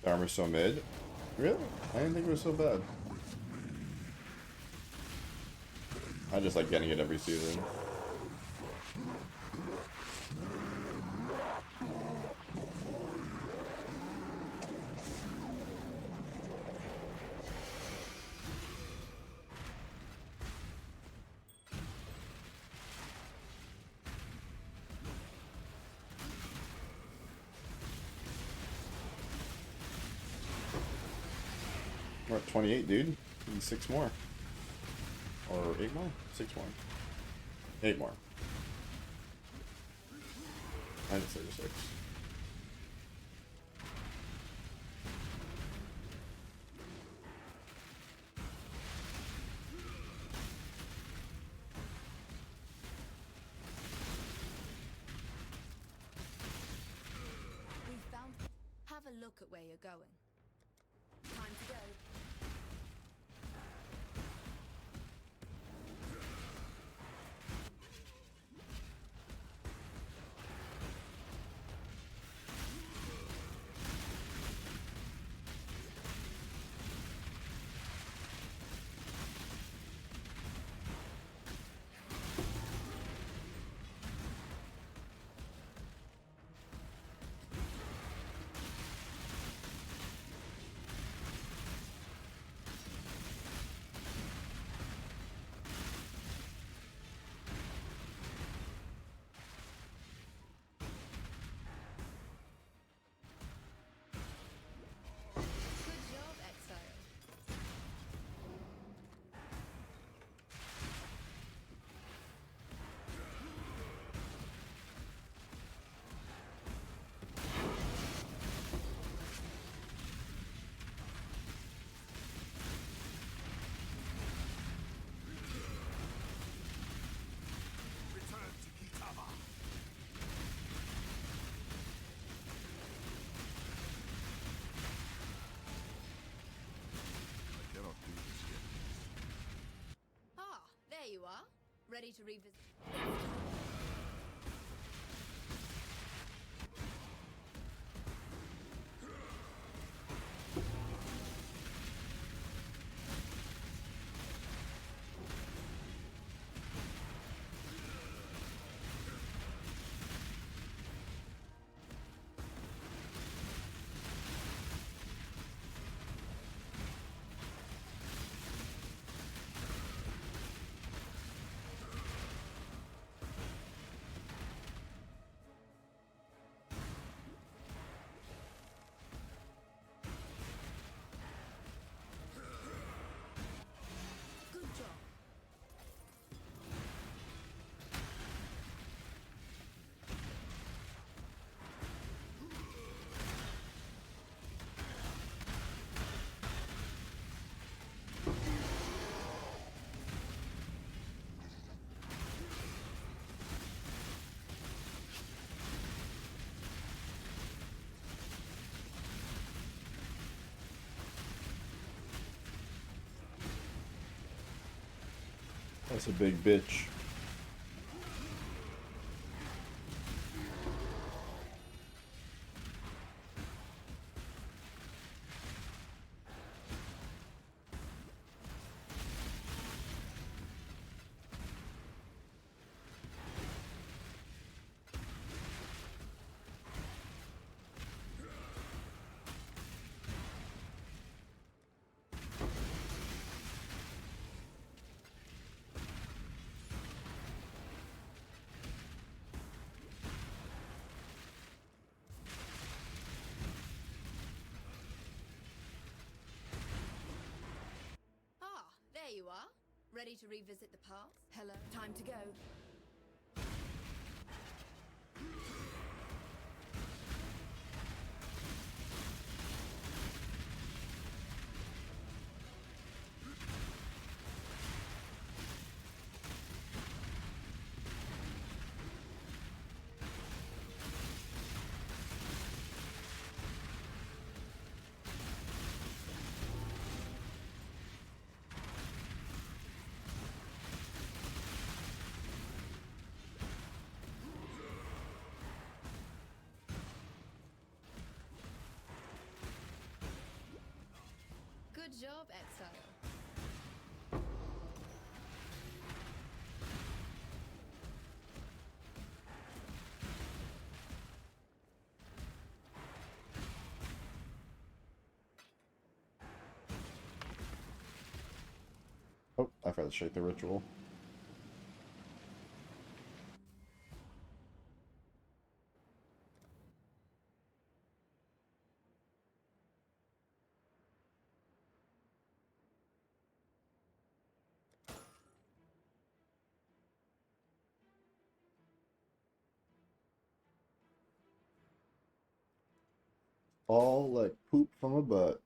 The armor's so mid? Really? I didn't think it was so bad. I just like getting it every season. We're at 28, dude. We need 6 more. Or 8 more? 6 more. 8 more. I just say 6. We found. Have a look at where you're going. Time to go. Ready to revisit. Good job. That's a big bitch. Ah, there you are. Ready to revisit the past? Hello. Time to go. Good job, Exile. Oh, I forgot to shake the ritual. All like poop from a butt.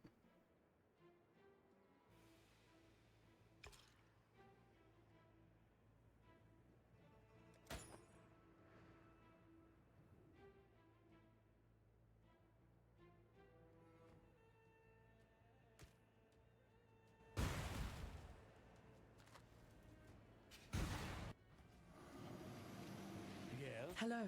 Yes? Hello.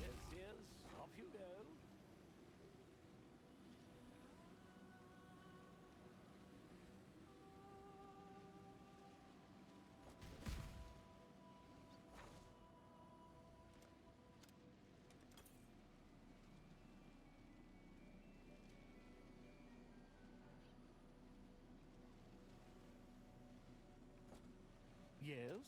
Yes, yes. Off you go. Yes?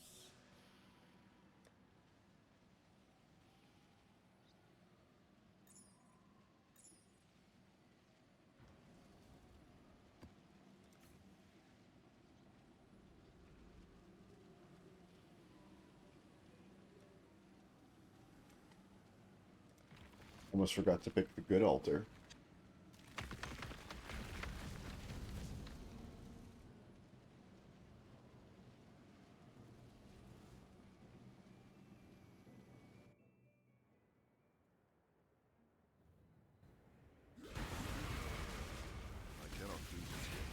Almost forgot to pick the good altar. I cannot do this yet.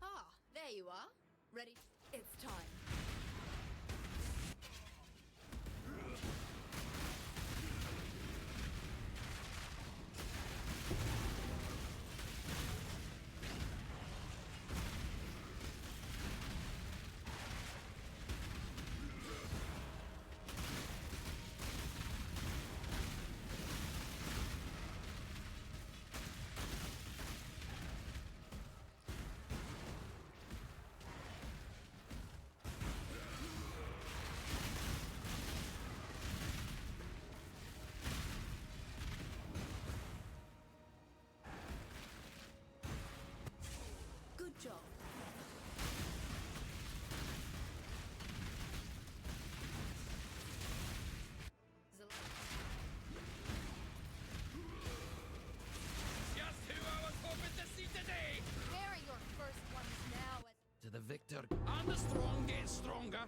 Ah, there you are. Ready? It's time. Good job. Just who I was hoping to see today! Where are your first ones now? To the victor, and the strong get stronger.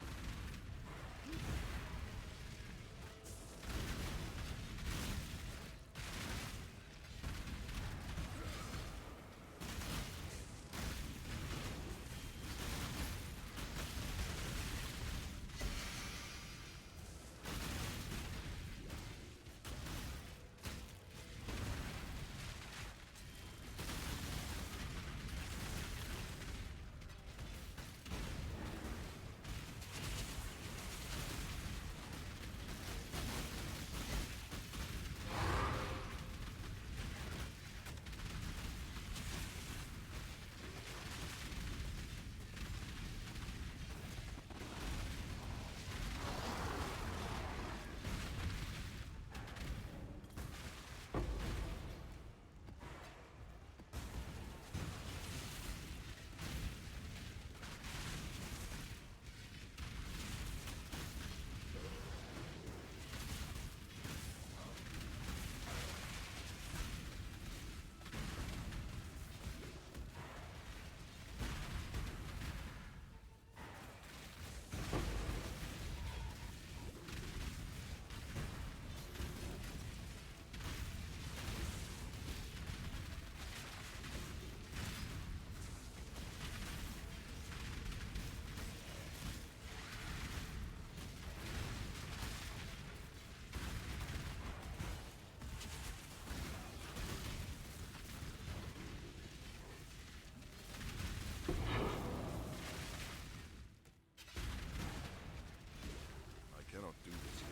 I cannot do this yet.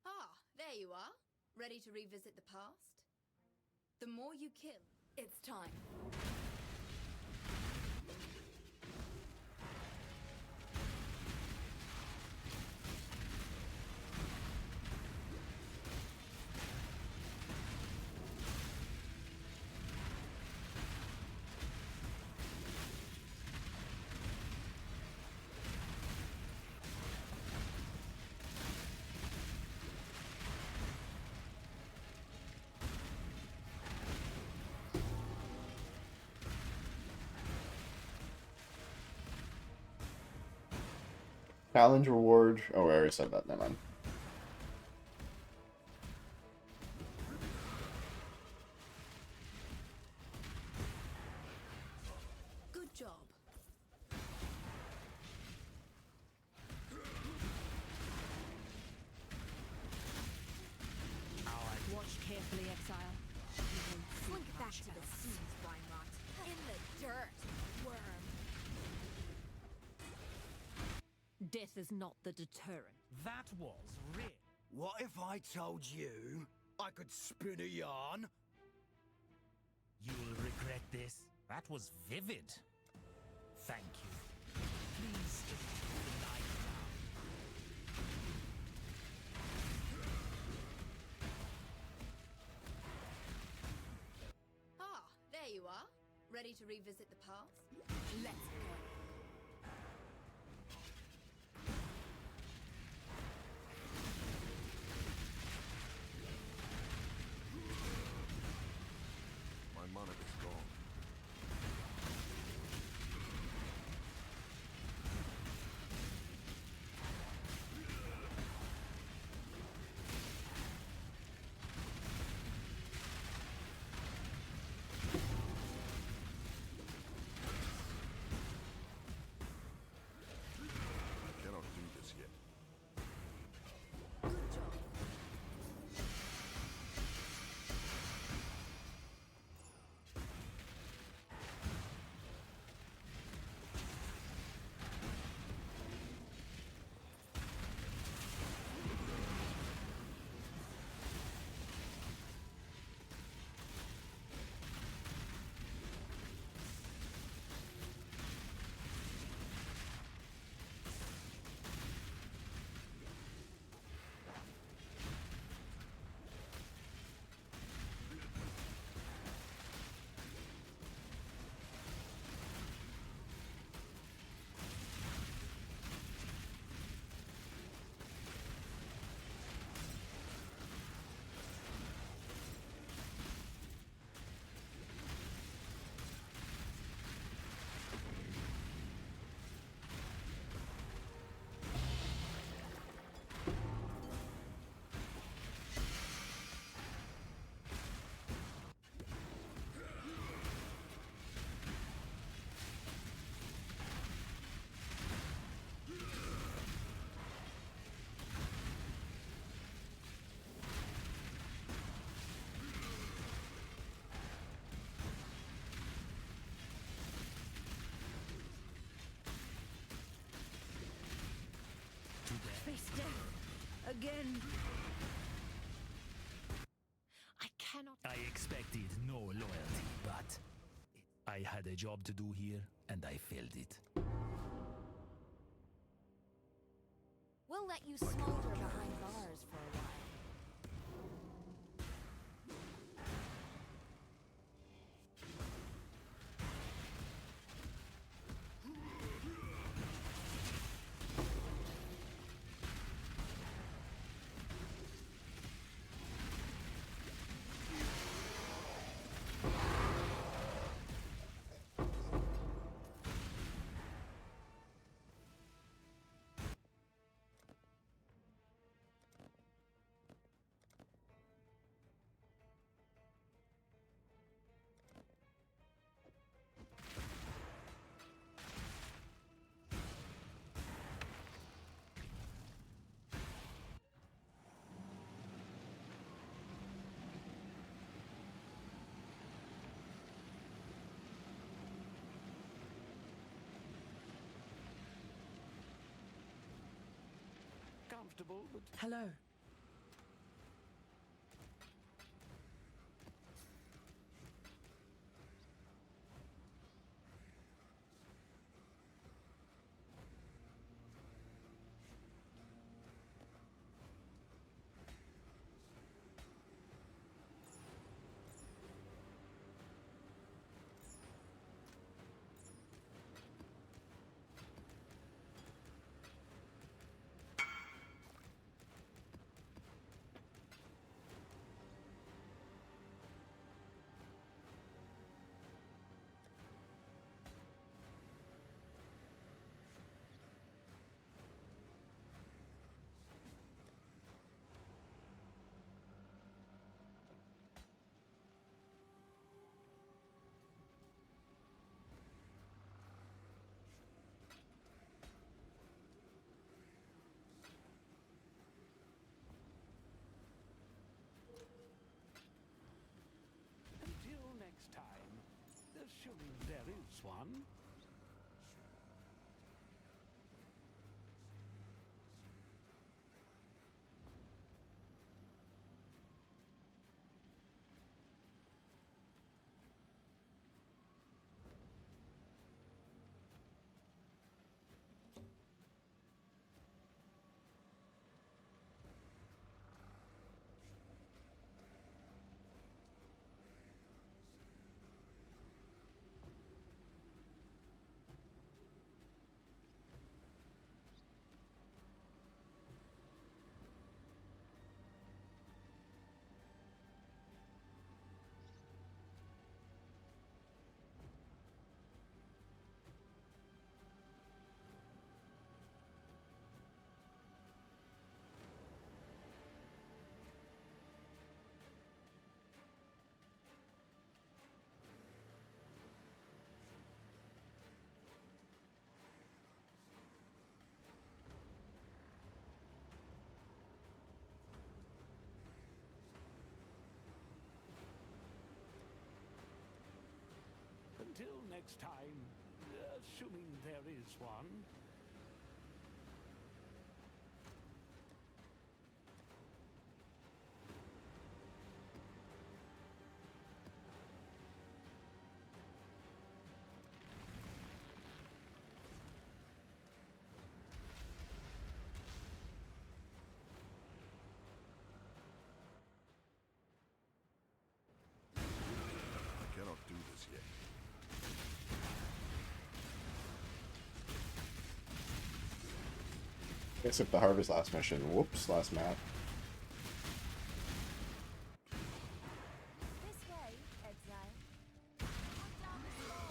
Ah, there you are. Ready to revisit the past? The more you kill, it's time. Challenge reward. Oh, I already said that. Never mind. Death is not the deterrent. That was real. What if I told you I could spin a yarn? You'll regret this. That was vivid. Thank you. Please enjoy the night now. Ah, there you are. Ready to revisit the past? Let's go. My monarch is gone. I cannot do this yet. Good job. Face death again. I cannot. I expected no loyalty, but I had a job to do here, and I failed it. We'll let you smolder behind bars for a while. Comfortable, but Hello. until next time, assuming there is one. Until next time, assuming there is one. I cannot do this yet. I skipped the harvest last mission. Whoops, last map. This way, exile. Put down the sword.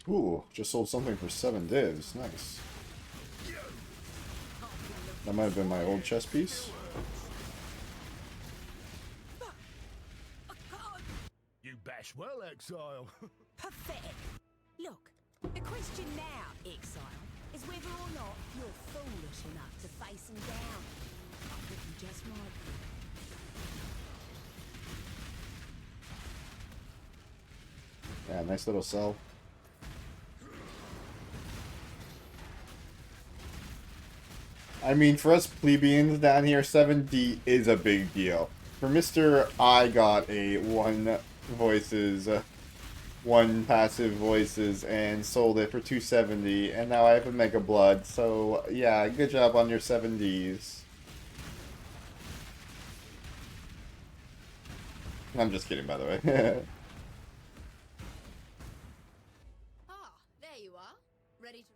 Ooh, just sold something for 7 divs. Nice. That might have been my old chess piece. You bash well, Exile. Pathetic. Look, the question now, Exile, is whether or not you're foolish enough to face him down. I think you just might be. Yeah, nice little cell. I mean, for us plebeians down here, 7D is a big deal. For Mr. I got a 1 voices, 1 passive voices, and sold it for 270, and now I have a Mega Blood, so yeah, good job on your 7Ds. I'm just kidding, by the way. Ah, there you are. Ready to...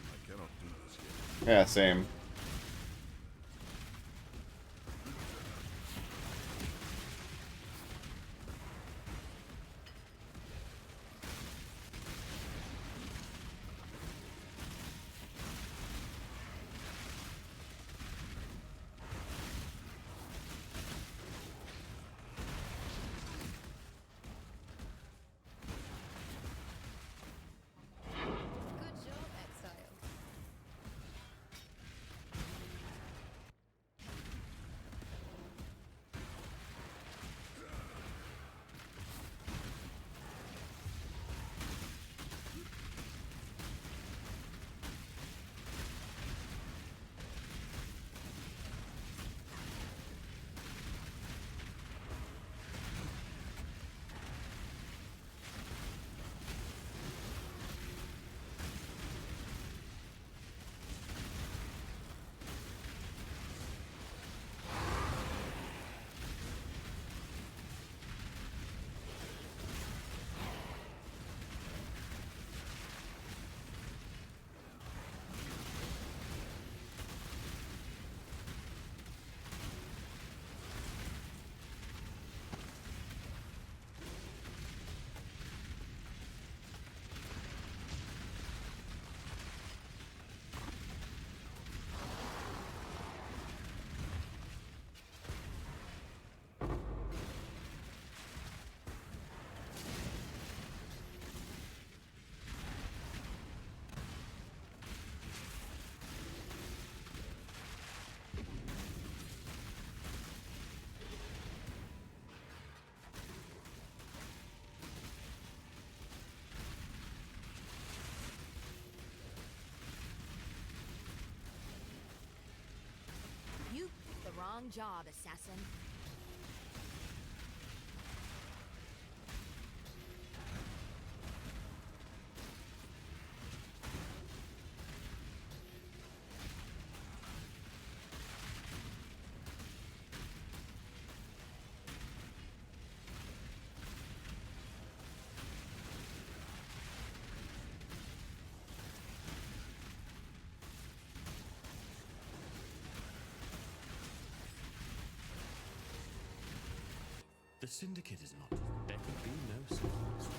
I cannot do this yet. Yeah, same. Good job, exile. Wrong job, assassin. The Syndicate is not. There could be no surprise.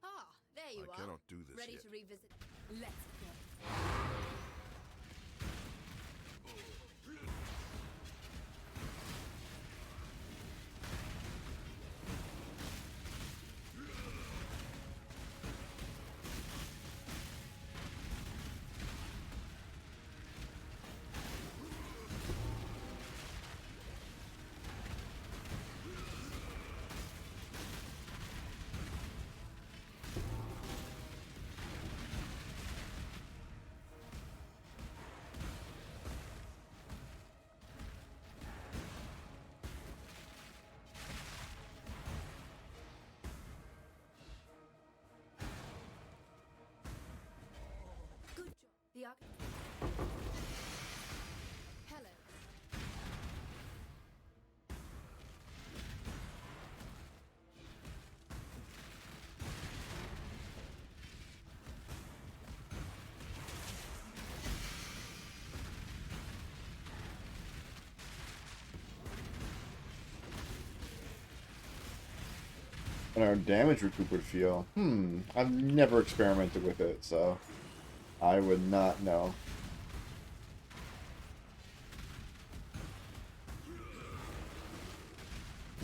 Ah, there you I are. cannot do this Ready yet. to revisit. Let's go. Good job. The arc. Hello. And our damage recoup would feel. I've never experimented with it, so I would not know.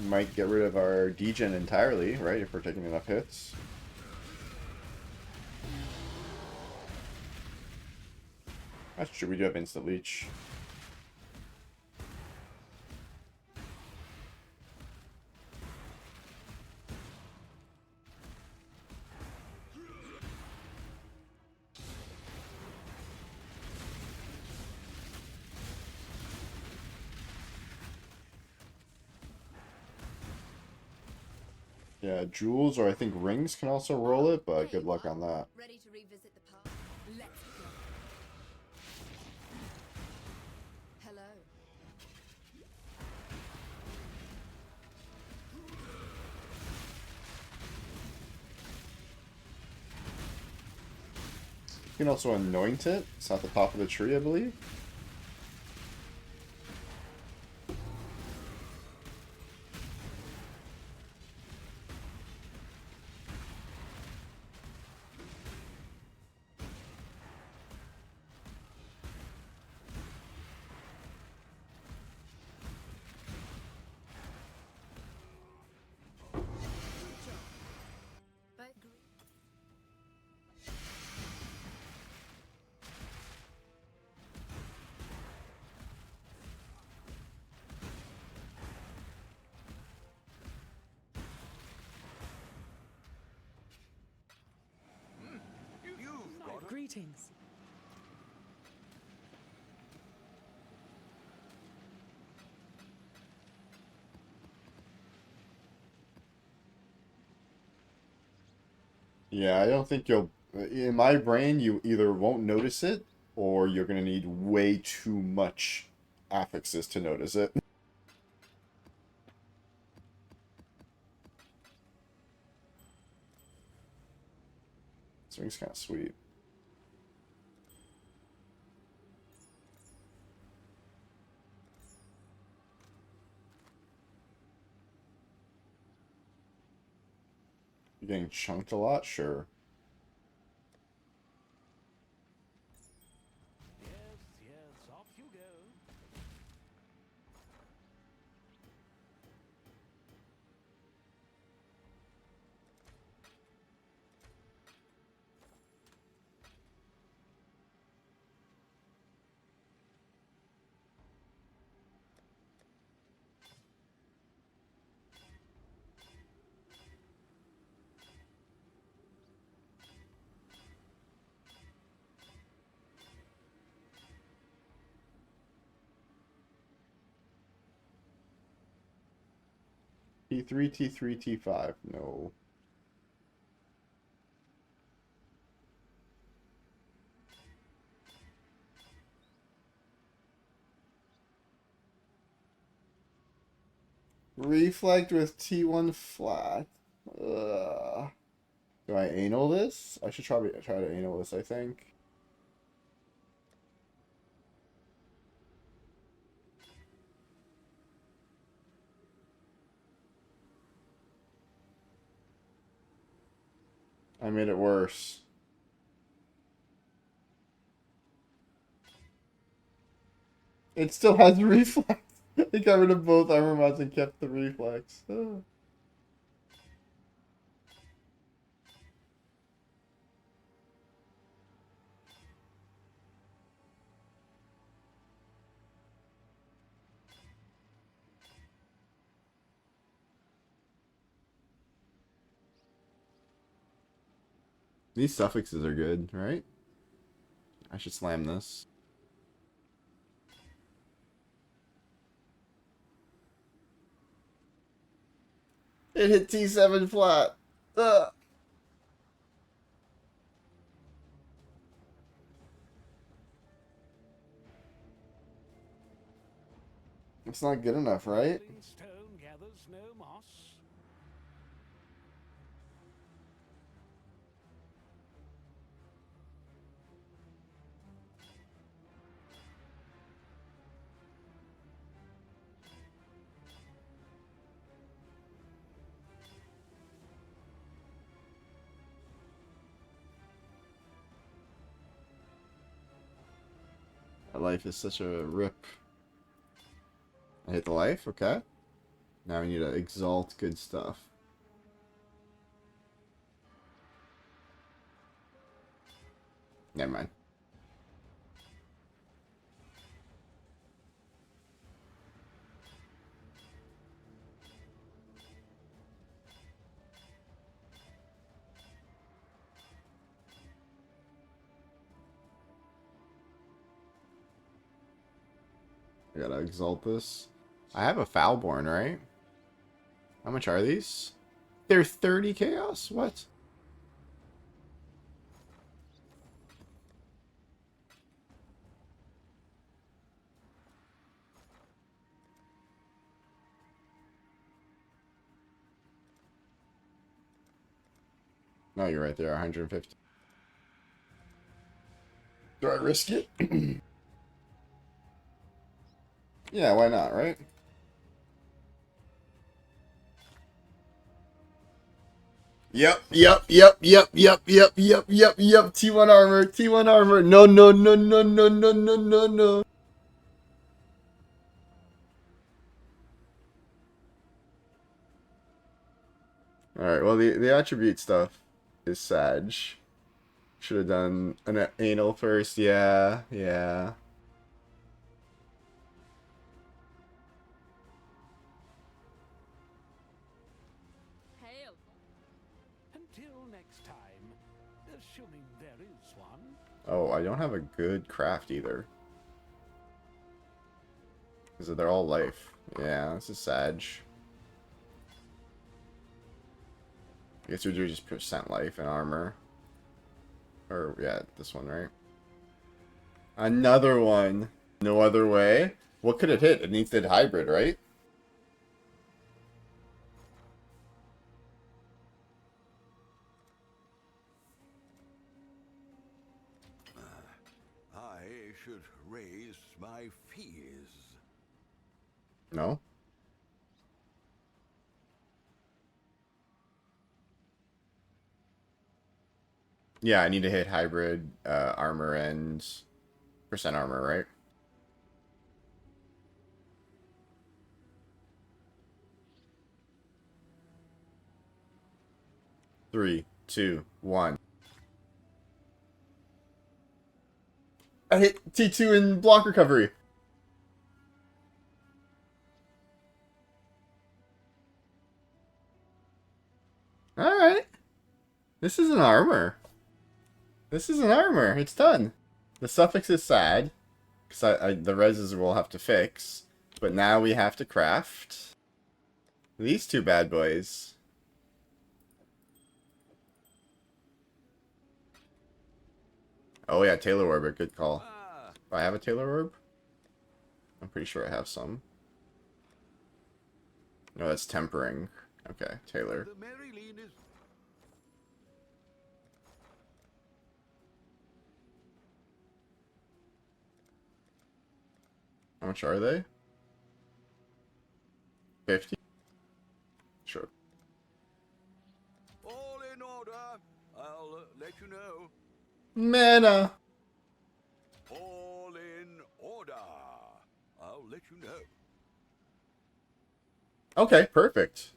Might get rid of our degen entirely, right, if we're taking enough hits. That's true, we do have instant leech. Yeah, jewels or I think rings can also roll it, but good luck on that. Ready to revisit the past. Let's go. Hello. You can also anoint it. It's at the top of the tree, I believe. But agree. You've got a Greetings. Yeah, I don't think you'll... In my brain, you either won't notice it, or you're going to need way too much affixes to notice it. This ring's kind of sweet. You're getting chunked a lot? Sure. Yes, yes, off you go. T3, T3, T5. No. Reflect with T1 flat. Ugh. Do I anal this? I should probably try to anal this, I think. I made it worse. It still has reflex. I got rid of both armor mods and kept the reflex. Oh. These suffixes are good, right? I should slam this. It hit T7 flat. Ugh. It's not good enough, right? Stone gathers no moss. That life is such a rip. I hit the life, okay. Now we need to exalt good stuff. Never mind. I gotta exalt this. I have a Foulborn, right? How much are these? They're 30 chaos? What? No, you're right there, 150. Do I risk it? Yeah, why not, right? Yep. T1 armor, T1 armor. No. Alright, well, the attribute stuff is Sag. Should have done an anal first. Yeah. Until next time, assuming there is one. Oh, I don't have a good craft either. Because they're all life. Yeah, this is Sag. I guess we do just percent life and armor. Or, yeah, this one, right? Another one. No other way. What could it hit? It needs to hit hybrid, right? I should raise my fees. No? Yeah, I need to hit hybrid, armor, and percent armor, right? Three, two, one. I hit T2 in block recovery. Alright. This is an armor. This is an armor. It's done. The suffix is sad. Because the reses we'll have to fix. But now we have to craft. These two bad boys. Oh yeah, Taylor Orbit, good call. Do I have a Taylor Orb? I'm pretty sure I have some. No, that's tempering. Okay, Taylor. The Maryleen is How much are they? 50? Sure. all in order. I'll let you know. Mana! All in order. I'll let you know. Okay, perfect.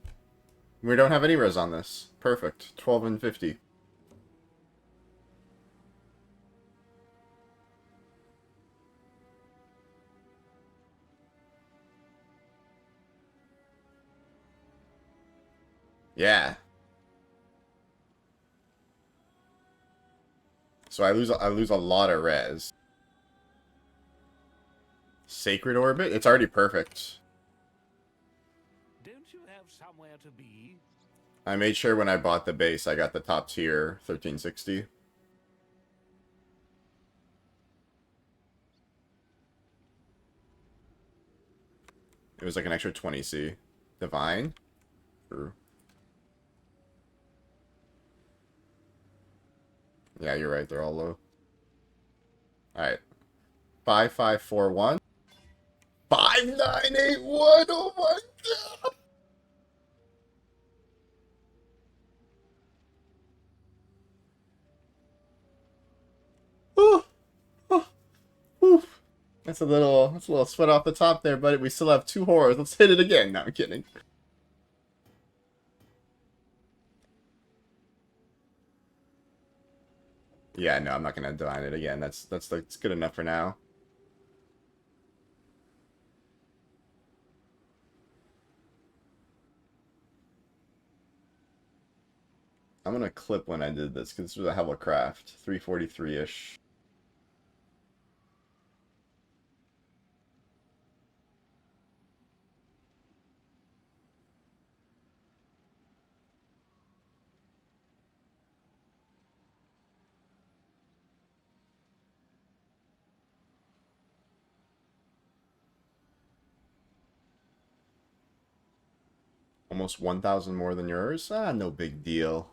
We don't have any res on this. Perfect. 12 and 50. Yeah. So I lose a lot of res. Sacred Orbit? It's already perfect. Don't you have somewhere to be? I made sure when I bought the base I got the top tier 1360. It was like an extra 20C. Divine? True. Yeah, you're right. They're all low. Alright. 5541. 5981! Oh my god! Oh, oh, oof. That's a little sweat off the top there, but we still have 2 horrors. Let's hit it again. No, I'm kidding. Yeah, no, I'm not gonna divine it again. That's good enough for now. I'm gonna clip when I did this because this was a hell of a craft. 343-ish. Almost 1,000 more than yours? Ah, no big deal.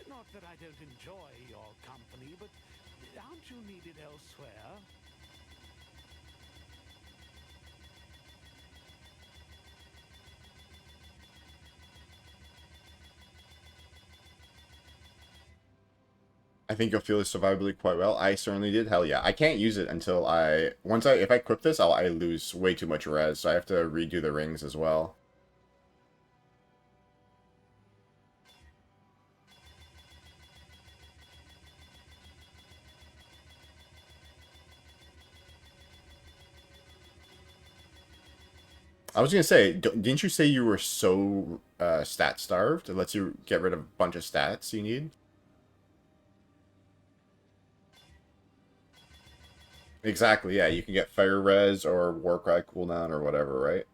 Not that I don't enjoy your company, but aren't you needed elsewhere? I think you'll feel the survivability quite well. I certainly did. Hell yeah. I can't use it until if I equip this, I lose way too much res, so I have to redo the rings as well. I was gonna say, didn't you say you were so stat starved? It lets you get rid of a bunch of stats you need? Exactly, yeah. You can get Fire Res or Warcry cooldown or whatever, right?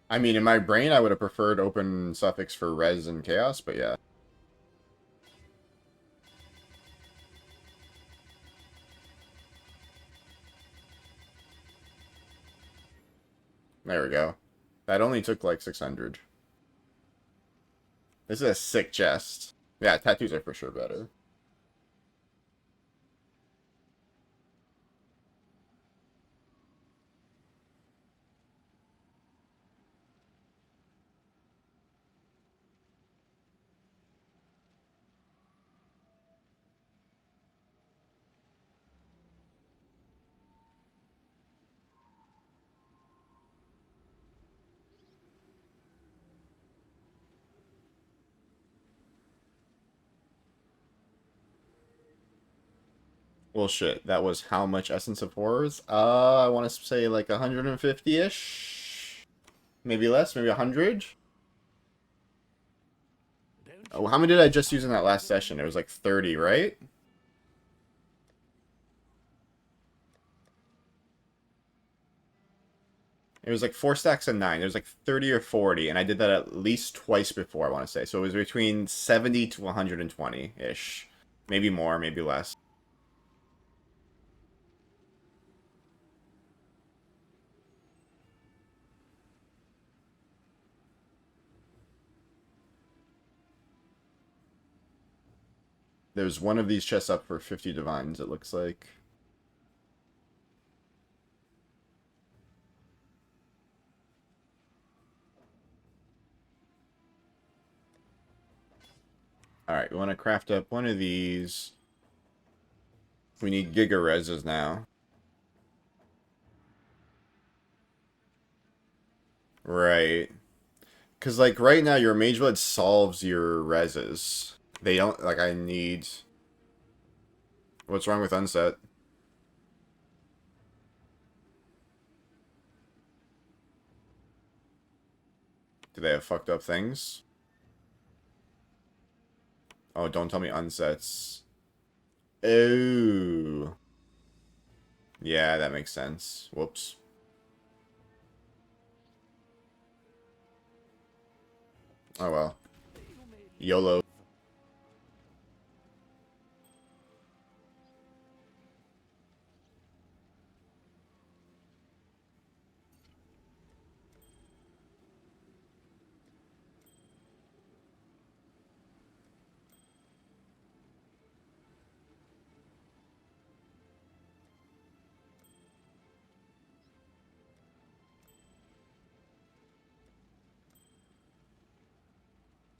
I mean, in my brain, I would have preferred open suffix for Res and Chaos, but yeah. There we go. That only took like 600. This is a sick chest. Yeah, tattoos are for sure better. Well, shit. That was how much Essence of Horrors? I want to say like 150-ish? Maybe less, maybe 100? Oh, how many did I just use in that last session? It was like 30, right? It was like 4 stacks of 9. It was like 30 or 40, and I did that at least twice before, I want to say. So it was between 70 to 120-ish. Maybe more, maybe less. There's one of these chests up for 50 divines, it looks like. Alright, we want to craft up one of these. We need Giga Reses now. Right. Because, like, right now, your Mage Blood solves your Reses. They don't, like, I need... What's wrong with Unset? Do they have fucked up things? Oh, don't tell me Unsets. Oh. Yeah, that makes sense. Whoops. Oh well. YOLO.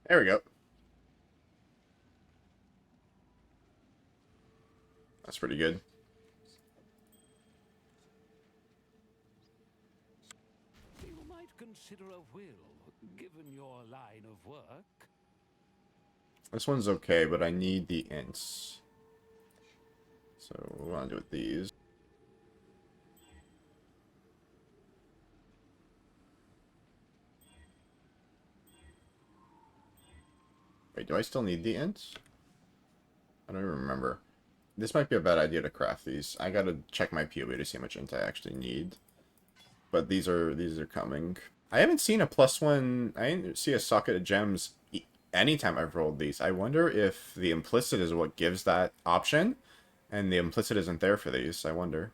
There we go. That's pretty good. You might consider a will, given your line of work. This one's okay, but I need the ints. So what do I want to do with these? Wait, do I still need the ints? I don't even remember. This might be a bad idea to craft these. I gotta check my POE to see how much int I actually need. But these are coming. I haven't seen a +1. I didn't see a socket of gems anytime I've rolled these. I wonder if the implicit is what gives that option, and the implicit isn't there for these. I wonder.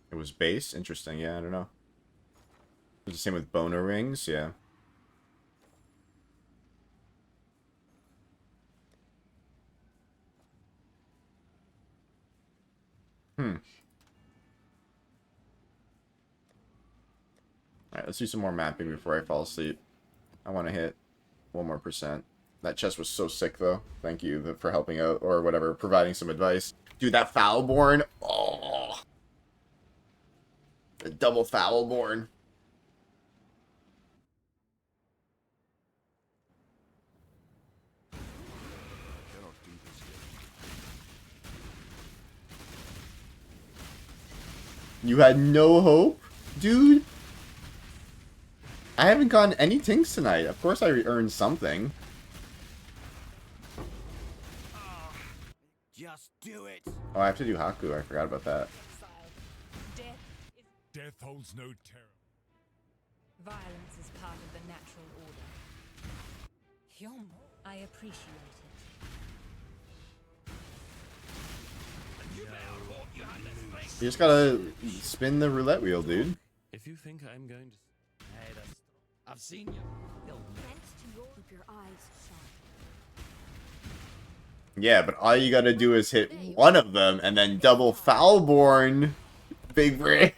It was base? Interesting. Yeah, I don't know. It was the same with boner rings. Yeah. Alright, let's do some more mapping before I fall asleep. I want to hit 1 more %. That chest was so sick, though. Thank you for helping out, or whatever, providing some advice. Dude, that Foulborn. Oh. The double Foulborn. You had no hope? Dude? I haven't gotten any tinks tonight. Of course I earned something. Just do it. Oh, I have to do Haku. I forgot about that. Death holds no terror. Violence is part of the natural order. I appreciate it. You just gotta spin the roulette wheel, dude. If you think I'm going to... Hey, that's... I've seen you. Thanks to your... Keep your eyes sharp. Yeah, but all you gotta do is hit one of them and then double Foulborn, big brain.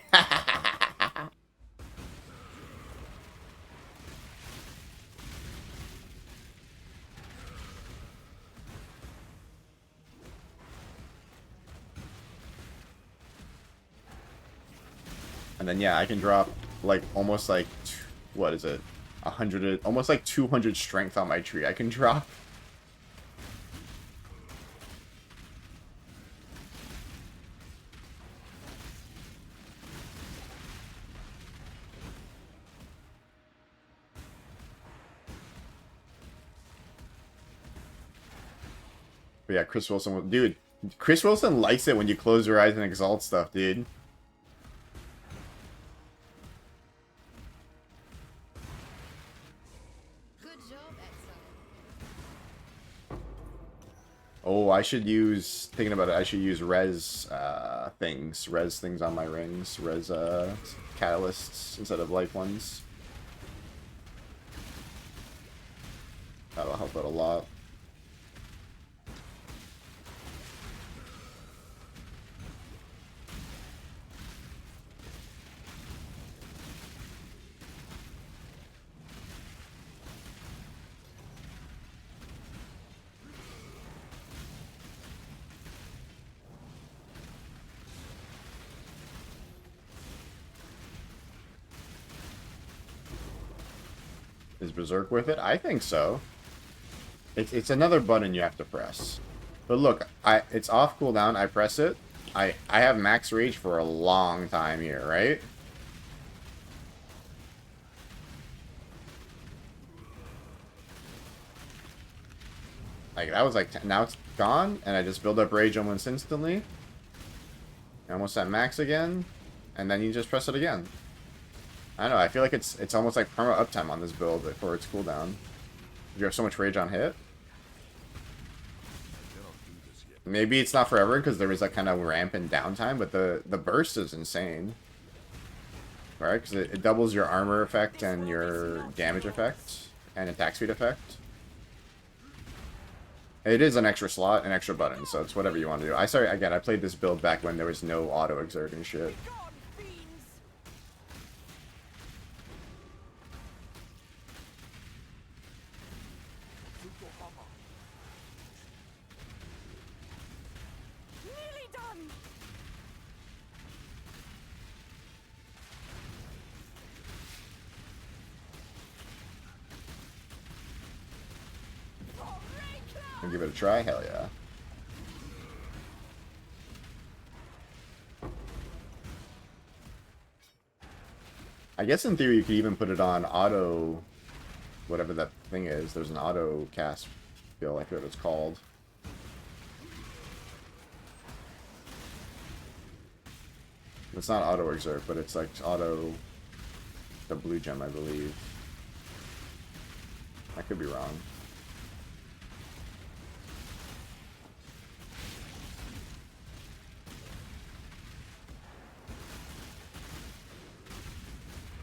And then yeah, I can drop like almost like, what is it, 100, almost like 200 strength on my tree. I can drop. But yeah, Chris Wilson, dude, Chris Wilson likes it when you close your eyes and exalt stuff, dude. Oh, I should use, thinking about it, I should use res things on my rings. Res catalysts instead of life ones. That'll help out a lot. Is Berserk worth it? I think so. It's another button you have to press. But look, it's off cooldown. I press it. I have max rage for a long time here, right? Like that was like now it's gone, and I just build up rage almost instantly. Almost at max again, and then you just press it again. I don't know, I feel like it's almost like perma uptime on this build for its cooldown. You have so much rage on hit. Maybe it's not forever because there is that kind of ramp in downtime, but the burst is insane. Right? Because it doubles your armor effect and your damage effect and attack speed effect. It is an extra slot, an extra button, so it's whatever you want to do. I played this build back when there was no auto exert and shit. And give it a try? Hell yeah. I guess in theory you could even put it on auto, whatever that thing is. There's an auto cast skill, I forget what it's called. It's not auto exert, but it's like auto the blue gem, I believe. I could be wrong.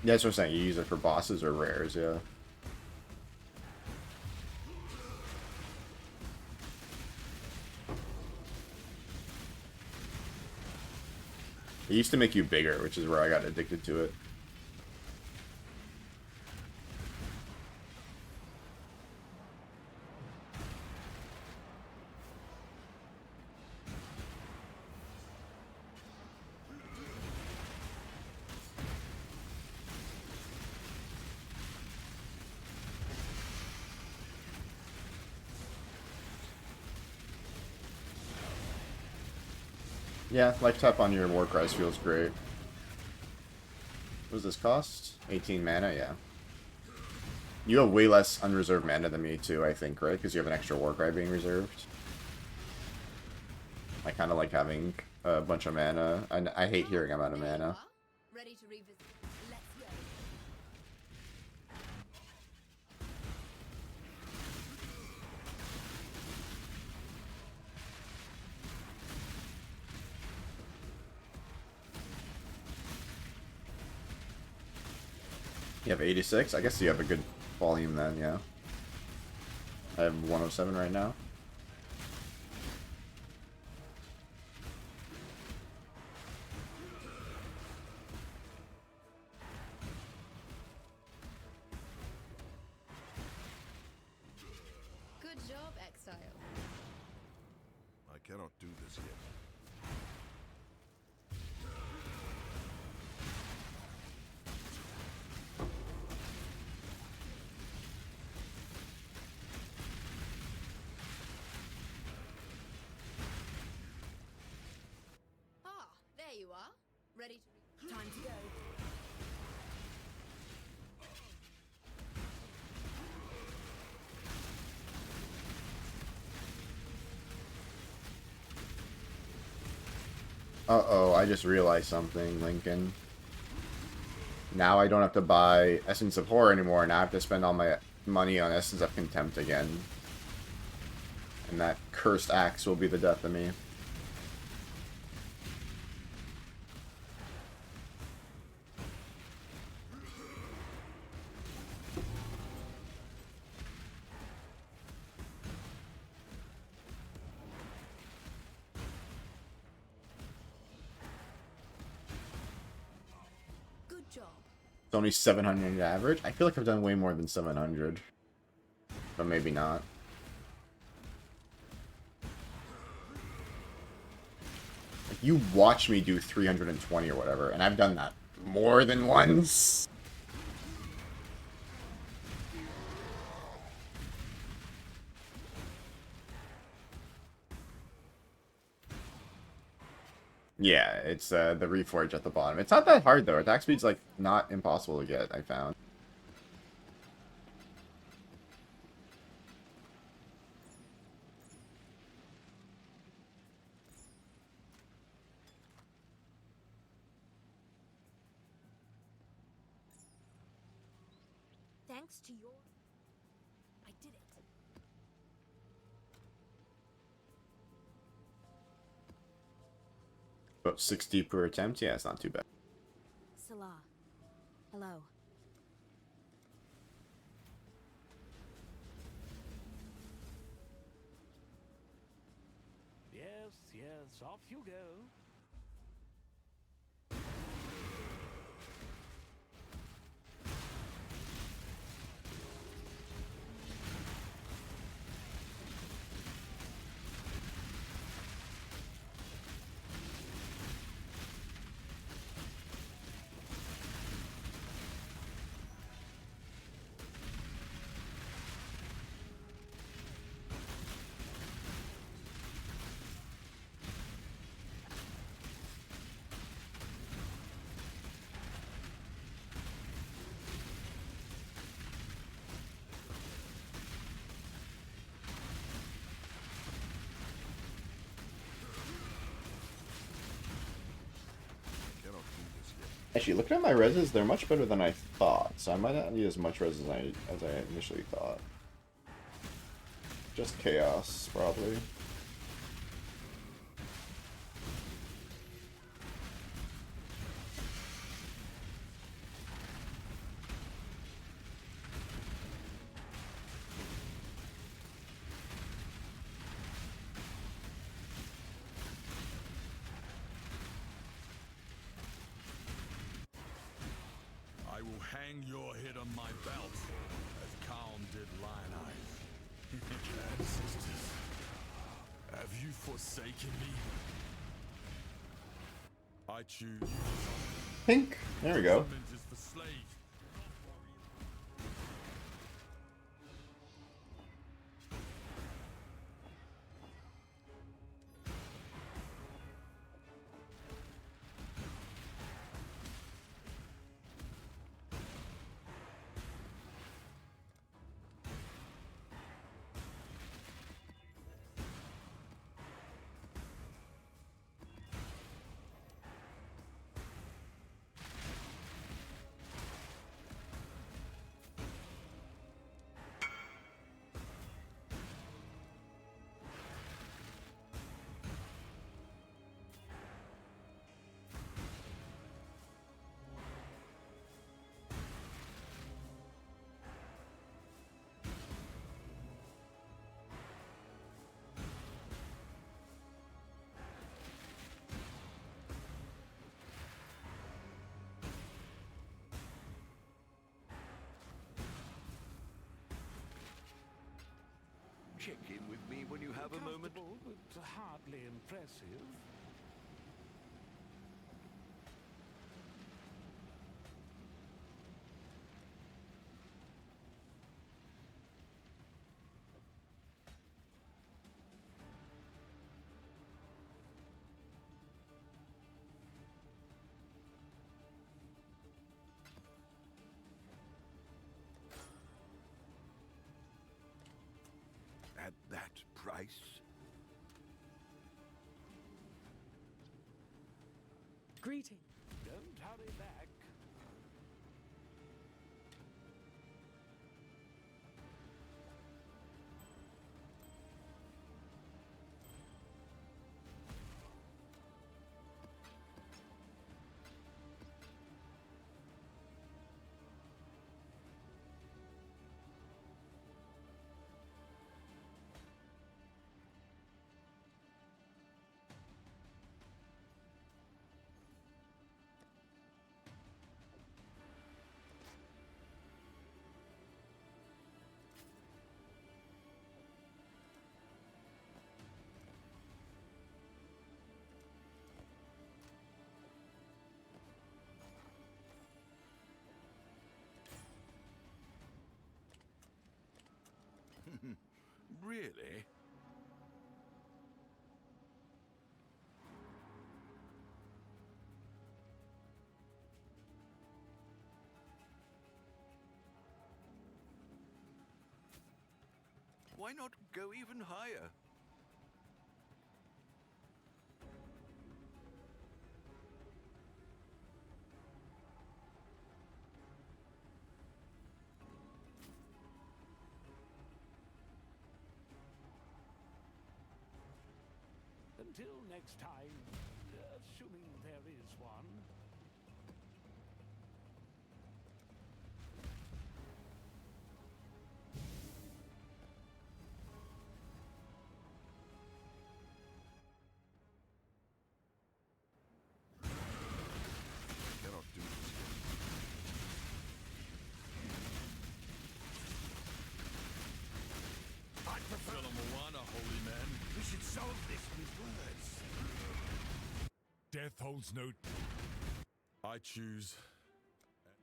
Yeah, that's what I'm saying. You use it for bosses or rares, yeah. It used to make you bigger, which is where I got addicted to it. Yeah, life tap on your war cries feels great. What does this cost? 18 mana, yeah. You have way less unreserved mana than me too, I think, right? Because you have an extra war cry being reserved. I kind of like having a bunch of mana. I hate hearing I'm out of mana. Ready to revisit. Let's go. You have 86? I guess you have a good volume then, yeah. I have 107 right now. Good job, Exile. I cannot do this yet. Ah, there you are. Ready to... Time to go. Uh-oh, I just realized something, Lincoln. Now I don't have to buy Essence of Horror anymore, now I have to spend all my money on Essence of Contempt again. And that cursed axe will be the death of me. Good job. It's only 700 average? I feel like I've done way more than 700. But maybe not. Like, you watch me do 320 or whatever, and I've done that more than once. Yeah, it's the reforge at the bottom. It's not that hard though. Attack speed's like not impossible to get, I found. Thanks to your... I did it. About 60 per attempt? Yeah, it's not too bad. Salah. Hello. Yes, yes, off you go. Actually, looking at my reses, they're much better than I thought, so I might not need as much res as I initially thought. Just chaos, probably. I will hang your head on my belt, as Khan did Lion Eyes. Ancestors, have you forsaken me? I choose. Pink. There we go. Judgment is for slaves. check in with me when you have a moment? Comfortable, but hardly impressive. At that price? Greeting. Don't hurry back. Really? Why not go even higher? Until next time, assuming there is one. Cannot do this. I prefer Moana, holy man. We should solve this with words. Death holds no... I choose.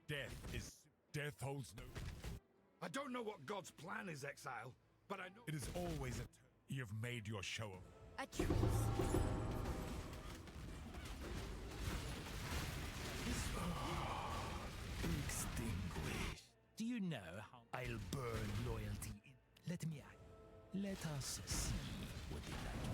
Death holds no... I don't know what God's plan is, Exile, but I know... It is always a... You've made your show of... A truce. Extinguished. Do you know how I'll burn loyalty in? Let me act. Let us see what they like.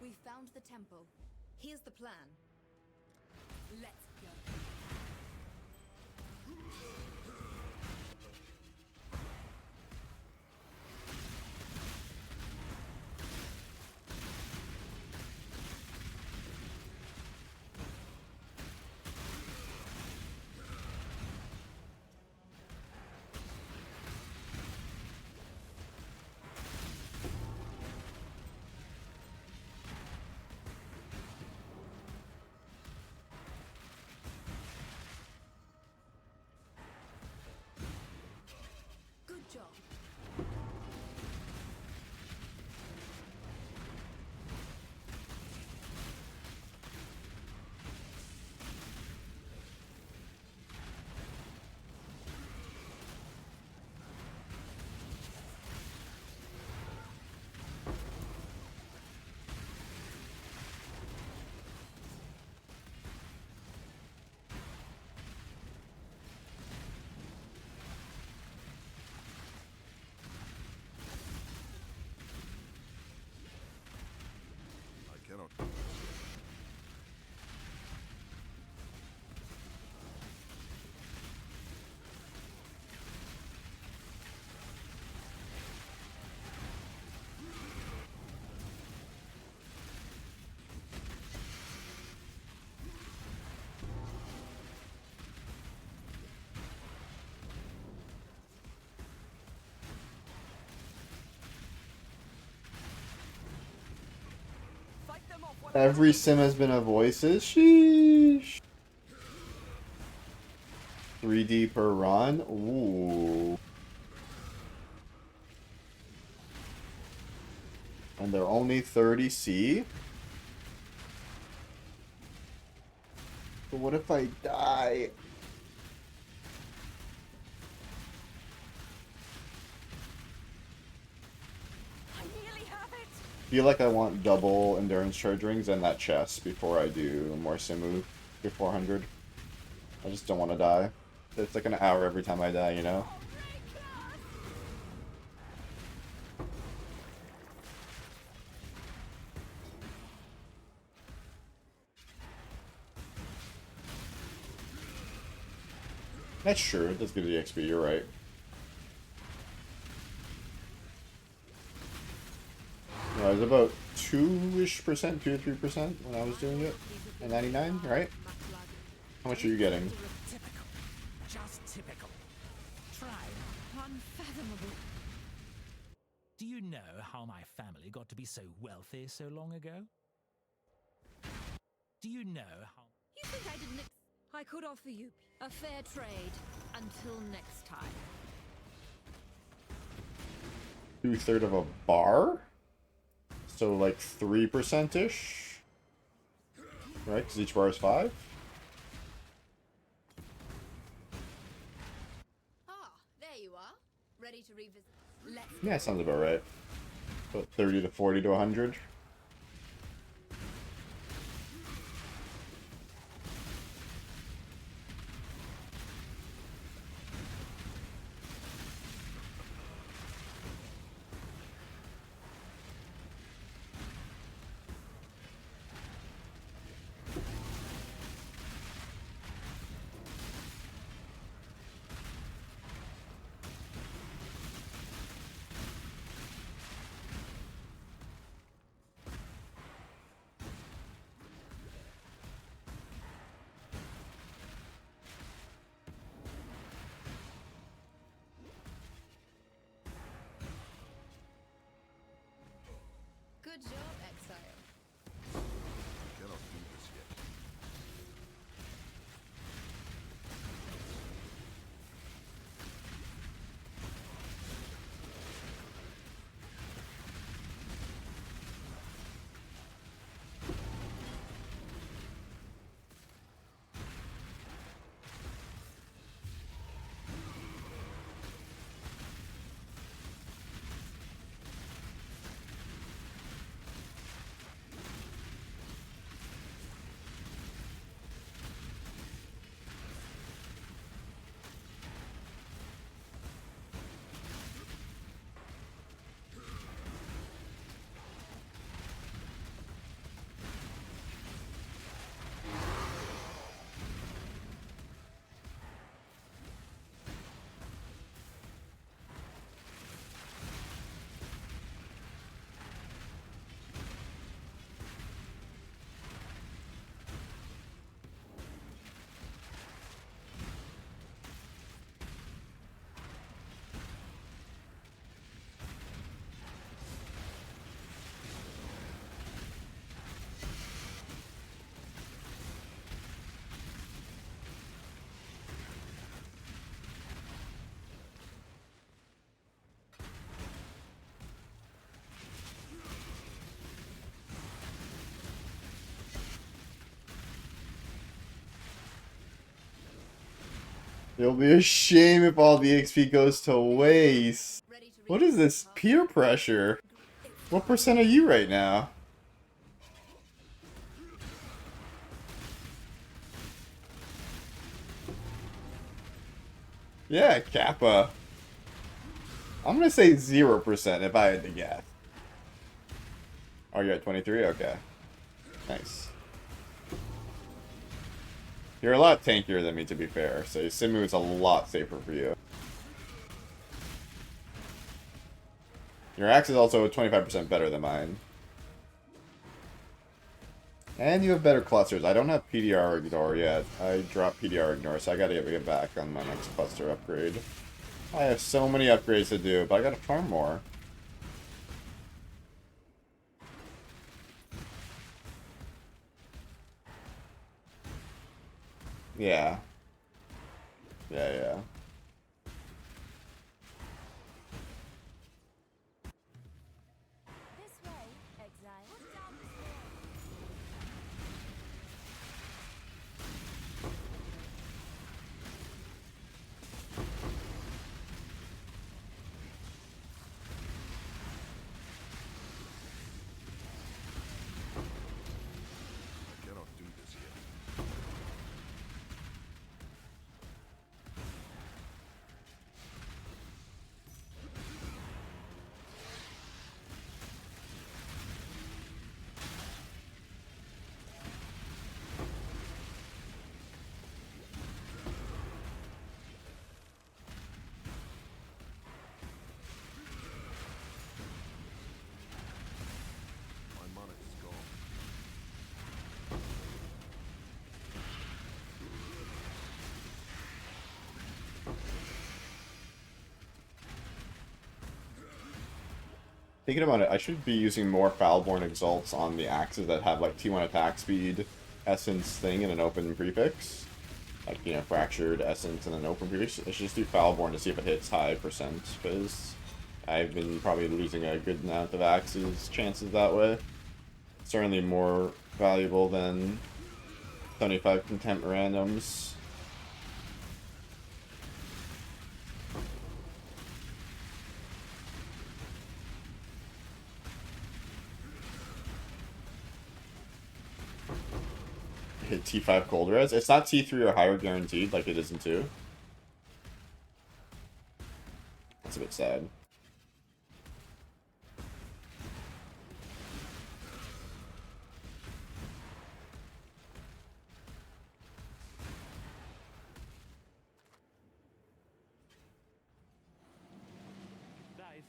We found the temple. Here's the plan. Let's go. Every sim has been a voices. Sheesh. 3D per run. Ooh. And they're only 30C. But what if I die? I nearly have it. Feel like I want double endurance charge rings and that chest before I do more Simu before 100. I just don't want to die. It's like an hour every time I die, you know? That's true, it does give you the XP, you're right. No, it was about 2-ish%, 2 to 3% when I was doing it at 99, right? How much are you getting? Typical. Just typical. Try. Unfathomable. Do you know how my family got to be so wealthy so long ago? Do you know how... You think I didn't... I could offer you a fair trade until next time. 2/3 of a bar? So like 3%-ish? Right, because each bar is 5? Ah, there you are. Ready to revisit. Let's Yeah, sounds about right. About 30 to 40 to 100. Good job, Exile. Cannot do this yet. It'll be a shame if all the XP goes to waste. What is this peer pressure? What percent are you right now? Yeah, Kappa. I'm gonna say 0% if I had to guess. Oh, you're at 23? Okay. Nice. You're a lot tankier than me, to be fair, so Simu is a lot safer for you. Your axe is also 25% better than mine. And you have better clusters. I don't have PDR ignore yet. I dropped PDR ignore, so I gotta get back on my next cluster upgrade. I have so many upgrades to do, but I gotta farm more. Yeah. Yeah, yeah. This way, exile. Put down the I cannot do this yet. My monarch is gone. Thinking about it, I should be using more Foulborn Exalts on the axes that have like T1 attack speed, essence thing, and an open prefix. Like, you know, fractured essence and an open prefix. I should just do Foulborn to see if it hits high percent, because I've been probably losing a good amount of axes chances that way. Certainly more valuable than 75 contempt randoms. Hit T5 cold res. It's not T3 or higher guaranteed like it is in 2. That's a bit sad.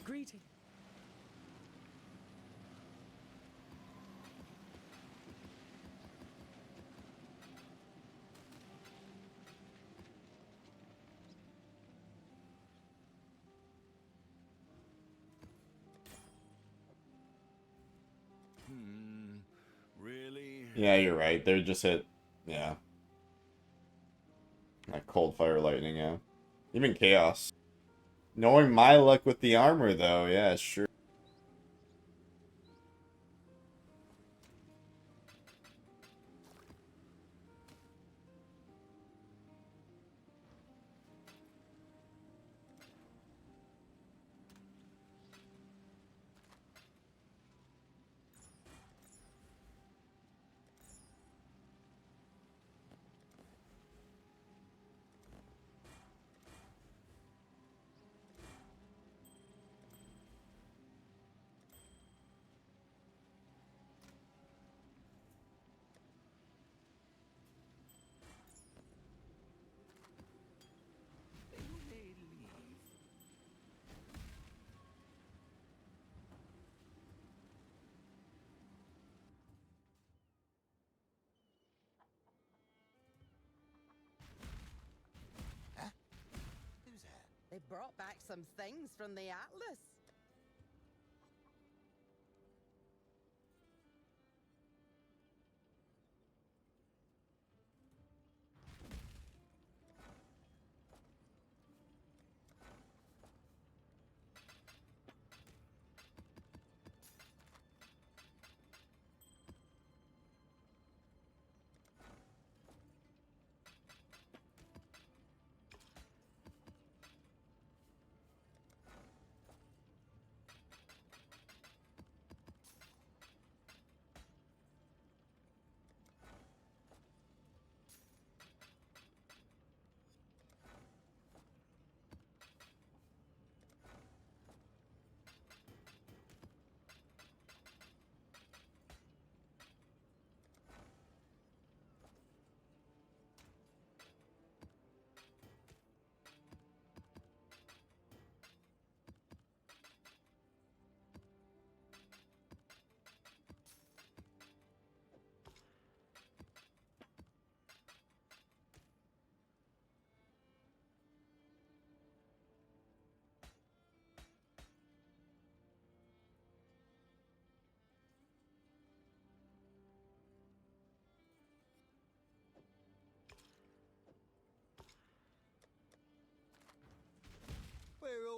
Greeting. Really? Yeah, you're right. They're just hit, yeah. Like cold fire lightning, yeah. Even chaos. Knowing my luck with the armor though, yeah, sure. Who's that? They brought back some things from the Atlas.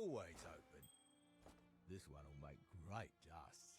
always open. This one will make great dust.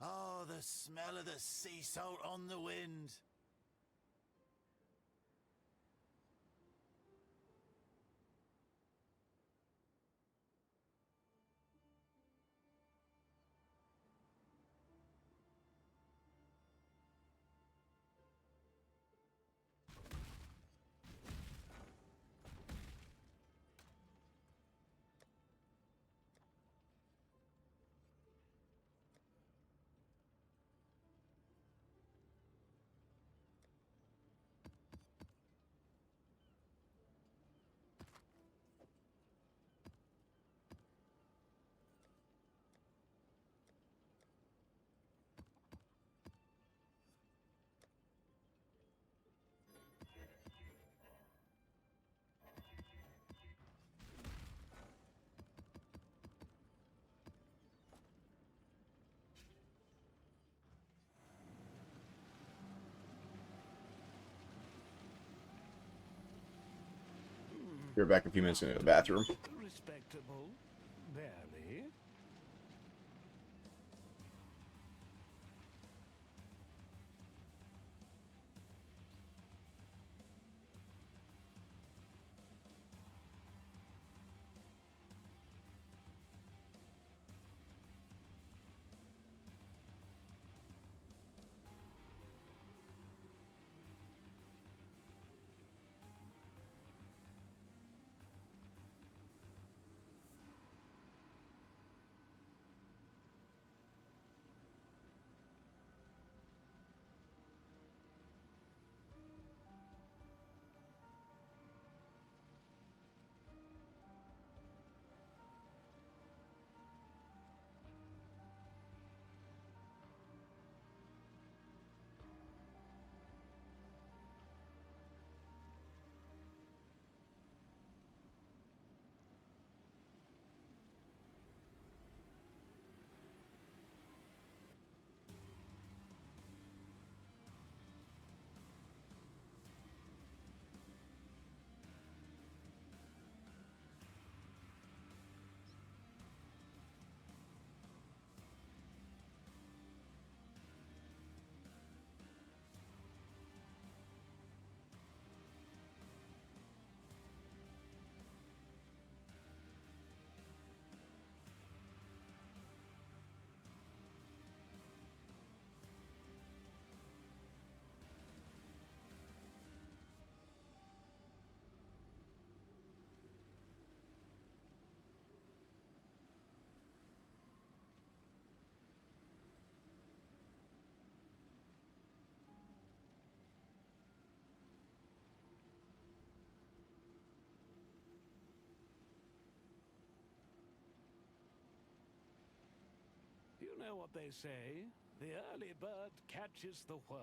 Oh, the smell of the sea salt on the wind. You're back a few minutes into the bathroom. Respectable, barely. You know what they say, the early bird catches the worm.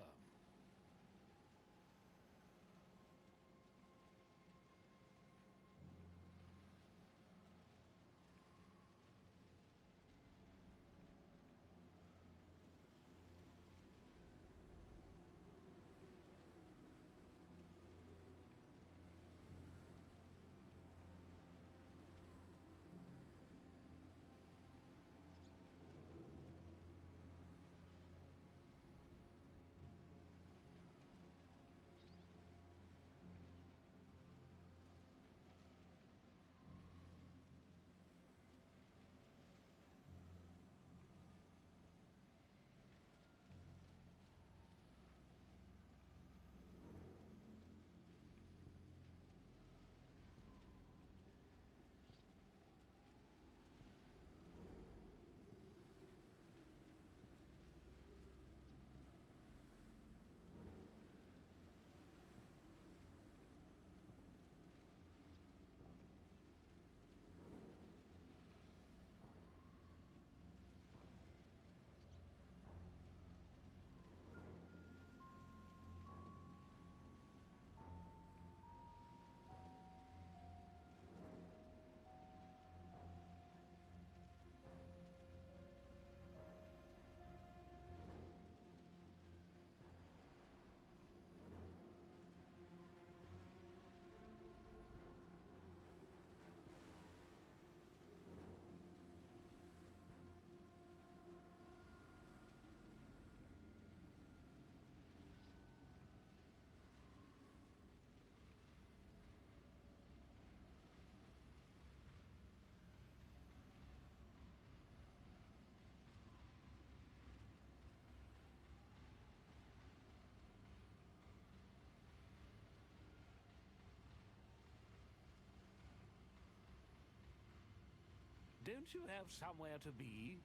Don't you have somewhere to be?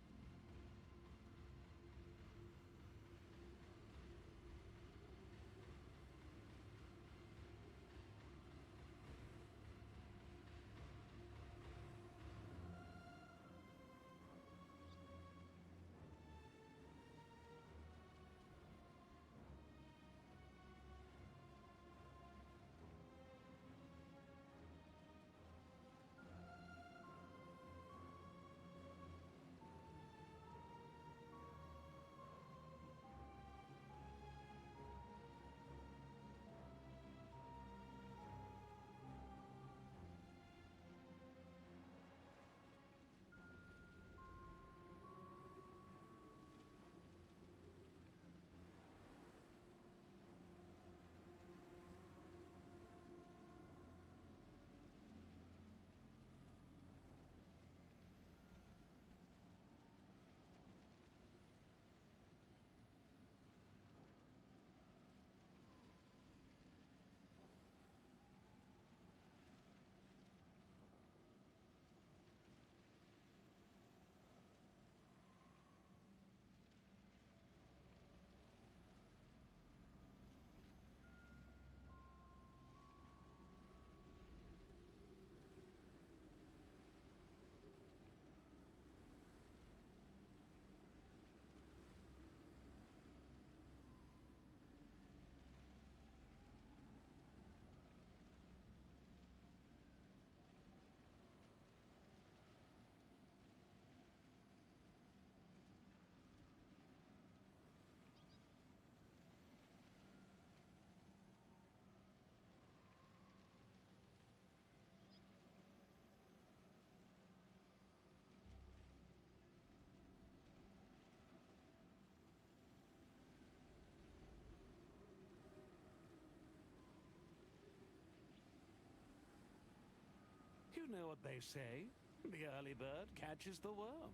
You know what they say. The early bird catches the worm.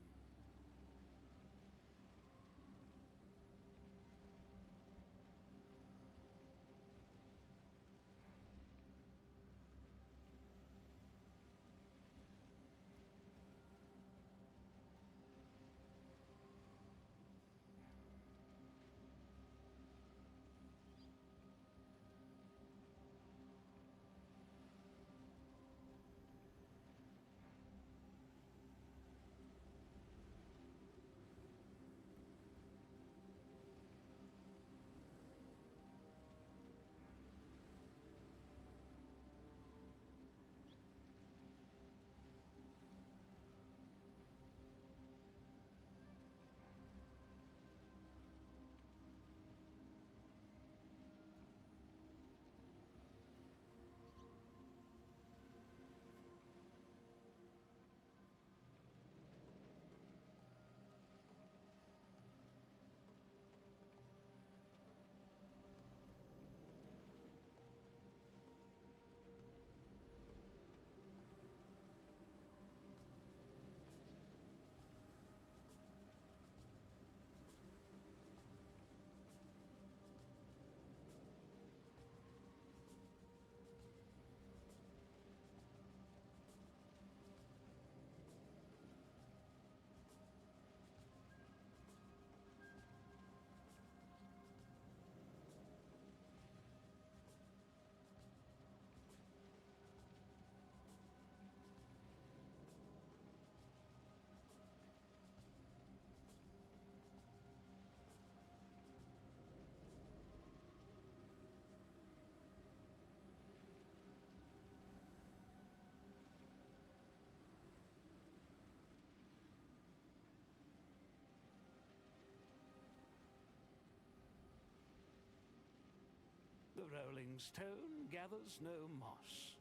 The rolling stone gathers no moss.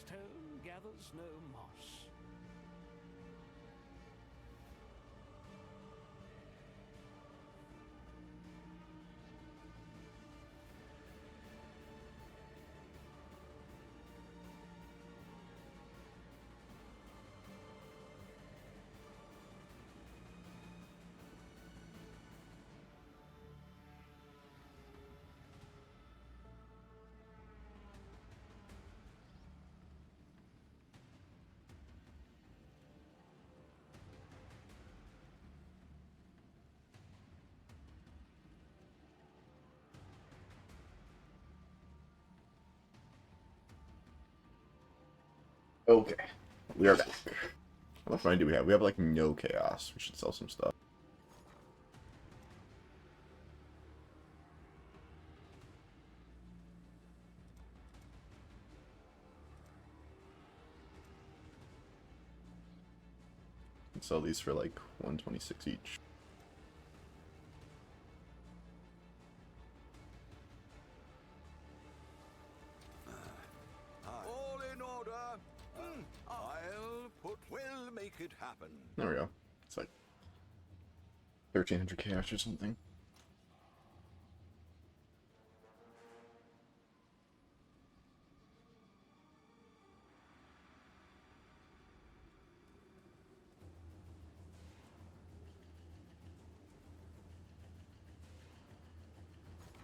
stone gathers no moss. Okay, we are back. How much money do we have? We have like no chaos. We should sell some stuff. Sell these for like 126 each. All in order. We'll make it happen. There we go. It's like 1300 chaos or something.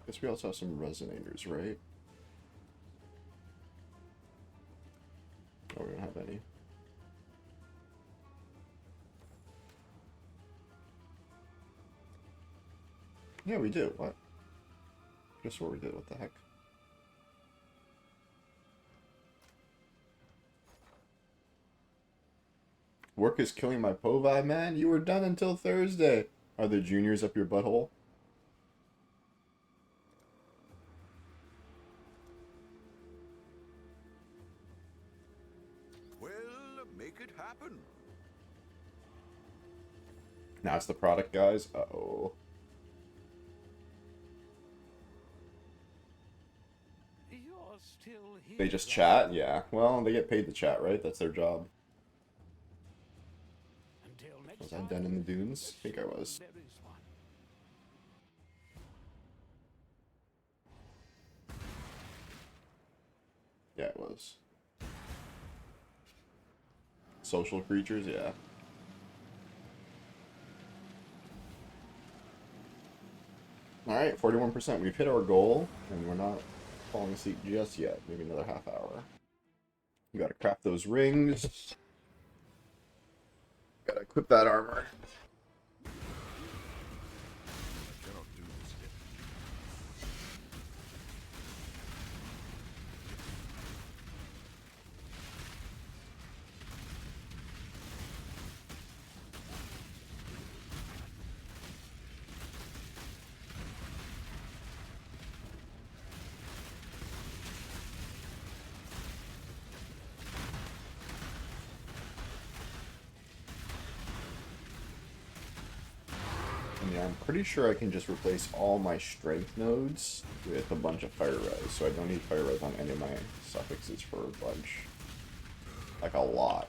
Guess we also have some resonators, right? Oh, we don't have any. Yeah, we do. What? Just what we did. What the heck? Work is killing my Povai, man. You were done until Thursday. Are the juniors up your butthole? We'll make it happen. Now it's the product, guys. Uh-oh. You're still here. They just chat? Yeah. Well, they get paid to chat, right? That's their job. Until next Was I done in the dunes? I think I was. there is one. Yeah, it was. Social creatures, yeah. Alright, 41%. We've hit our goal, and we're not falling asleep just yet. Maybe another half hour. We gotta craft those rings. Gotta equip that armor. I cannot do this yet. Yeah, I'm pretty sure I can just replace all my strength nodes with a bunch of fire res, so I don't need fire res on any of my suffixes for a bunch. Like a lot.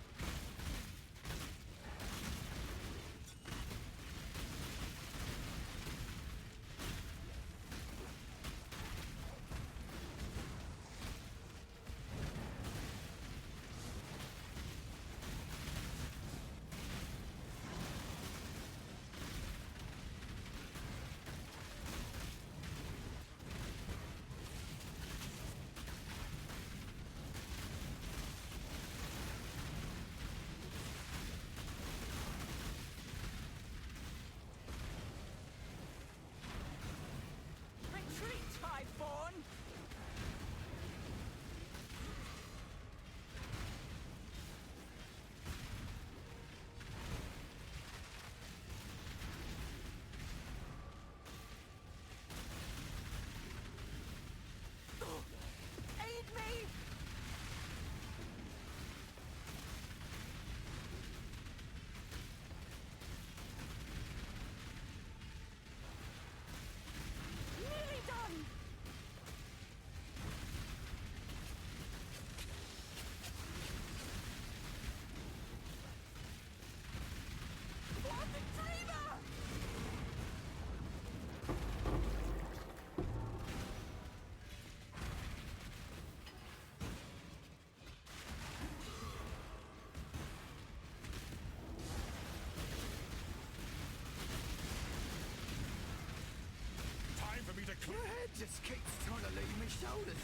just keeps trying to leave me shoulders.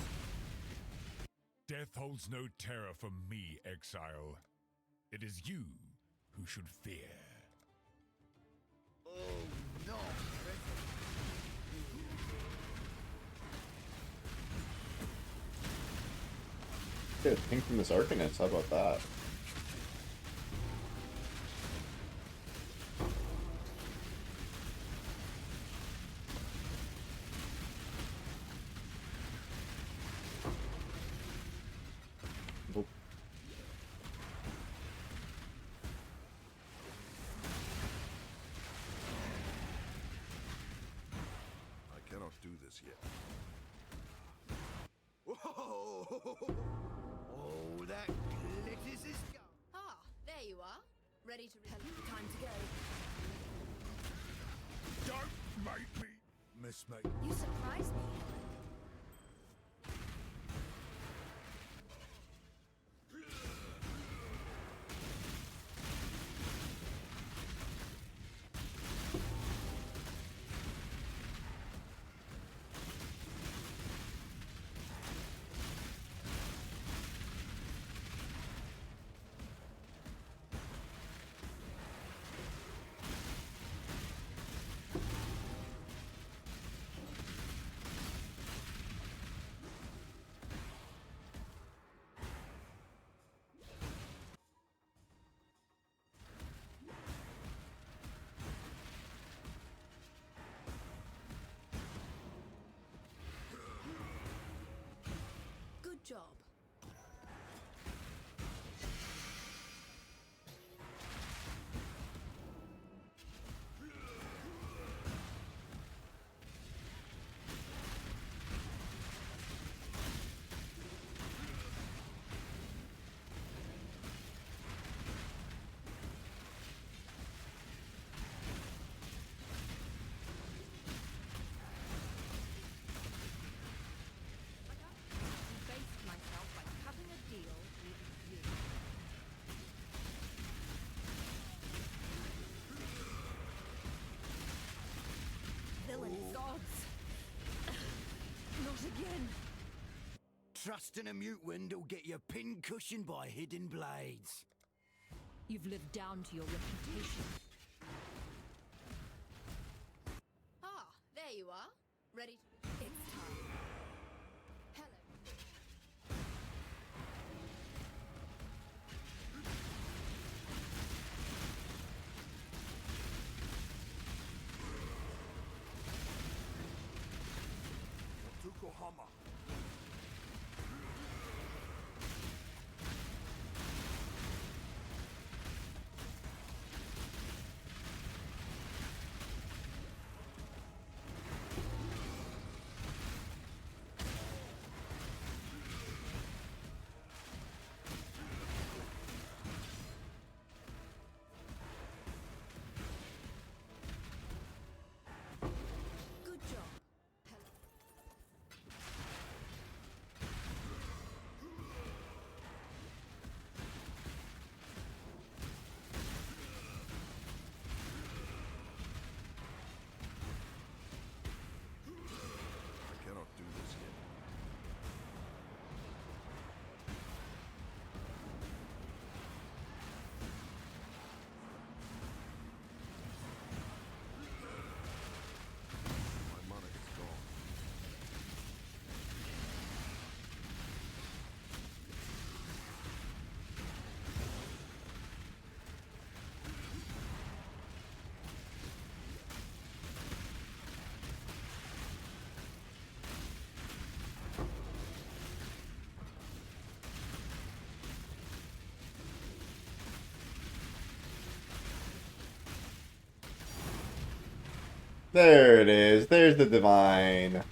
Death holds no terror for me, exile. It is you who should fear. Oh, no. Get a ping from this Arcanist, how about that? Nope. I cannot do this yet. Whoa! Oh, that glitters his gun. Ah, there you are. Ready to time to go. Don't make me Miss me. You surprised me. Good job. Based myself by cutting a deal with you. Villain gods. Not again. Trusting a mute wind will get you pin-cushioned by hidden blades. You've lived down to your reputation. Ah, there you are. Ready to... It's time. Hello. Tukohama. Good job. I cannot do this yet. My mana is gone. There it is. There's the divine.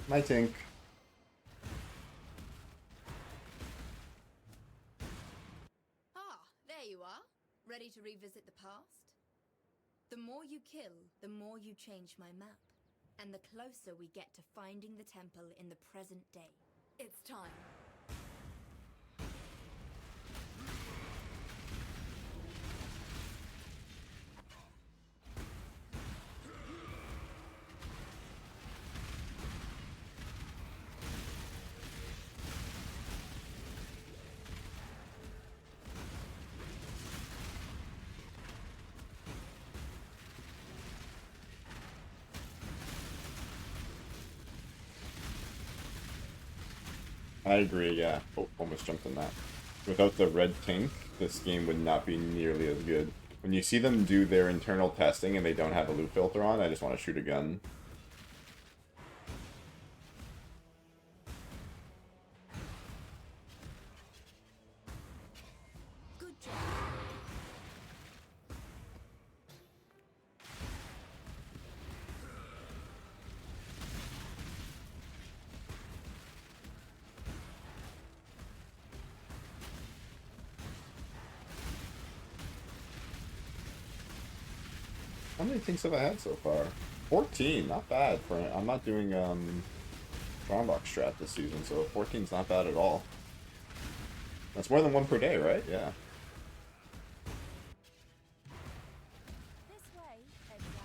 My tink. Ah, there you are. Ready to revisit the past? The more you kill, the more you change my map. And the closer we get to finding the temple in the present day. It's time. I agree, yeah. Oh, almost jumped on that. Without the red tank, this game would not be nearly as good. When you see them do their internal testing and they don't have a loot filter on, I just want to shoot a gun. Good job. How many things have I had so far? 14, not bad for I'm not doing Strongbox strat this season, so 14's not bad at all. That's more than one per day, right? Yeah. This way, exile.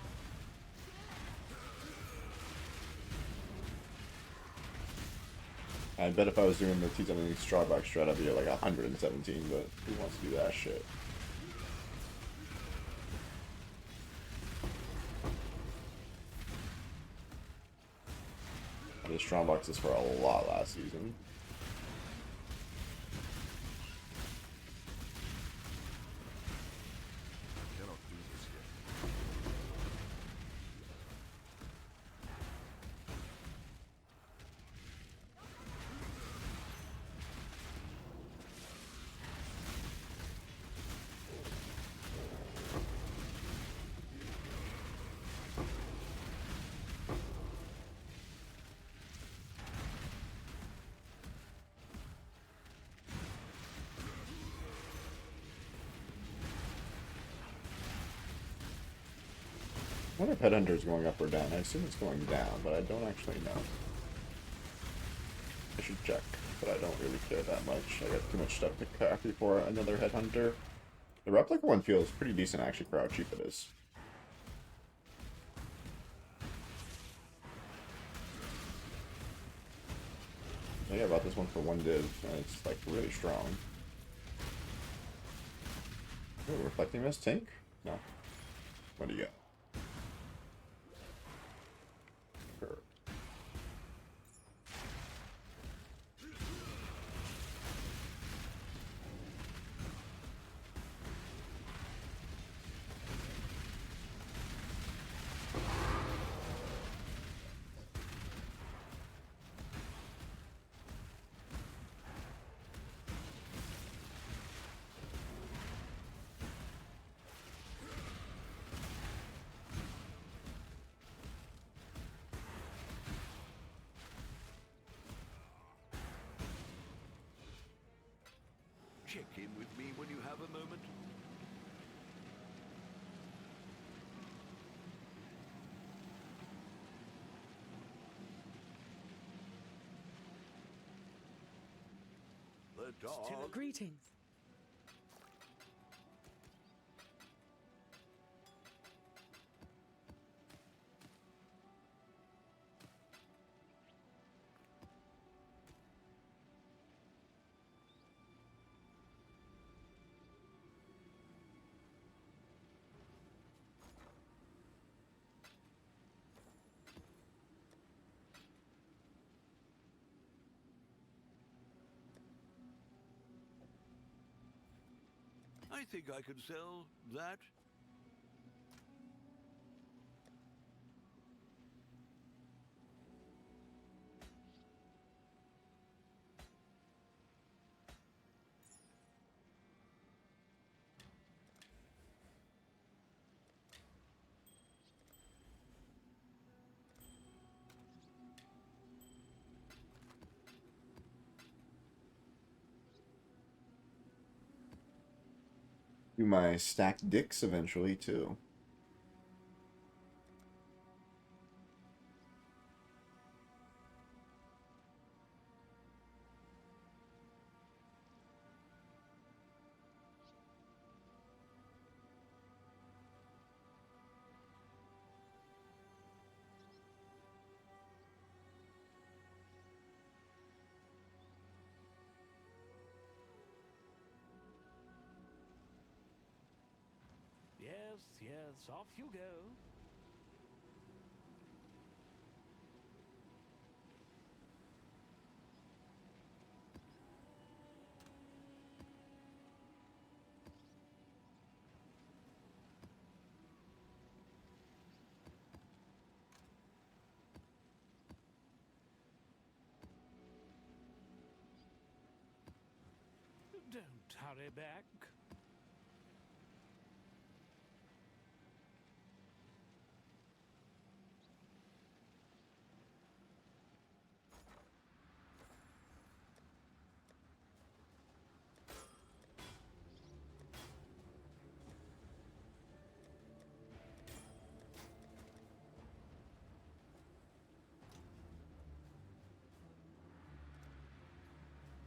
I bet if I was doing the T-something Strongbox strat, I'd be at like 117, but who wants to do that shit? I did Strongboxes for a lot last season. Cannot do this yet. I wonder if Headhunter is going up or down. I assume it's going down, but I don't actually know. I should check, but I don't really care that much. I got too much stuff to craft before another Headhunter. The replica one feels pretty decent actually for how cheap it is. Yeah, I bought this one for 1 div, and it's like really strong. Ooh, reflecting mist tank? No. What do you got? Sure. Check in with me when you have a moment. The dog. Greetings. I think I could sell that. Do my stacked dicks eventually too. Yes, yes, off you go. Don't hurry back.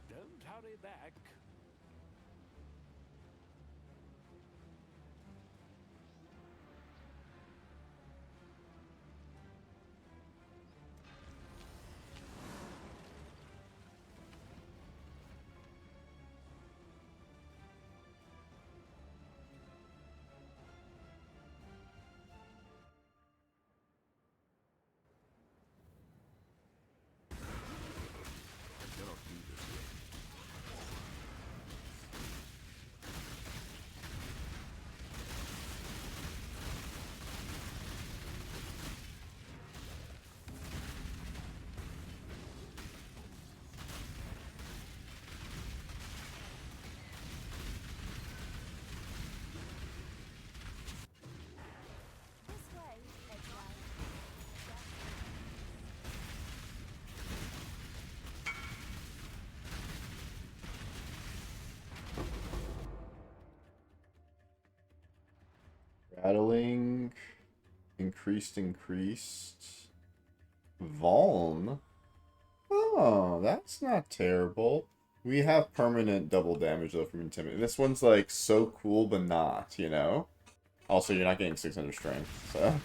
Don't hurry back. I cannot do this yet. This way, exile. Rattling. Increased. Vuln. Oh, that's not terrible. We have permanent double damage though from Intimidate. This one's like so cool but not, you know? Also, you're not getting 600 strength, so.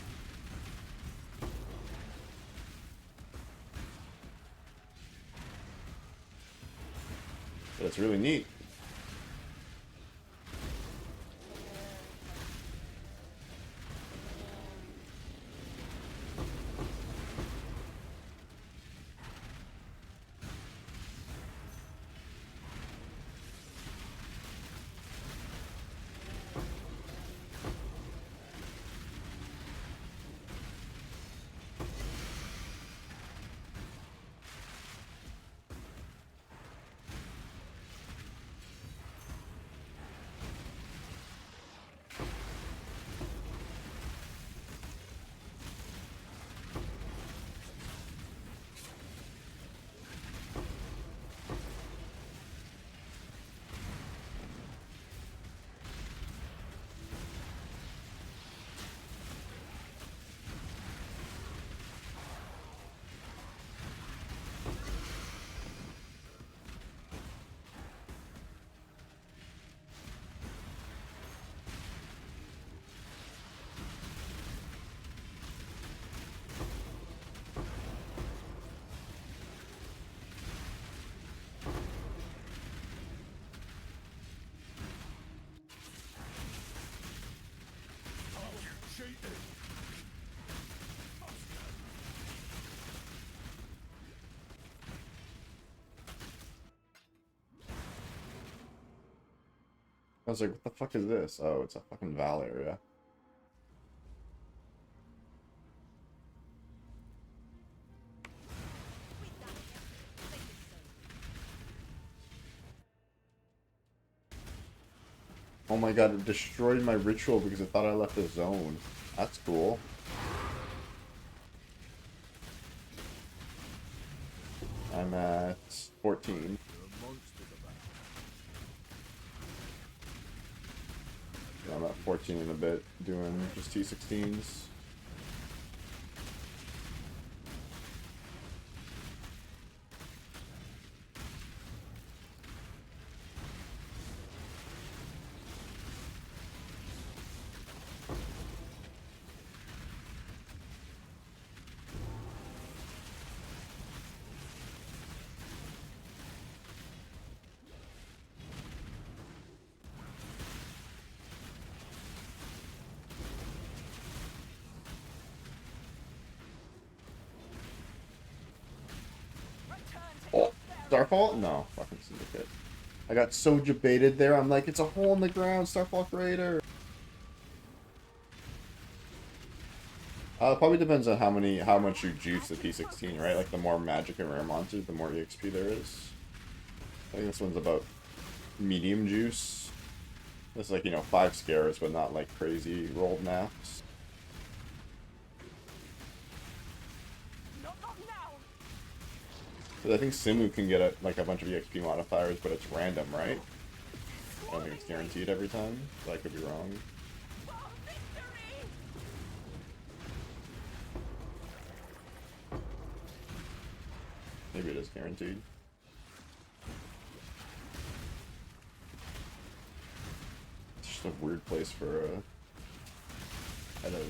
But it's really neat. I was like, what the fuck is this? Oh, it's a fucking Val area. Oh my god, it destroyed my ritual because it thought I left the zone. That's cool. I'm at 14. I'm at 14 in a bit, doing just T16s. Oh, Starfall? No, fucking Syndicate. I got so debated there. I'm like, it's a hole in the ground, Starfall Creator. Probably depends on how much you juice the P16, right? Like the more magic and rare monsters, the more EXP there is. I think this one's about medium juice. It's like, you know, 5 scares, but not like crazy rolled maps. But I think Simu can get like a bunch of EXP modifiers, but it's random, right? I don't think it's guaranteed every time, but I could be wrong. Maybe it is guaranteed. It's just a weird place for a head of.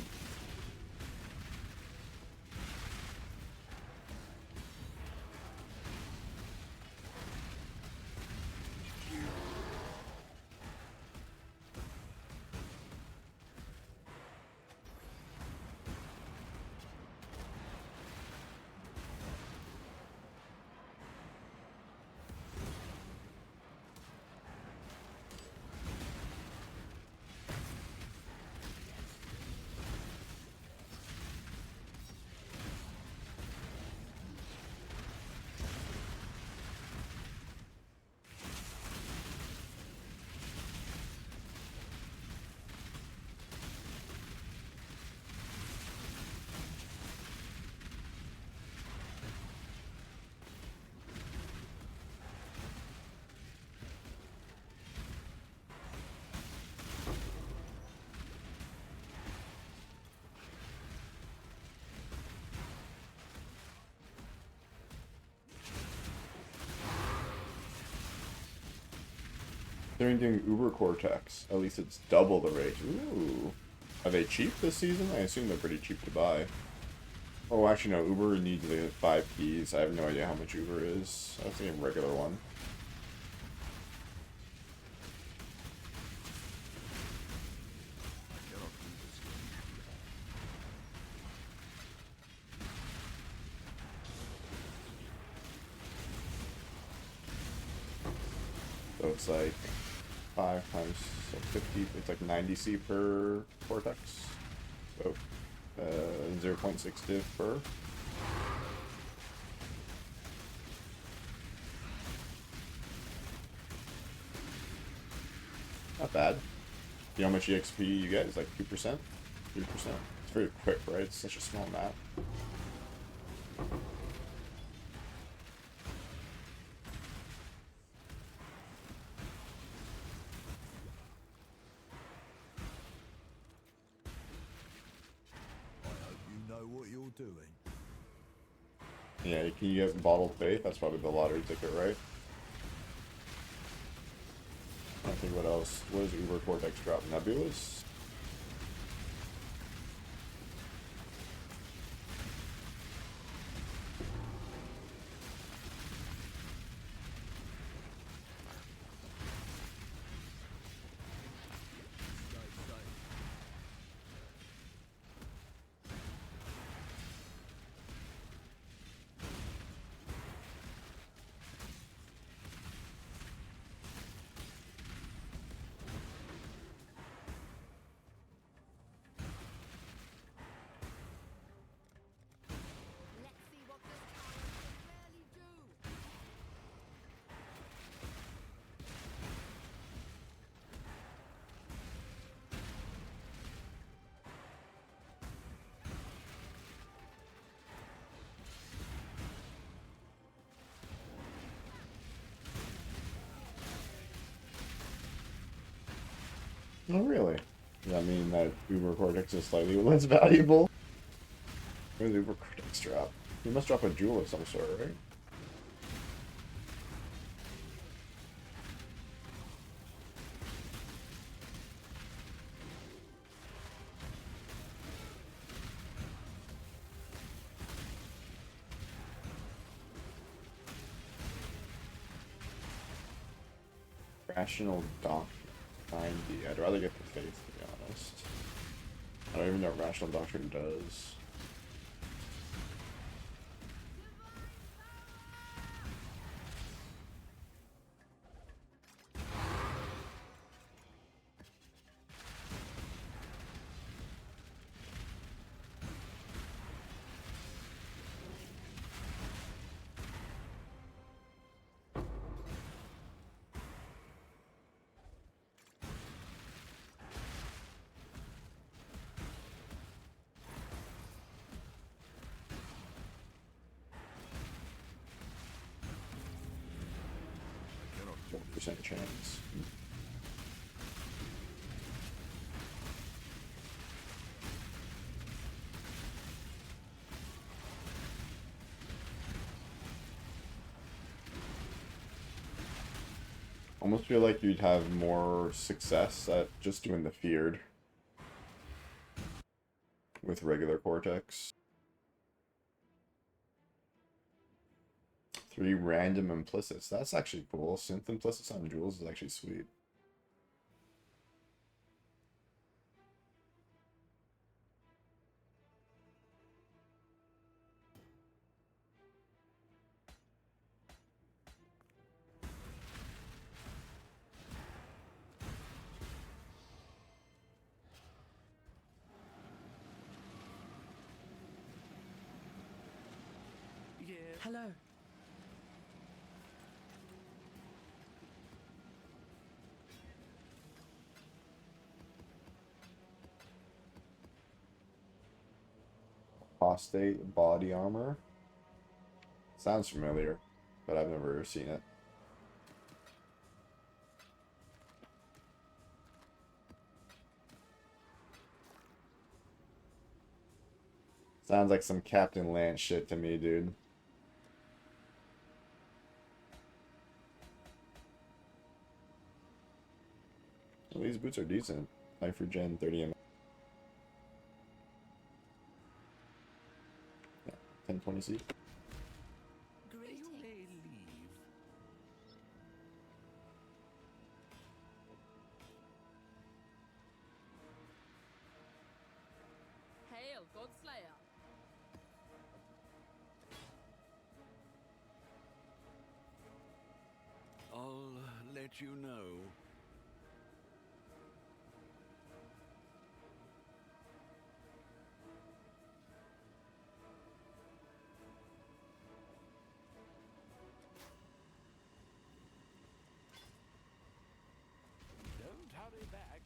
They're doing Uber Cortex. At least it's double the rate. Ooh. Are they cheap this season? I assume they're pretty cheap to buy. Oh, actually no. Uber needs the 5 keys. I have no idea how much Uber is. I was thinking a regular one. So it's like 5 times so 50, it's like 90 C per Cortex. So 0.6 div per. Not bad. You know how much EXP you get? It's like 2%? 3%. It's very quick, right? It's such a small map. Doing. Yeah, can you get Bottled Faith? That's probably the lottery ticket, right? I think what else? What does Uber Cortex drop? Nebulous? Oh, really? Does that mean that Uber Cortex is slightly less valuable? Where's Uber Cortex drop? He must drop a jewel of some sort, right? Rational Doctrine 90. I'd rather get the Faith, to be honest. I don't even know what Rational Doctrine does. 50% chance. Almost feel like you'd have more success at just doing the feared with regular Cortex. 3 random implicits. That's actually cool. Synth implicits on jewels is actually sweet. Hello. Apostate body armor. Sounds familiar, but I've never seen it. Sounds like some Captain Lance shit to me, dude. Well, these boots are decent. Nitrogen 30 ml. Yeah, 1020C. You may leave. Hail, Godslayer! I'll let you know. Don't hurry back.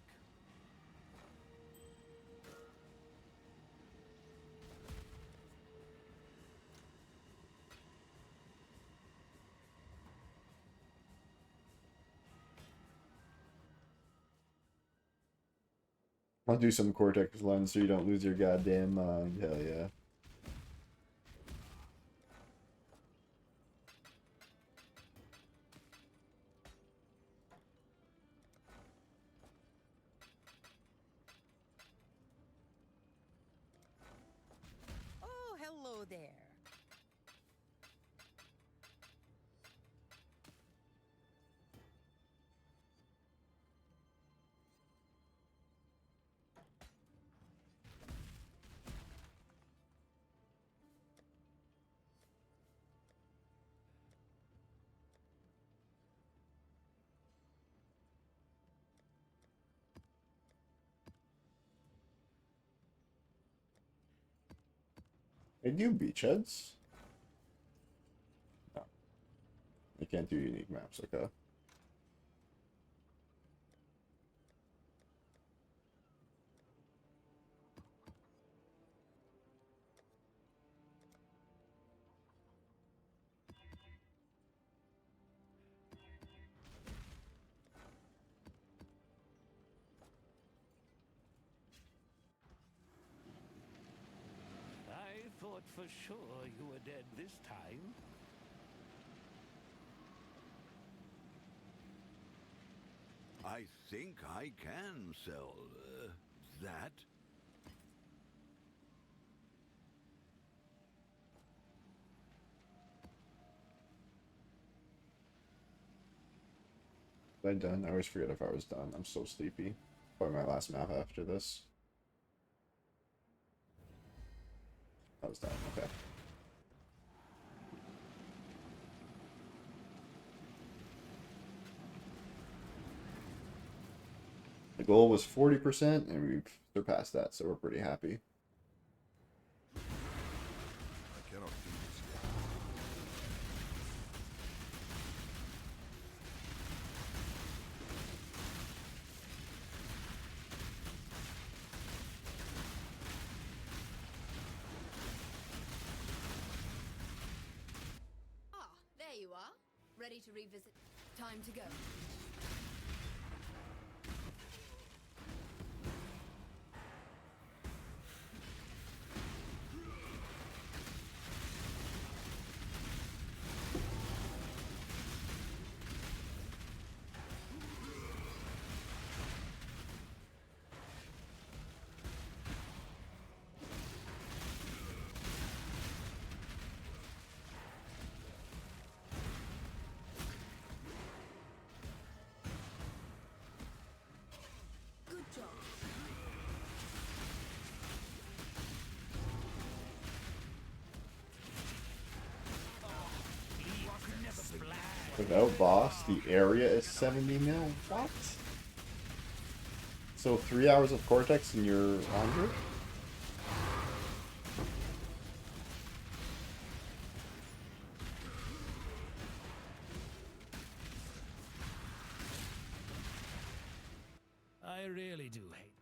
I'll do some Cortex lens so you don't lose your goddamn mind. Hell yeah. Oh, hello there. They do beachheads? No. They can't do unique maps, okay. I thought for sure you were dead this time. I think I can sell that. Was I done? I always forget if I was done. I'm so sleepy. Probably my last map after this. I was done, okay. The goal was 40%, and we've surpassed that, so we're pretty happy. I cannot do this yet. Ah, there you are. Ready to revisit. Time to go. Good job. Without boss, the area is 70 mil. What? So 3 hours of Cortex and you're 100? I really do hate.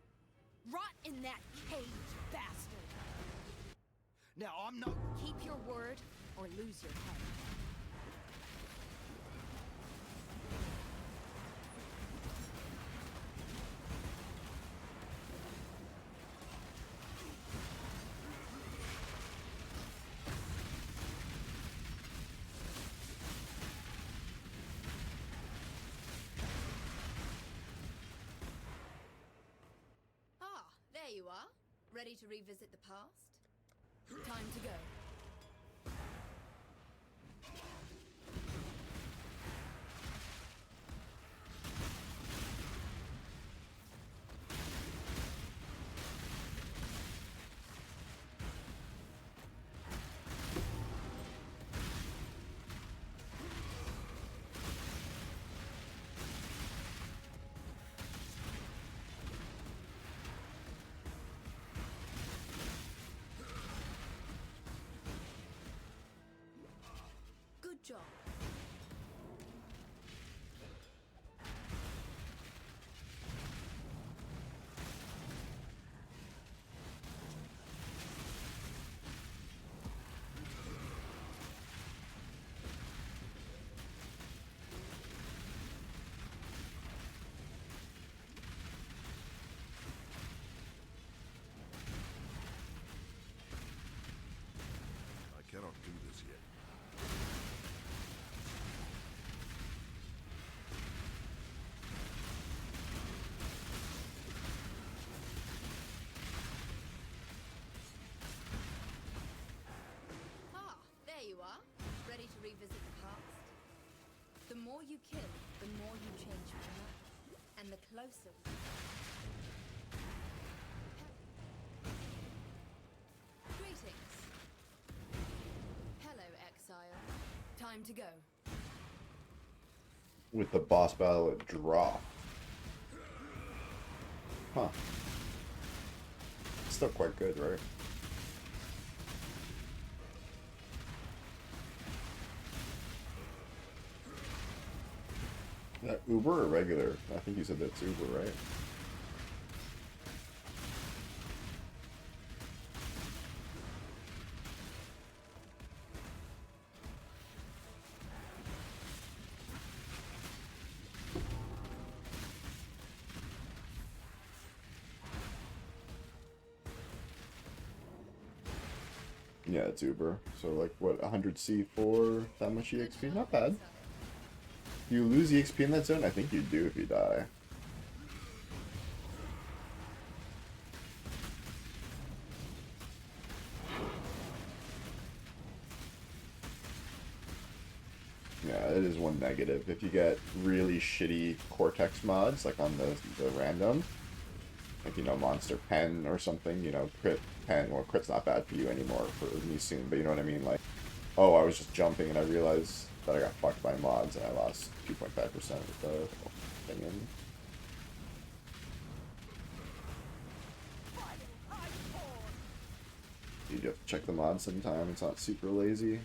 Rot in that cage, bastard! Now, I'm not... Keep your word or lose your head. Ah, there you are. Ready to revisit the past? Time to go. Good job. I cannot do this yet. Ah, there you are. Ready to revisit the past? The more you kill, the more you change my map. And the closer we Greetings. Hello, exile. Time to go. With the boss battle at draw. Huh. Still quite good, right? Uber or regular? I think you said that's Uber, right? Yeah, it's Uber. So like what, 100C for that much EXP? Not bad. You lose EXP in that zone? I think you do if you die. Yeah, it is one negative. If you get really shitty Cortex mods, like on the random, like, you know, Monster Pen or something, you know, Crit Pen, well, Crit's not bad for you anymore for me soon, but you know what I mean? Like, oh, I was just jumping and I realized that I got fucked by mods and I lost 2.5% of the thing in. You have to check the mod sometime, it's not super lazy.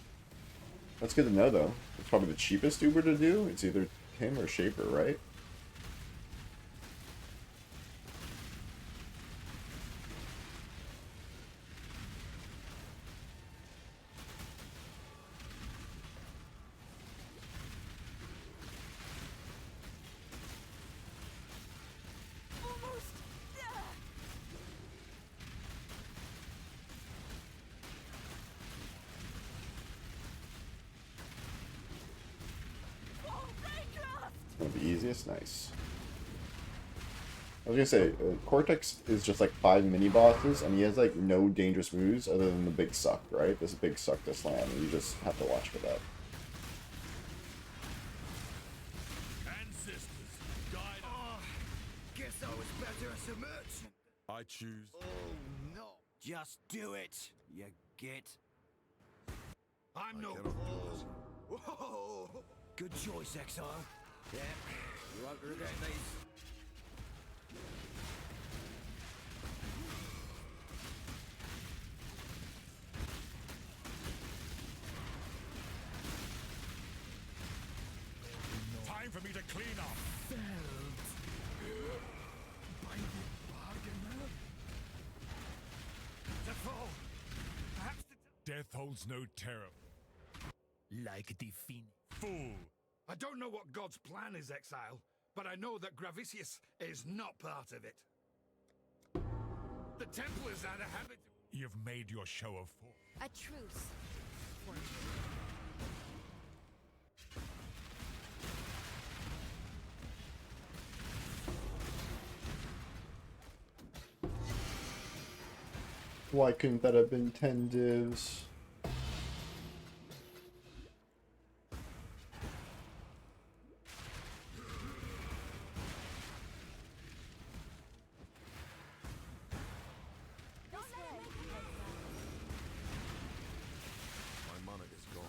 That's good to know though. It's probably the cheapest Uber to do. It's either him or Shaper, right? One of the easiest, nice. I was gonna say, Cortex is just like 5 mini bosses, and he has like no dangerous moves other than the big suck, right? This big suck to slam, and you just have to watch for that. Ancestors, guide us. Guess I was better as a merchant. I choose. Oh no! Just do it. You get. I'm no. Whoa! Good choice, Exile. Yeah, you won't regret these. Time for me to clean up. The fall. Perhaps the Death holds no terror. Like the phoenix. Fool! I don't know what God's plan is, Exile, but I know that Gravicius is not part of it. The Templars had a habit. You've made your show of force. A truce. Why couldn't that have been 10 divs? My mana is gone.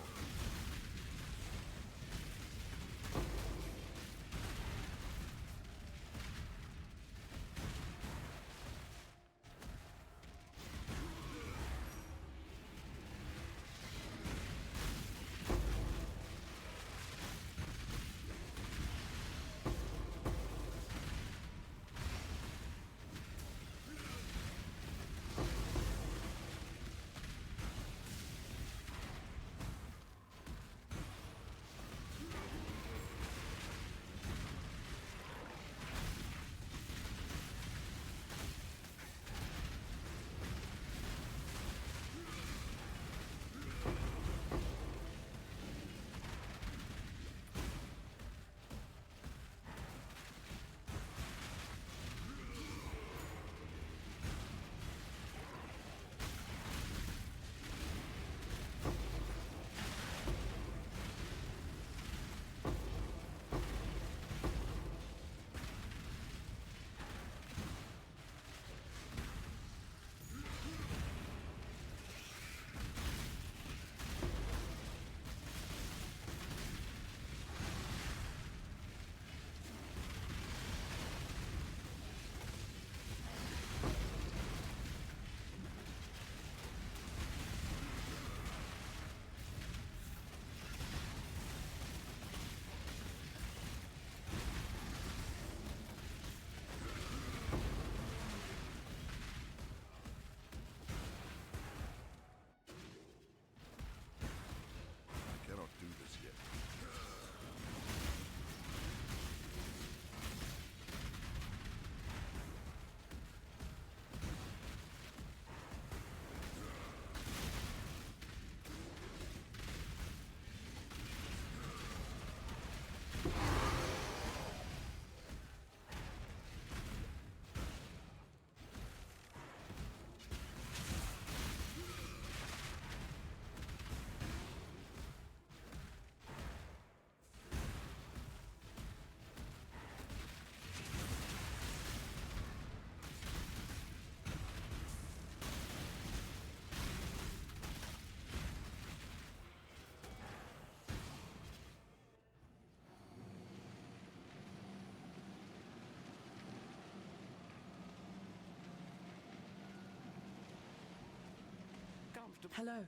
Hello.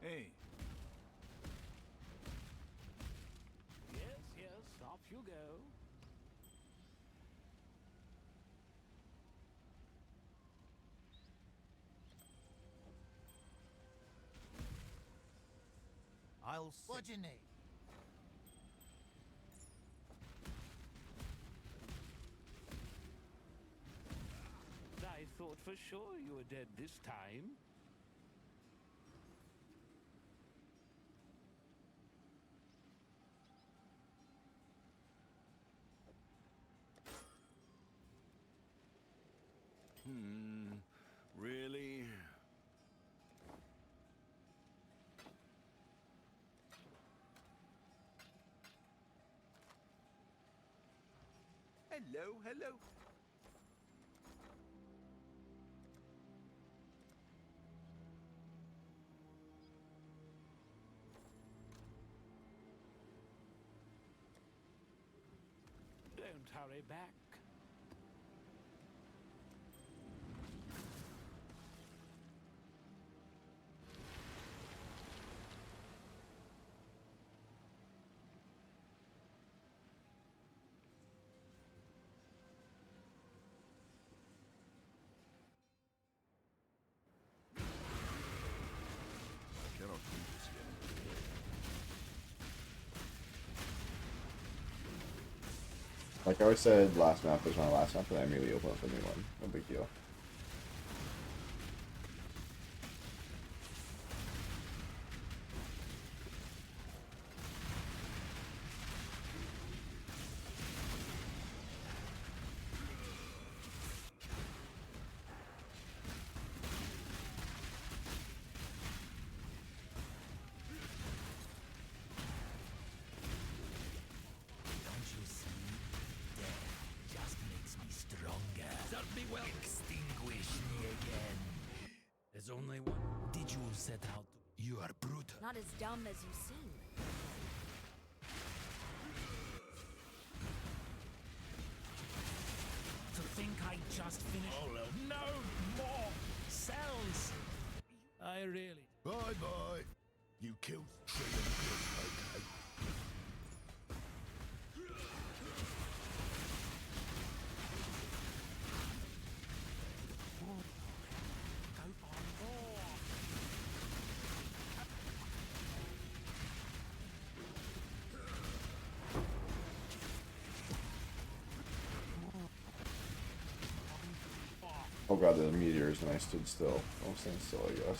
Hey. Yes, off you go. I'll see. What do you need? I thought for sure you were dead this time. Really? Hello, hello. Don't hurry back. I cannot do this yet. Like I always said, last map was my last map, and I immediately open up a new one. No big deal. Don't you see? Death just makes me stronger. Serve me well. Extinguish me again. There's only one. Did you set out? You are brutal. Not as dumb as you seem. To think I just finished. Oh, no more cells. I really. Bye bye. You killed Tree and good, okay? Go on more. Oh god, the meteors, and I stood still. Don't stand still, I guess.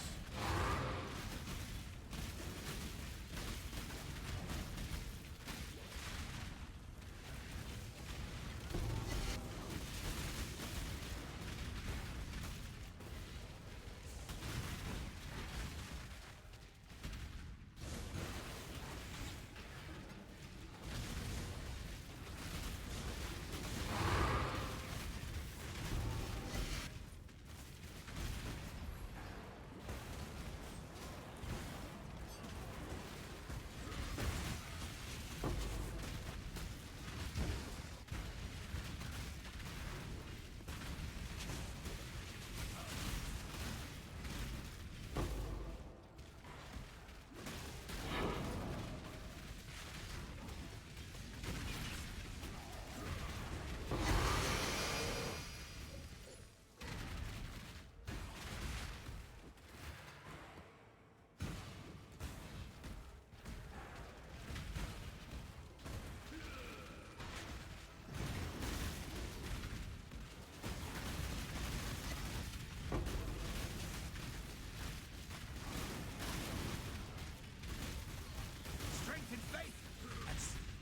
Strength and faith.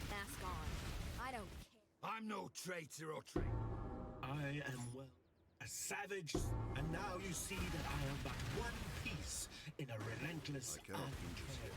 Mask on. I don't care. I'm no traitor or traitor. I am, well, a savage, and now you see that I am but one piece in a relentless I cannot do this yet.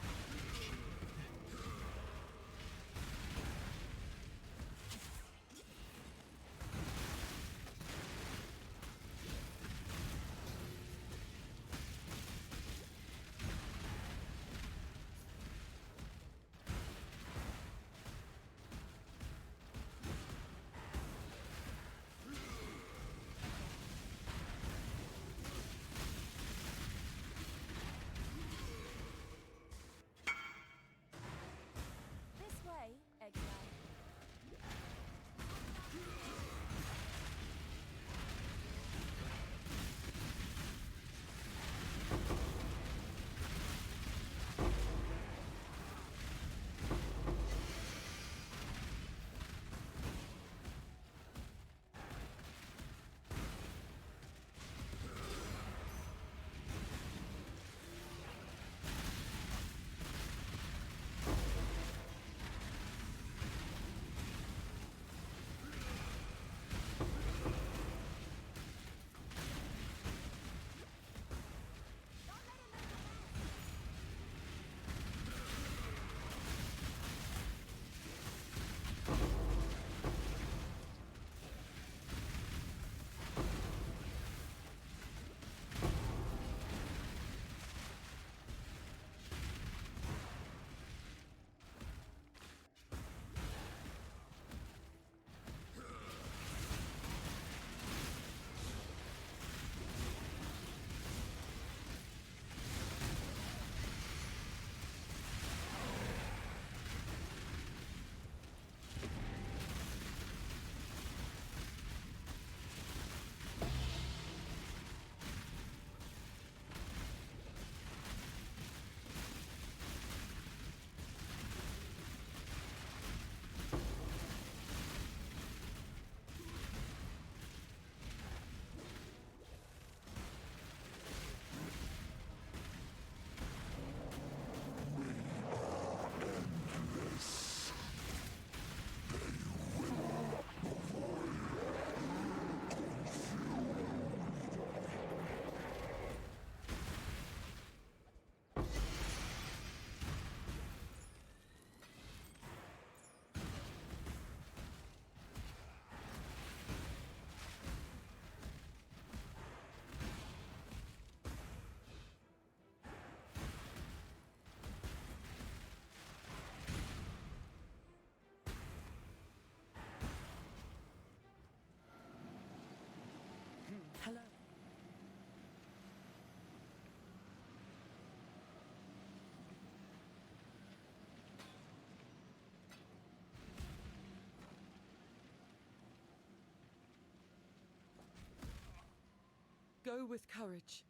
Go with courage.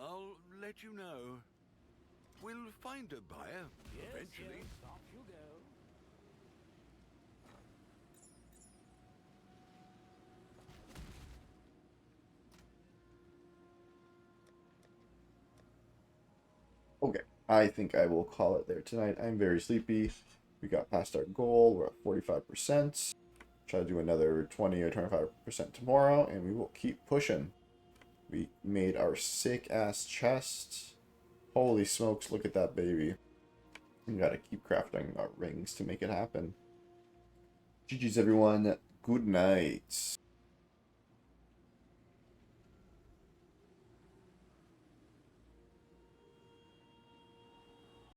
I'll let you know. We'll find a buyer eventually. Yes, off you go. Okay, I think I will call it there tonight. I'm very sleepy. We got past our goal. We're at 45%. Try to do another 20 or 25% tomorrow, and we will keep pushing. We made our sick-ass chest. Holy smokes, look at that baby. We gotta keep crafting our rings to make it happen. GG's everyone. Good night.